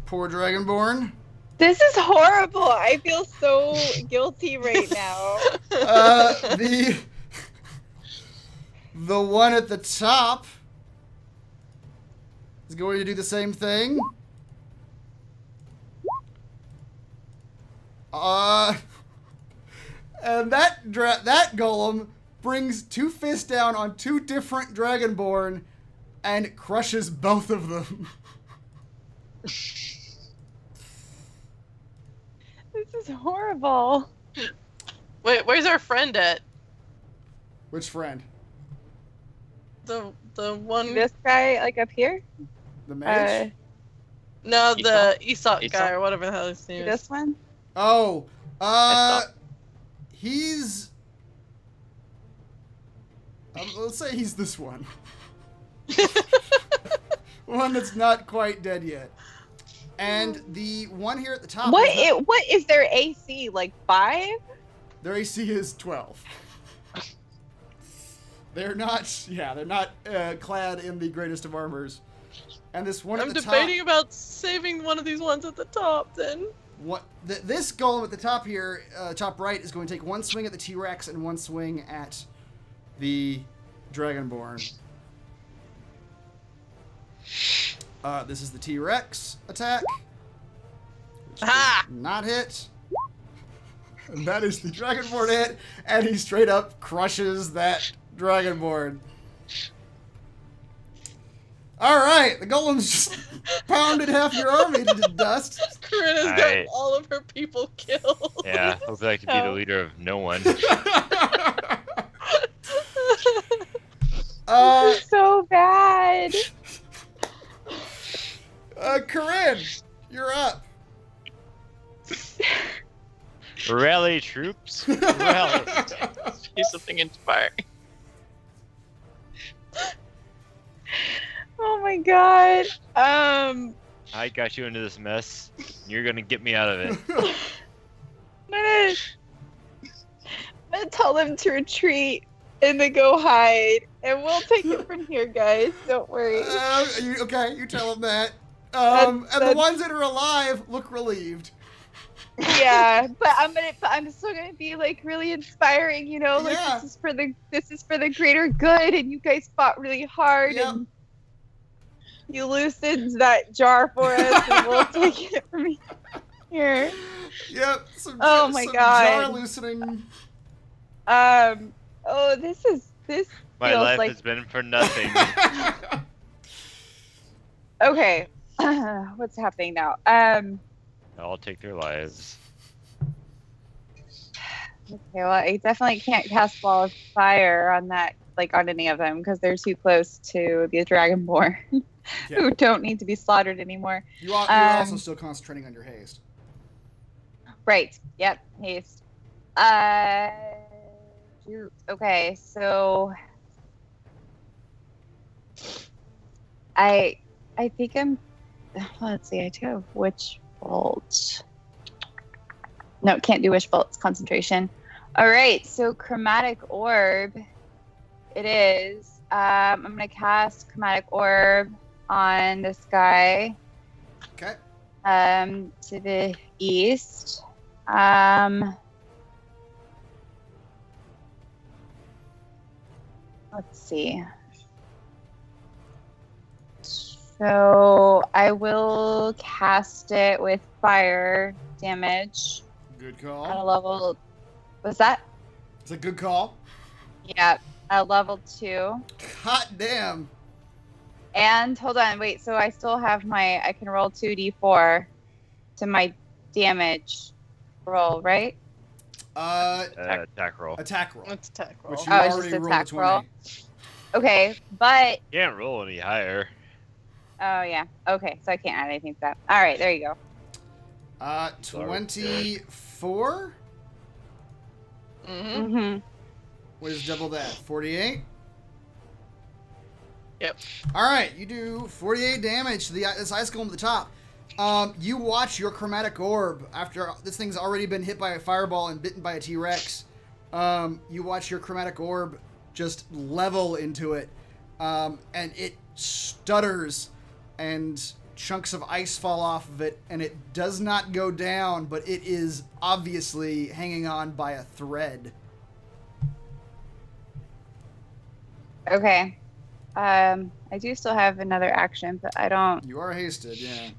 poor Dragonborn. This is horrible. I feel so guilty right now. The one at the top is going to do the same thing. And that golem brings 2 fists down on 2 different Dragonborn and crushes both of them. This is horrible. Wait, where's our friend at? Which friend? The one. This guy, like up here? The mage? No, the Esau? guy or whatever the hell his name is. This one? Oh, Esau. he's. Let's say he's this one. One that's not quite dead yet. And the one here at the top. What is their AC? Like 5? Their AC is 12. They're not clad in the greatest of armors. And this one I'm at the debating about saving one of these ones at the top then. This golem at the top here, top right, is going to take 1 swing at the T-Rex and 1 swing at the Dragonborn. This is the T-Rex attack. Which Ha! did not hit. And that is the Dragonborn hit, and he straight up crushes that Dragonborn. Alright, the golem's just pounded half your army to dust. Korinn has got all of her people killed. Yeah, hopefully I can be the leader of no one. This is so bad. Korinn, you're up. Rally, troops. Rally. Say something inspiring. Oh my god. I got you into this mess. You're gonna get me out of it. I'm gonna tell them to retreat and to go hide, and we'll take it from here, guys. Don't worry. Okay, you tell them that. And the ones that are alive look relieved. Yeah, but I'm still gonna be like really inspiring, you know, like Yeah. this is for the greater good, and you guys fought really hard, Yep. and you loosened that jar for us, and we'll take it from here. Yep. Oh my some God. jar loosening. Oh, this My feels life like has been for nothing. okay. What's happening now? I'll take their lives. Okay, well, I definitely can't cast ball of fire on that, like on any of them, because they're too close to the Dragonborn, who don't need to be slaughtered anymore. You're also still concentrating on your haste. Right. Yep. Haste. Okay. So I think I'm. Let's see. I do have Witch Bolt. No, can't do Witch Bolt. It's concentration. All right. So Chromatic Orb. It is. I'm gonna cast Chromatic Orb on this guy. Okay. To the east. Let's see. So I will cast it with fire damage Good at a call. level. What's that? It's a good call. Yeah, at level 2. Hot damn. And hold on, wait. So I still have I can roll 2d4 to my damage roll, right? Attack roll. Attack roll. Let's attack roll. Which you Oh, it's already just rolled attack a roll. 20. Okay, but Can't roll any higher. oh yeah. Okay, so I can't add anything to that. All right, there you go. 24? Mm-hmm. Mm-hmm. What is double that? 48? Yep. Alright, you do 48 damage to this ice golem at the top. You watch your chromatic orb after this thing's already been hit by a fireball and bitten by a T-Rex. You watch your chromatic orb just level into it, and it stutters and chunks of ice fall off of it, and it does not go down, but it is obviously hanging on by a thread. Okay. I do still have another action, but I don't. You are hasted, yeah.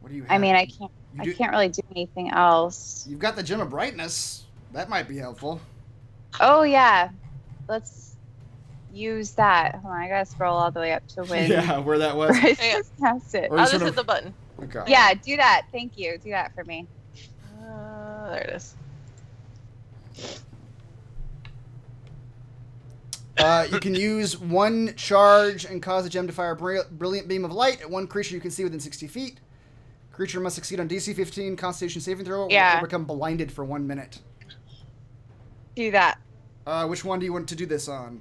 What do you have? I mean, I can't really do anything else. You've got the Gem of Brightness. That might be helpful. Oh yeah, let's use that. Hold on, I gotta scroll all the way up to when. Yeah, where that was. Bryce Hang on. just cast it. Or I'll sort just of- hit the button. Okay. Yeah, do that. Thank you. Do that for me. There it is. You can use one charge and cause the gem to fire a brilliant beam of light at one creature you can see within 60 feet. Creature must succeed on DC 15 Constitution saving throw or become blinded for 1 minute. Do that. Which one do you want to do this on?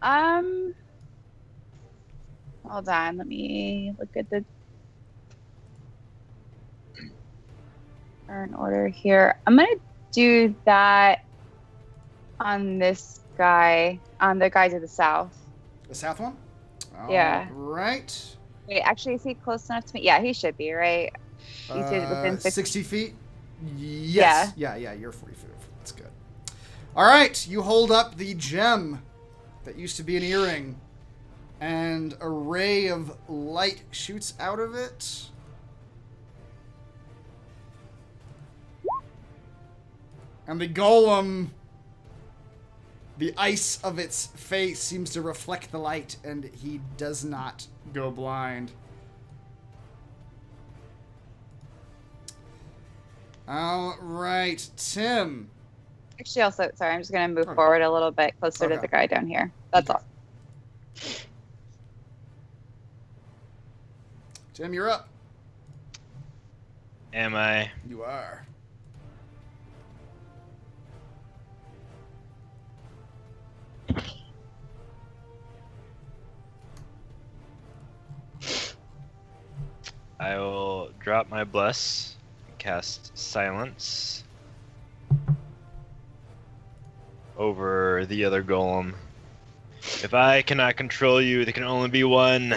Hold on. Let me look at the turn order here. I'm gonna do that on this guy, on the guy to the south. The south one? Yeah. Right. Wait, actually, is he close enough to me? Yeah, he should be, right? He's within 60 feet? Yes. Yeah, you're 40 feet. That's good. All right, you hold up the gem that used to be an earring, and a ray of light shoots out of it. And the golem, the ice of its face seems to reflect the light, and he does not go blind. All right, Tim. Actually, also, sorry, I'm just gonna move forward a little bit closer to the guy down here. That's all. Tim, you're up. Am I? You are. I will drop my bless and cast silence over the other golem. If I cannot control you, there can only be one.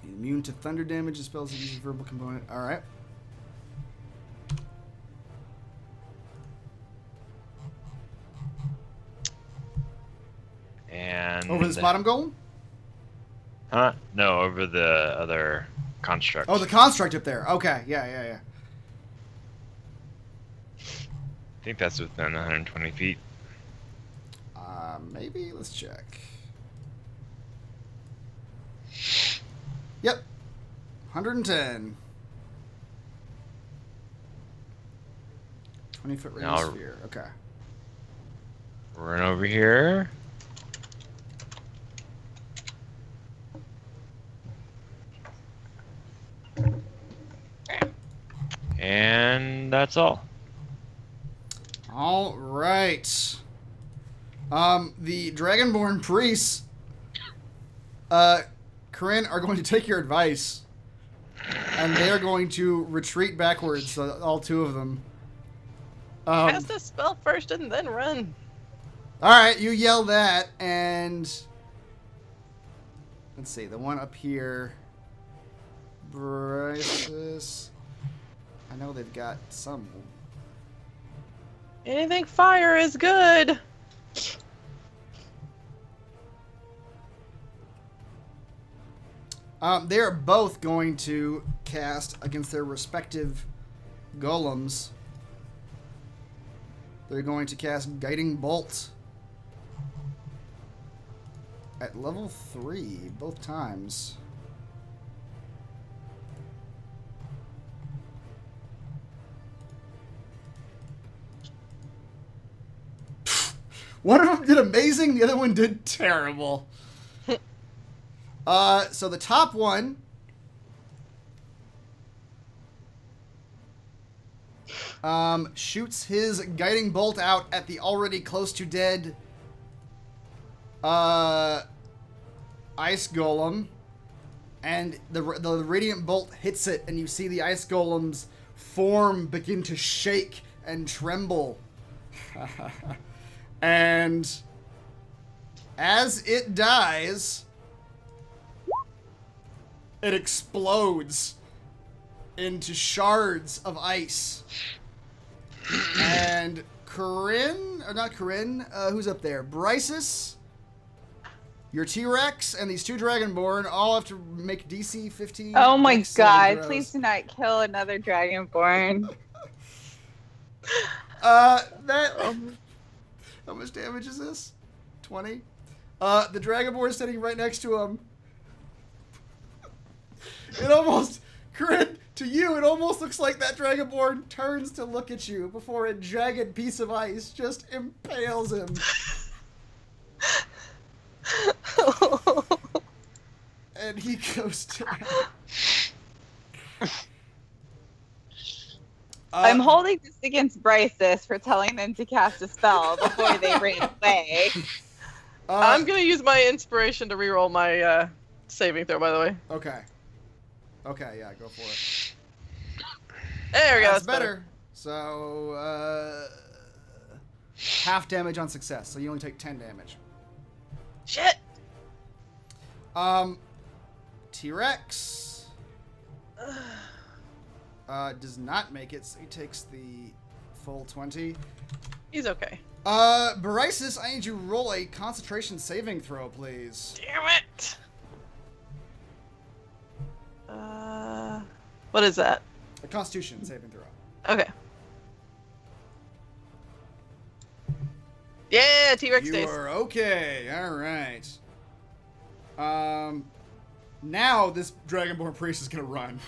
Immune to thunder damage and spells that use a verbal component. All right. And Over this bottom golem? Huh? No, over the other construct. Oh, the construct up there. Okay. Yeah. I think that's within 120 feet. Maybe. Let's check. Yep. 110. 20-foot range Now- sphere. Okay. Run over here. And that's all. All right. The Dragonborn priests, Korinn, are going to take your advice, and they are going to retreat backwards. All two of them. Cast a spell first and then run. All right, you yell that, and let's see, the one up here, Bryce's. I know they've got some. Anything fire is good. They are both going to cast against their respective golems. They're going to cast Guiding Bolt at level 3 both times. One of them did amazing, the other one did terrible. So the top one shoots his guiding bolt out at the already close to dead ice golem, and the radiant bolt hits it, and you see the ice golem's form begin to shake and tremble. And as it dies, it explodes into shards of ice. And Korinn, or not Korinn, who's up there? Brysis, your T-Rex, and these two Dragonborn all have to make DC 15. Oh my dex saving god, throws. please do not kill another Dragonborn. That. How much damage is this? 20? The Dragonborn is sitting right next to him. It almost, Korinn, to you, it almost looks like that Dragonborn turns to look at you before a jagged piece of ice just impales him. And he goes down. I'm holding this against Brysis for telling them to cast a spell before they ran away. I'm gonna use my inspiration to reroll my saving throw, by the way. Okay. Okay, yeah, go for it. There we go. That's better. So, half damage on success, so you only take 10 damage. Shit. T-Rex does not make it, so he takes the full 20. He's okay. Brysis, I need you to roll a concentration saving throw, please. Damn it. What is that? A constitution saving throw. Okay. Yeah, T-Rex You stays. are okay. All right. Now this Dragonborn priest is gonna run.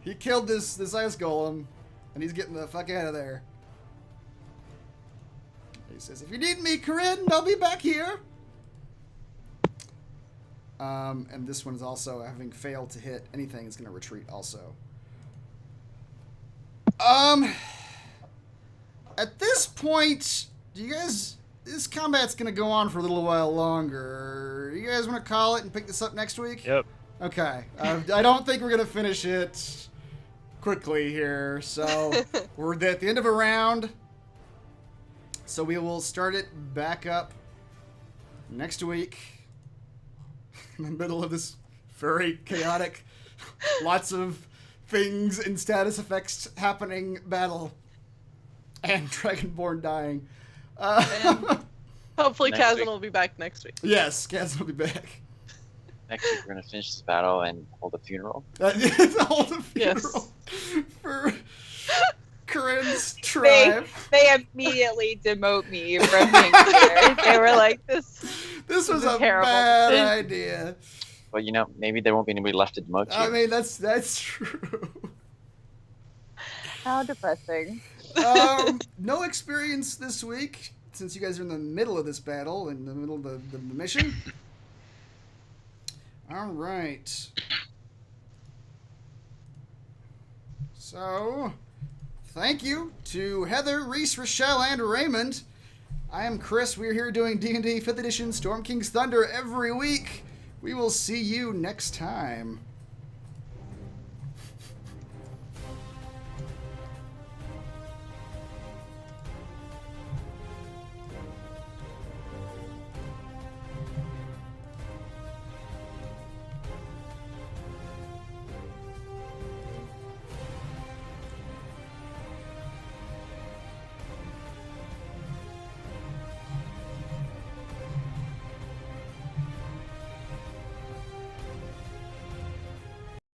He killed this ice golem, and he's getting the fuck out of there. He says, "If you need me, Korinn, I'll be back here." And this one is also, having failed to hit anything, is gonna retreat also. At this point, this combat's gonna go on for a little while longer. You guys want to call it and pick this up next week? Yep. Okay. I don't think we're gonna finish it quickly here, so we're at the end of a round. So we will start it back up next week in the middle of this very chaotic, lots of things and status effects happening battle, and Dragonborn dying. Hopefully Next Kazan week. will be back next week. Yes, Kaz will be back. Next week, we're gonna finish this battle and hold a funeral. Hold a funeral for Korinn's tribe. They immediately demote me from being there. They were like, this This was is a terrible. bad idea. But you know, maybe there won't be anybody left to demote you. I mean, that's true. How depressing. No experience this week, since you guys are in the middle of this battle, in the middle of the mission. All right. So, thank you to Heather, Reese, Rochelle, and Raymond. I am Chris. We're here doing D&D 5th Edition Storm King's Thunder every week. We will see you next time.